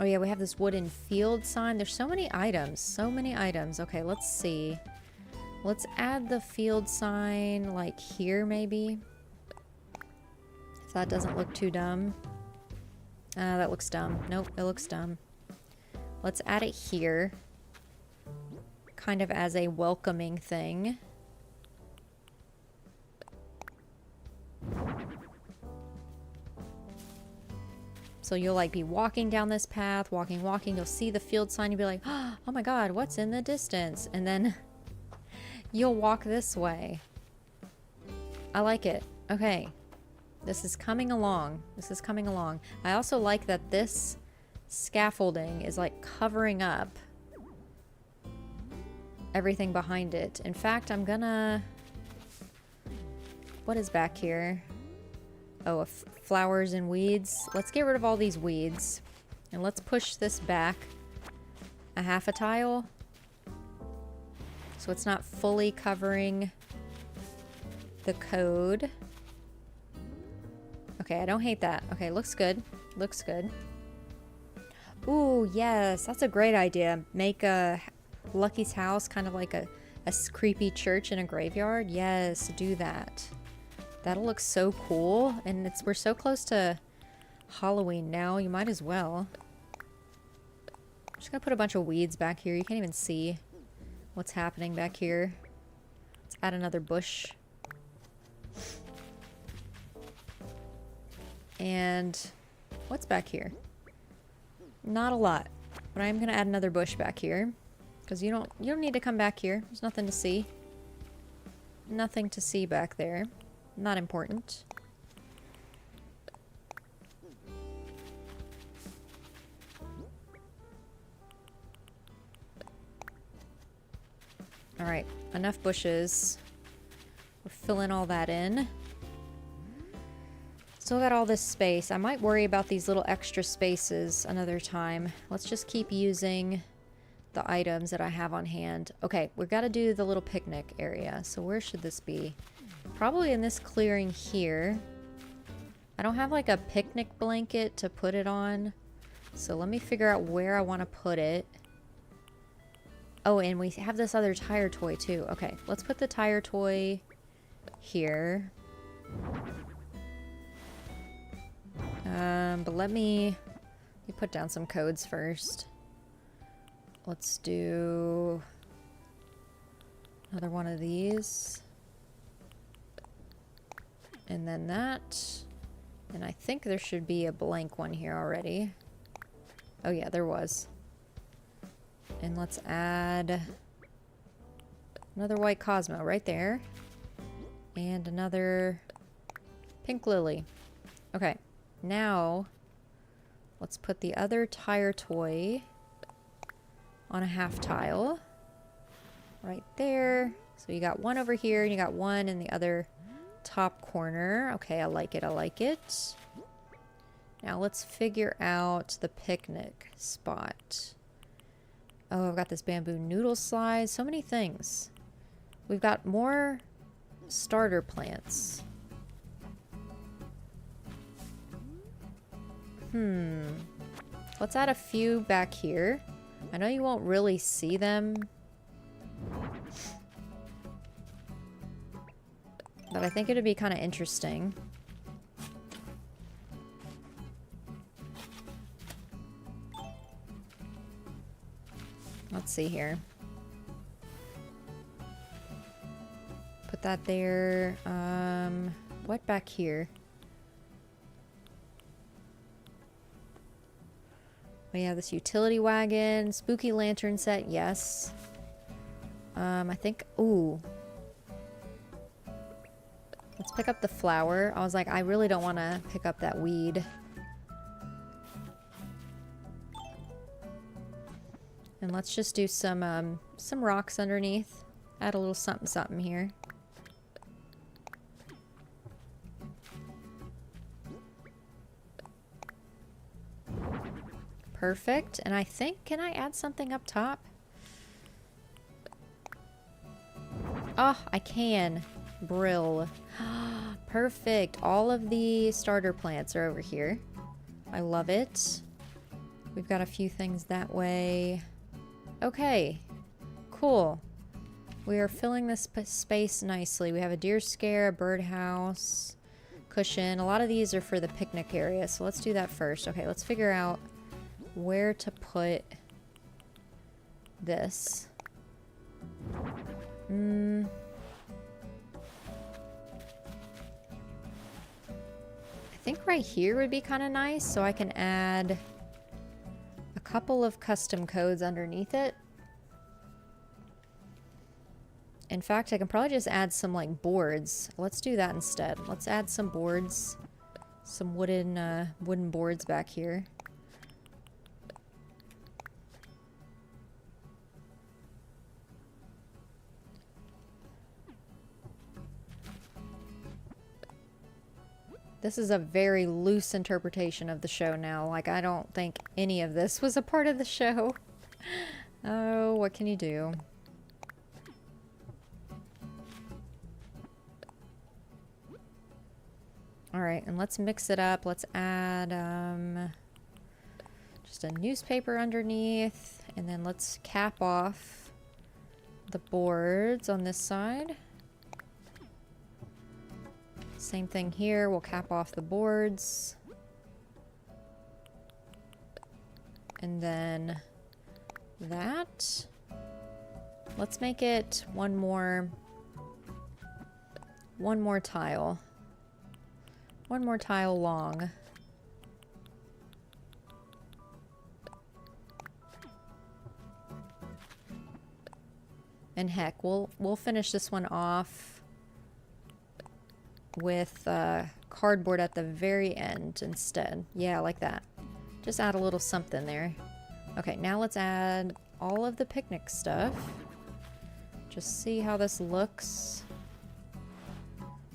[SPEAKER 1] Oh yeah, we have this wooden field sign. There's so many items. So many items. Okay, let's see. Let's add the field sign like here maybe. If that doesn't look too dumb. That looks dumb. Nope, it looks dumb. Let's add it here. Kind of as a welcoming thing. So you'll like be walking down this path, walking, you'll see the field sign, you'll be like, oh my god, what's in the distance? And then you'll walk this way. I like it. Okay. This is coming along. This is coming along. I also like that this scaffolding is like covering up everything behind it. In fact, I'm gonna... What is back here? Oh, flowers and weeds. Let's get rid of all these weeds. And let's push this back a half a tile. So it's not fully covering the code. Okay, I don't hate that. Okay, looks good. Looks good. Ooh, yes, that's a great idea. Make a Lucky's house kind of like a creepy church in a graveyard. Yes, do that. That'll look so cool. And we're so close to Halloween now, you might as well. I'm just gonna put a bunch of weeds back here. You can't even see what's happening back here. Let's add another bush. And what's back here? Not a lot, but I'm gonna add another bush back here because you don't need to come back here. There's nothing to see. Nothing to see back there. Not important. All right, enough bushes. We're filling all that in. Still got all this space. I might worry about these little extra spaces another time. Let's just keep using the items that I have on hand. Okay, we've got to do the little picnic area. So where should this be? Probably in this clearing here. I don't have like a picnic blanket to put it on. So let me figure out where I want to put it. Oh, and we have this other tire toy too. Okay, let's put the tire toy here. But let me put down some codes first. Let's do another one of these. And then that. And I think there should be a blank one here already. Oh yeah, there was. And let's add another white Cosmo right there. And another pink lily. Okay, now let's put the other tire toy on a half tile. Right there. So you got one over here and you got one in the other top corner. Okay, I like it, I like it. Now let's figure out the picnic spot. Oh, I've got this bamboo noodle slide. So many things. We've got more starter plants. Let's add a few back here. I know you won't really see them, but I think it'd be kind of interesting. Let's see here. Put that there. What back here? We have this utility wagon, spooky lantern set, yes. I think, ooh. Let's pick up the flower. I was like, I really don't want to pick up that weed. And let's just do some rocks underneath. Add a little something something here. Perfect. And I think, can I add something up top? Oh, I can. Brill. Perfect. All of the starter plants are over here. I love it. We've got a few things that way. Okay. Cool. We are filling this space nicely. We have a deer scare, a birdhouse, cushion. A lot of these are for the picnic area, so let's do that first. Okay, let's figure out where to put this. I think right here would be kind of nice, so I can add a couple of custom codes underneath it. In fact, I can probably just add some like boards. Let's do that instead. Let's add some boards, some wooden boards back here. This is a very loose interpretation of the show now. Like, I don't think any of this was a part of the show. Oh, what can you do? Alright, and let's mix it up. Let's add just a newspaper underneath. And then let's cap off the boards on this side. Same thing here, we'll cap off the boards. And then that. Let's make it one more tile. One more tile long. And heck, we'll finish this one off with cardboard at the very end instead. Yeah, like that. Just add a little something there. Okay, now let's add all of the picnic stuff. Just see how this looks.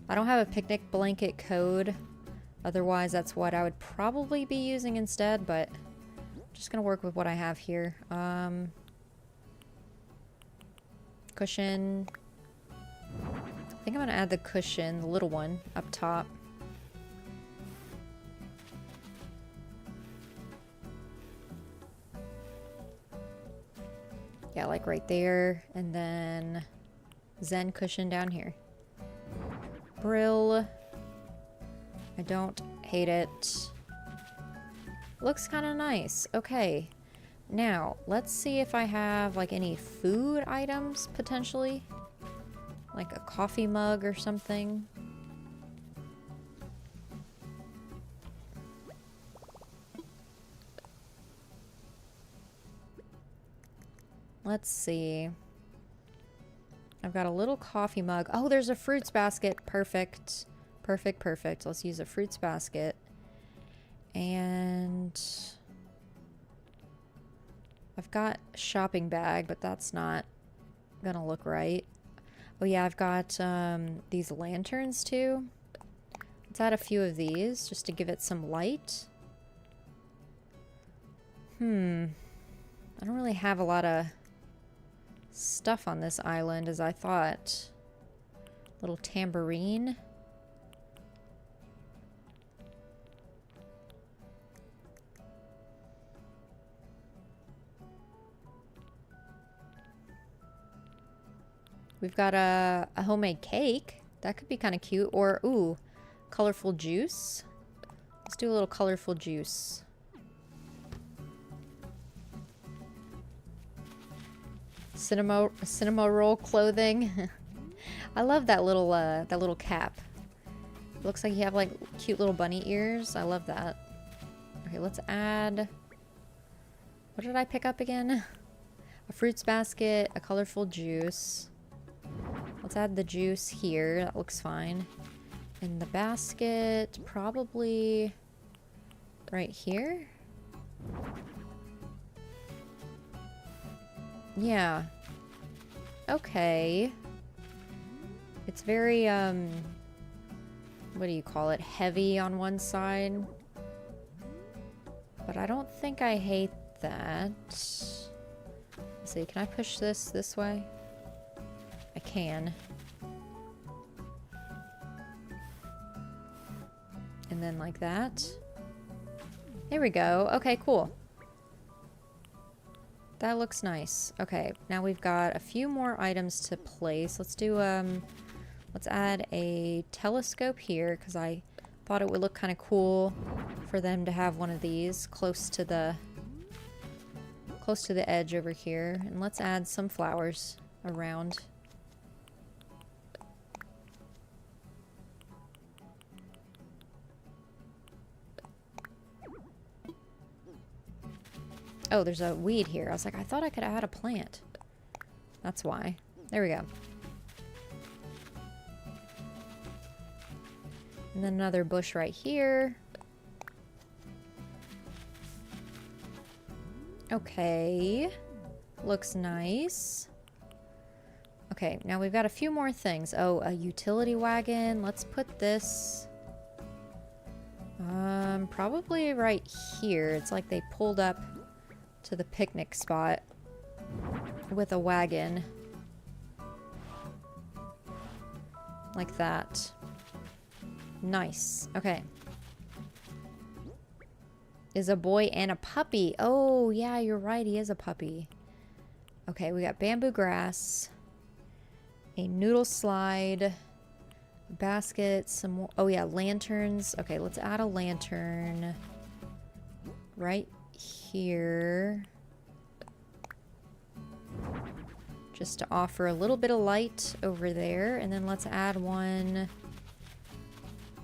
[SPEAKER 1] I don't have a picnic blanket code. Otherwise, that's what I would probably be using instead, but I'm just gonna work with what I have here. Cushion. I think I'm gonna add the cushion, the little one, up top. Yeah, like right there. And then Zen cushion down here. Brill. I don't hate it. Looks kind of nice. Okay. Now, let's see if I have like any food items potentially. Like a coffee mug or something. Let's see. I've got a little coffee mug. Oh, there's a fruits basket. Perfect. Perfect, perfect. Let's use a fruits basket. And I've got a shopping bag, but that's not gonna look right. Oh yeah, I've got these lanterns too. Let's add a few of these just to give it some light. I don't really have a lot of stuff on this island as I thought. Little tambourine. We've got a homemade cake. That could be kind of cute. Or, ooh, colorful juice. Let's do a little colorful juice. Cinema roll clothing. I love that little cap. It looks like you have like cute little bunny ears. I love that. Okay, let's add... What did I pick up again? A fruits basket, a colorful juice. Let's add the juice here. That looks fine. In the basket, probably right here. Yeah. Okay. It's very, what do you call it? Heavy on one side. But I don't think I hate that. Let's see, can I push this way? I can. And then like that. There we go. Okay, cool. That looks nice. Okay, now we've got a few more items to place. Let's do, let's add a telescope here because I thought it would look kind of cool for them to have one of these close to the edge over here. And let's add some flowers around. Oh, there's a weed here. I was like, I thought I could add a plant. That's why. There we go. And then another bush right here. Okay. Looks nice. Okay, now we've got a few more things. Oh, a utility wagon. Let's put this... probably right here. It's like they pulled up to the picnic spot with a wagon. Like that. Nice. Okay. Is a boy and a puppy. Oh, yeah, you're right. He is a puppy. Okay, we got bamboo grass. A noodle slide. A basket. Some more. Oh, yeah, lanterns. Okay, let's add a lantern. Right here. Just to offer a little bit of light over there. And then let's add one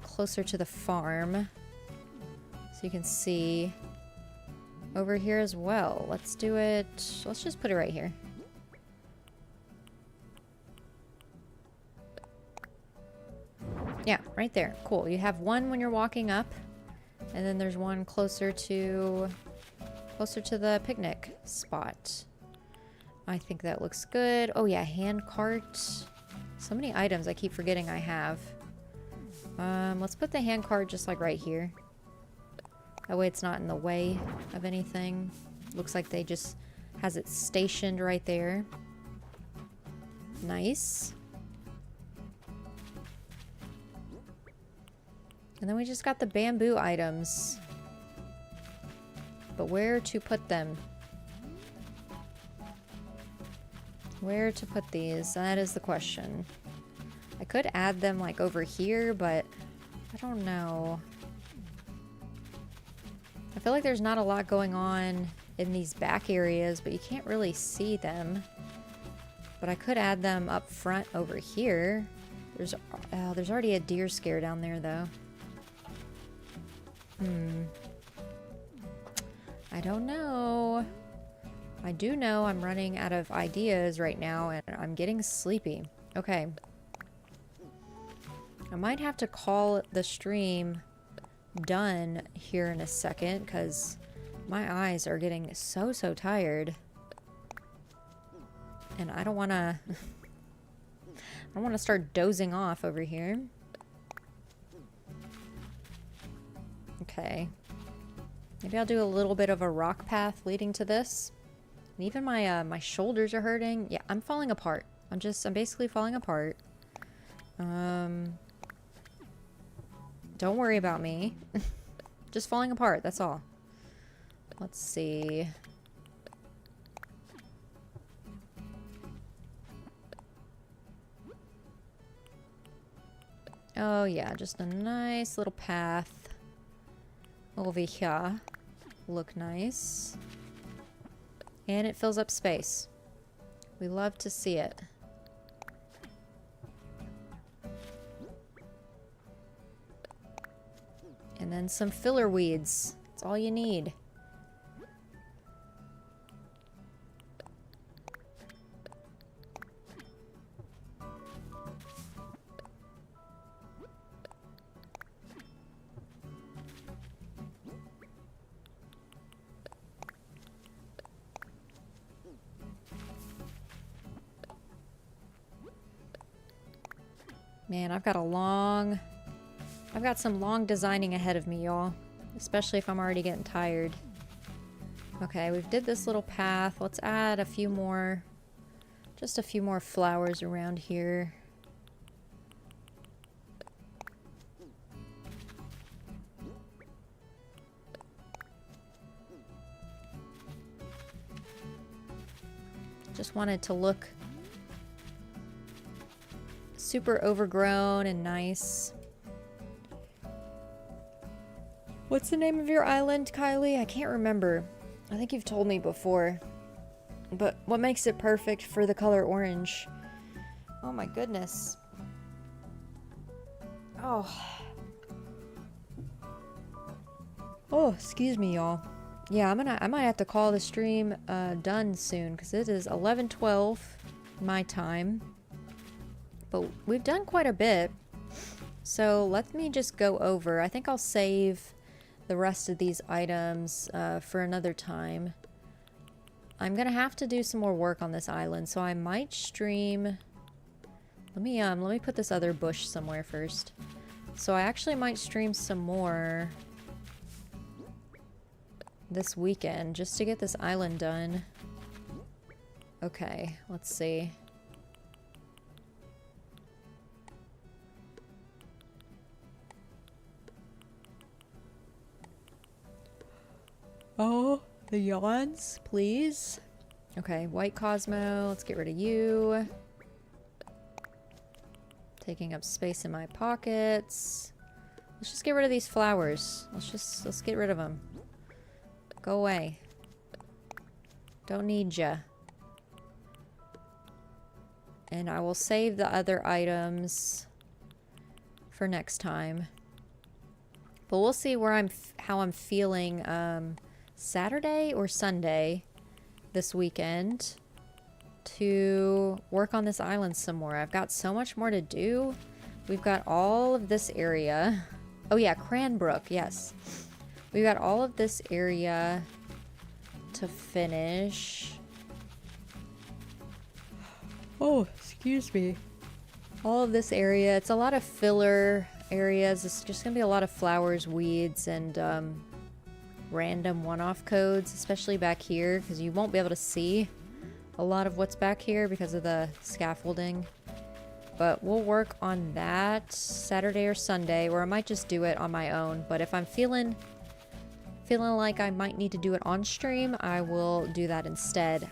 [SPEAKER 1] closer to the farm. So you can see over here as well. Let's do it. Let's just put it right here. Yeah, right there. Cool. You have one when you're walking up. And then there's one closer to the picnic spot. I think that looks good. Oh yeah, hand cart. So many items I keep forgetting I have. Let's put the hand cart just like right here. That way it's not in the way of anything. Looks like they just has it stationed right there. Nice. And then we just got the bamboo items. But where to put them? Where to put these? That is the question. I could add them like over here, but I don't know. I feel like there's not a lot going on in these back areas, but you can't really see them. But I could add them up front over here. There's already a deer scare down there though. I don't know. I do know I'm running out of ideas right now and I'm getting sleepy. Okay. I might have to call the stream done here in a second because my eyes are getting so tired. And I don't want to start dozing off over here. Okay. Maybe I'll do a little bit of a rock path leading to this. And even my shoulders are hurting. Yeah, I'm falling apart. I'm basically falling apart. Don't worry about me. Just falling apart, that's all. Let's see. Oh yeah, just a nice little path over here. Look nice. And it fills up space. We love to see it. And then some filler weeds. That's all you need. Man, I've got some long designing ahead of me, y'all. Especially if I'm already getting tired. Okay, we've did this little path. Let's add a few more, just a few more flowers around here. Just wanted to look super overgrown and nice. What's the name of your island, Kylie? I can't remember. I think you've told me before. But what makes it perfect for the color orange? Oh my goodness. Oh. Oh, excuse me, y'all. Yeah, I might have to call the stream done soon because it is 11:12 my time. But we've done quite a bit. So let me just go over. I think I'll save the rest of these items for another time. I'm gonna have to do some more work on this island, so I might stream. Let me put this other bush somewhere first. So I actually might stream some more this weekend just to get this island done. Okay, let's see. Oh, the yawns, please. Okay, white Cosmo, let's get rid of you. Taking up space in my pockets. Let's just get rid of these flowers. Let's get rid of them. Go away. Don't need ya. And I will save the other items for next time. But we'll see where how I'm feeling Saturday or Sunday this weekend to work on this island some more. I've got so much more to do. We've got all of this area. Oh yeah, Cranbrook, yes. We've got all of this area to finish. Oh, excuse me. All of this area. It's a lot of filler areas. It's just gonna be a lot of flowers, weeds, and random one-off codes, especially back here, because you won't be able to see a lot of what's back here because of the scaffolding. But we'll work on that Saturday or Sunday, or I might just do it on my own. But if I'm feeling like I might need to do it on stream, I will do that instead.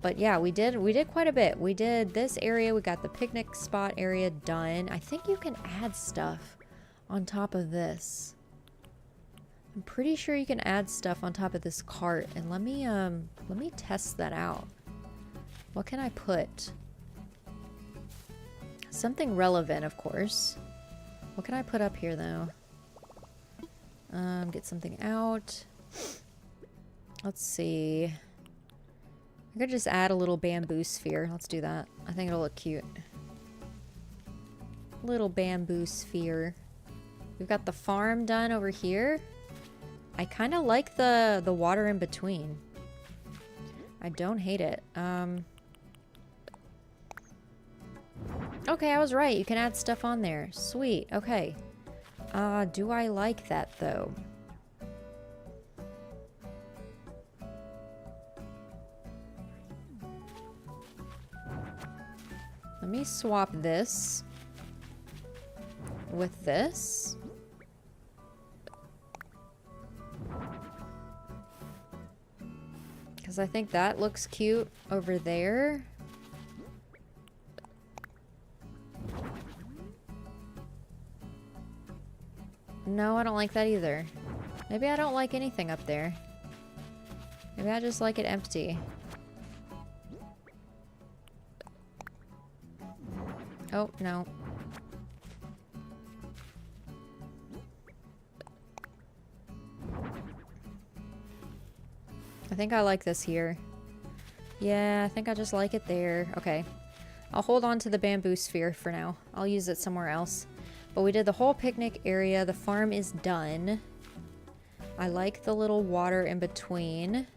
[SPEAKER 1] But yeah, we did quite a bit. We did this area, we got the picnic spot area done. I think you can add stuff on top of this. I'm pretty sure you can add stuff on top of this cart, and let me test that out. What can I put? Something relevant, of course. What can I put up here though? Get something out. Let's see. I could just add a little bamboo sphere. Let's do that. I think it'll look cute. Little bamboo sphere. We've got the farm done over here. I kind of like the water in between. I don't hate it. Okay, I was right. You can add stuff on there. Sweet. Okay. Do I like that though? Let me swap this with this. Because I think that looks cute over there. No, I don't like that either. Maybe I don't like anything up there. Maybe I just like it empty. Oh, no. I think I like this here. Yeah, I think I just like it there. Okay. I'll hold on to the bamboo sphere for now. I'll use it somewhere else. But we did the whole picnic area. The farm is done. I like the little water in between.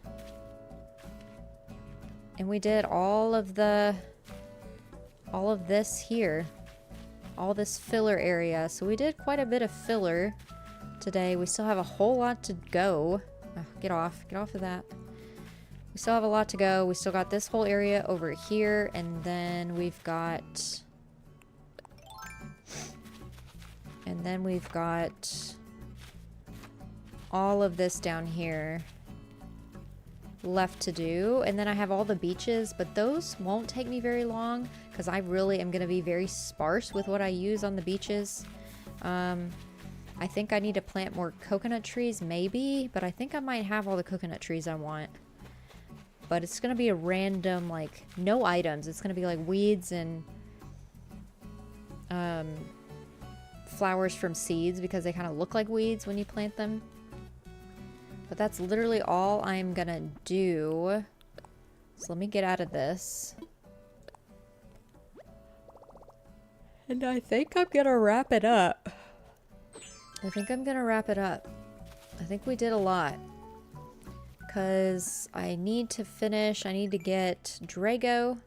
[SPEAKER 1] And we did all of this here. All this filler area. So we did quite a bit of filler today. We still have a whole lot to go. Oh, get off of that. We still have a lot to go. We still got this whole area over here, and then we've got all of this down here left to do. And then I have all the beaches, but those won't take me very long because I really am going to be very sparse with what I use on the beaches. I think I need to plant more coconut trees, maybe, but I think I might have all the coconut trees I want. But it's going to be a random, like, no items. It's going to be like weeds and flowers from seeds because they kind of look like weeds when you plant them. But that's literally all I'm going to do. So let me get out of this. And I think I'm going to wrap it up. I think we did a lot. Because I need to get Drago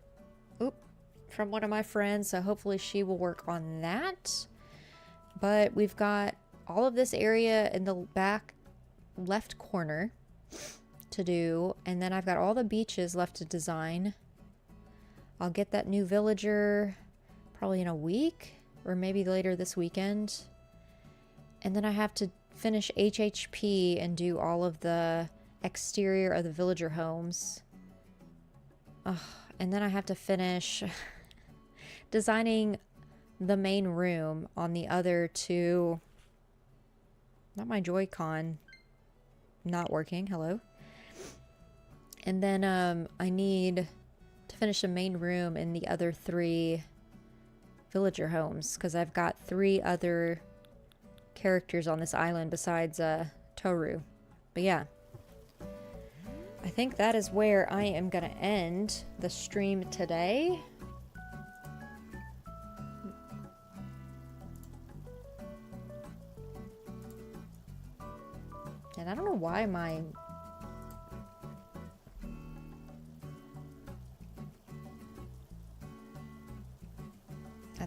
[SPEAKER 1] from one of my friends, so hopefully she will work on that. But we've got all of this area in the back left corner to do, and then I've got all the beaches left to design. I'll get that new villager probably in a week, or maybe later this weekend. And then I have to finish HHP and do all of the exterior of the villager homes. And then I have to finish designing the main room on the other two. Not my Joy-Con not working. Hello. And then I need to finish the main room in the other 3 villager homes because I've got 3 other characters on this island besides Toru. But yeah, I think that is where I am gonna end the stream today. And I don't know why my I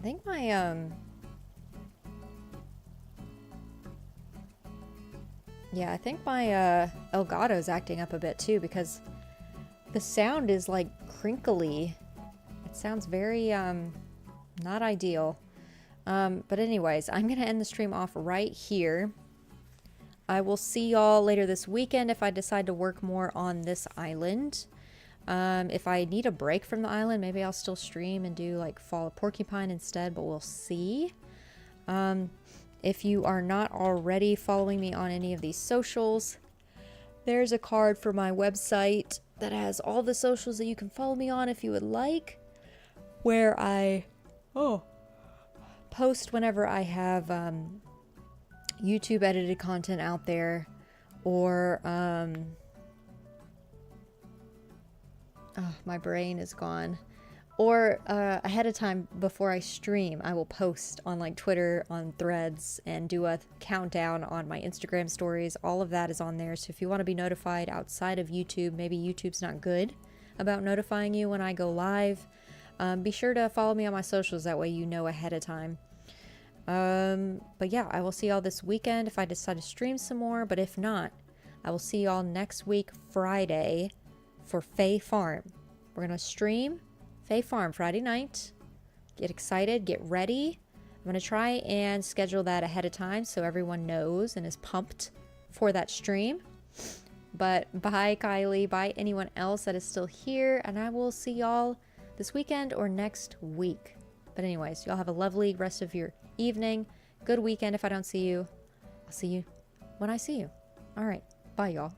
[SPEAKER 1] think my Elgato's acting up a bit too because the sound is like crinkly. It sounds very not ideal. But anyways, I'm gonna end the stream off right here. I will see y'all later this weekend if I decide to work more on this island. If I need a break from the island, maybe I'll still stream and do like Fall of Porcupine instead, but we'll see. If you are not already following me on any of these socials, there's a card for my website that has all the socials that you can follow me on if you would like, where I post whenever I have YouTube edited content out there, or my brain is gone. Or ahead of time before I stream, I will post on like Twitter, on Threads, and do a countdown on my Instagram stories. All of that is on there. So if you want to be notified outside of YouTube, maybe YouTube's not good about notifying you when I go live, be sure to follow me on my socials. That way you know ahead of time. But yeah, I will see y'all this weekend if I decide to stream some more. But if not, I will see y'all next week, Friday, for Fae Farm. We're going to stream Fae Farm Friday night, Get excited, get ready. I'm going to try and schedule that ahead of time so everyone knows and is pumped for that stream. But bye, Kylie. Bye, anyone else that is still here. And I will see y'all this weekend or next week. But anyways, y'all have a lovely rest of your evening. Good weekend if I don't see you. I'll see you when I see you. All right. Bye, y'all.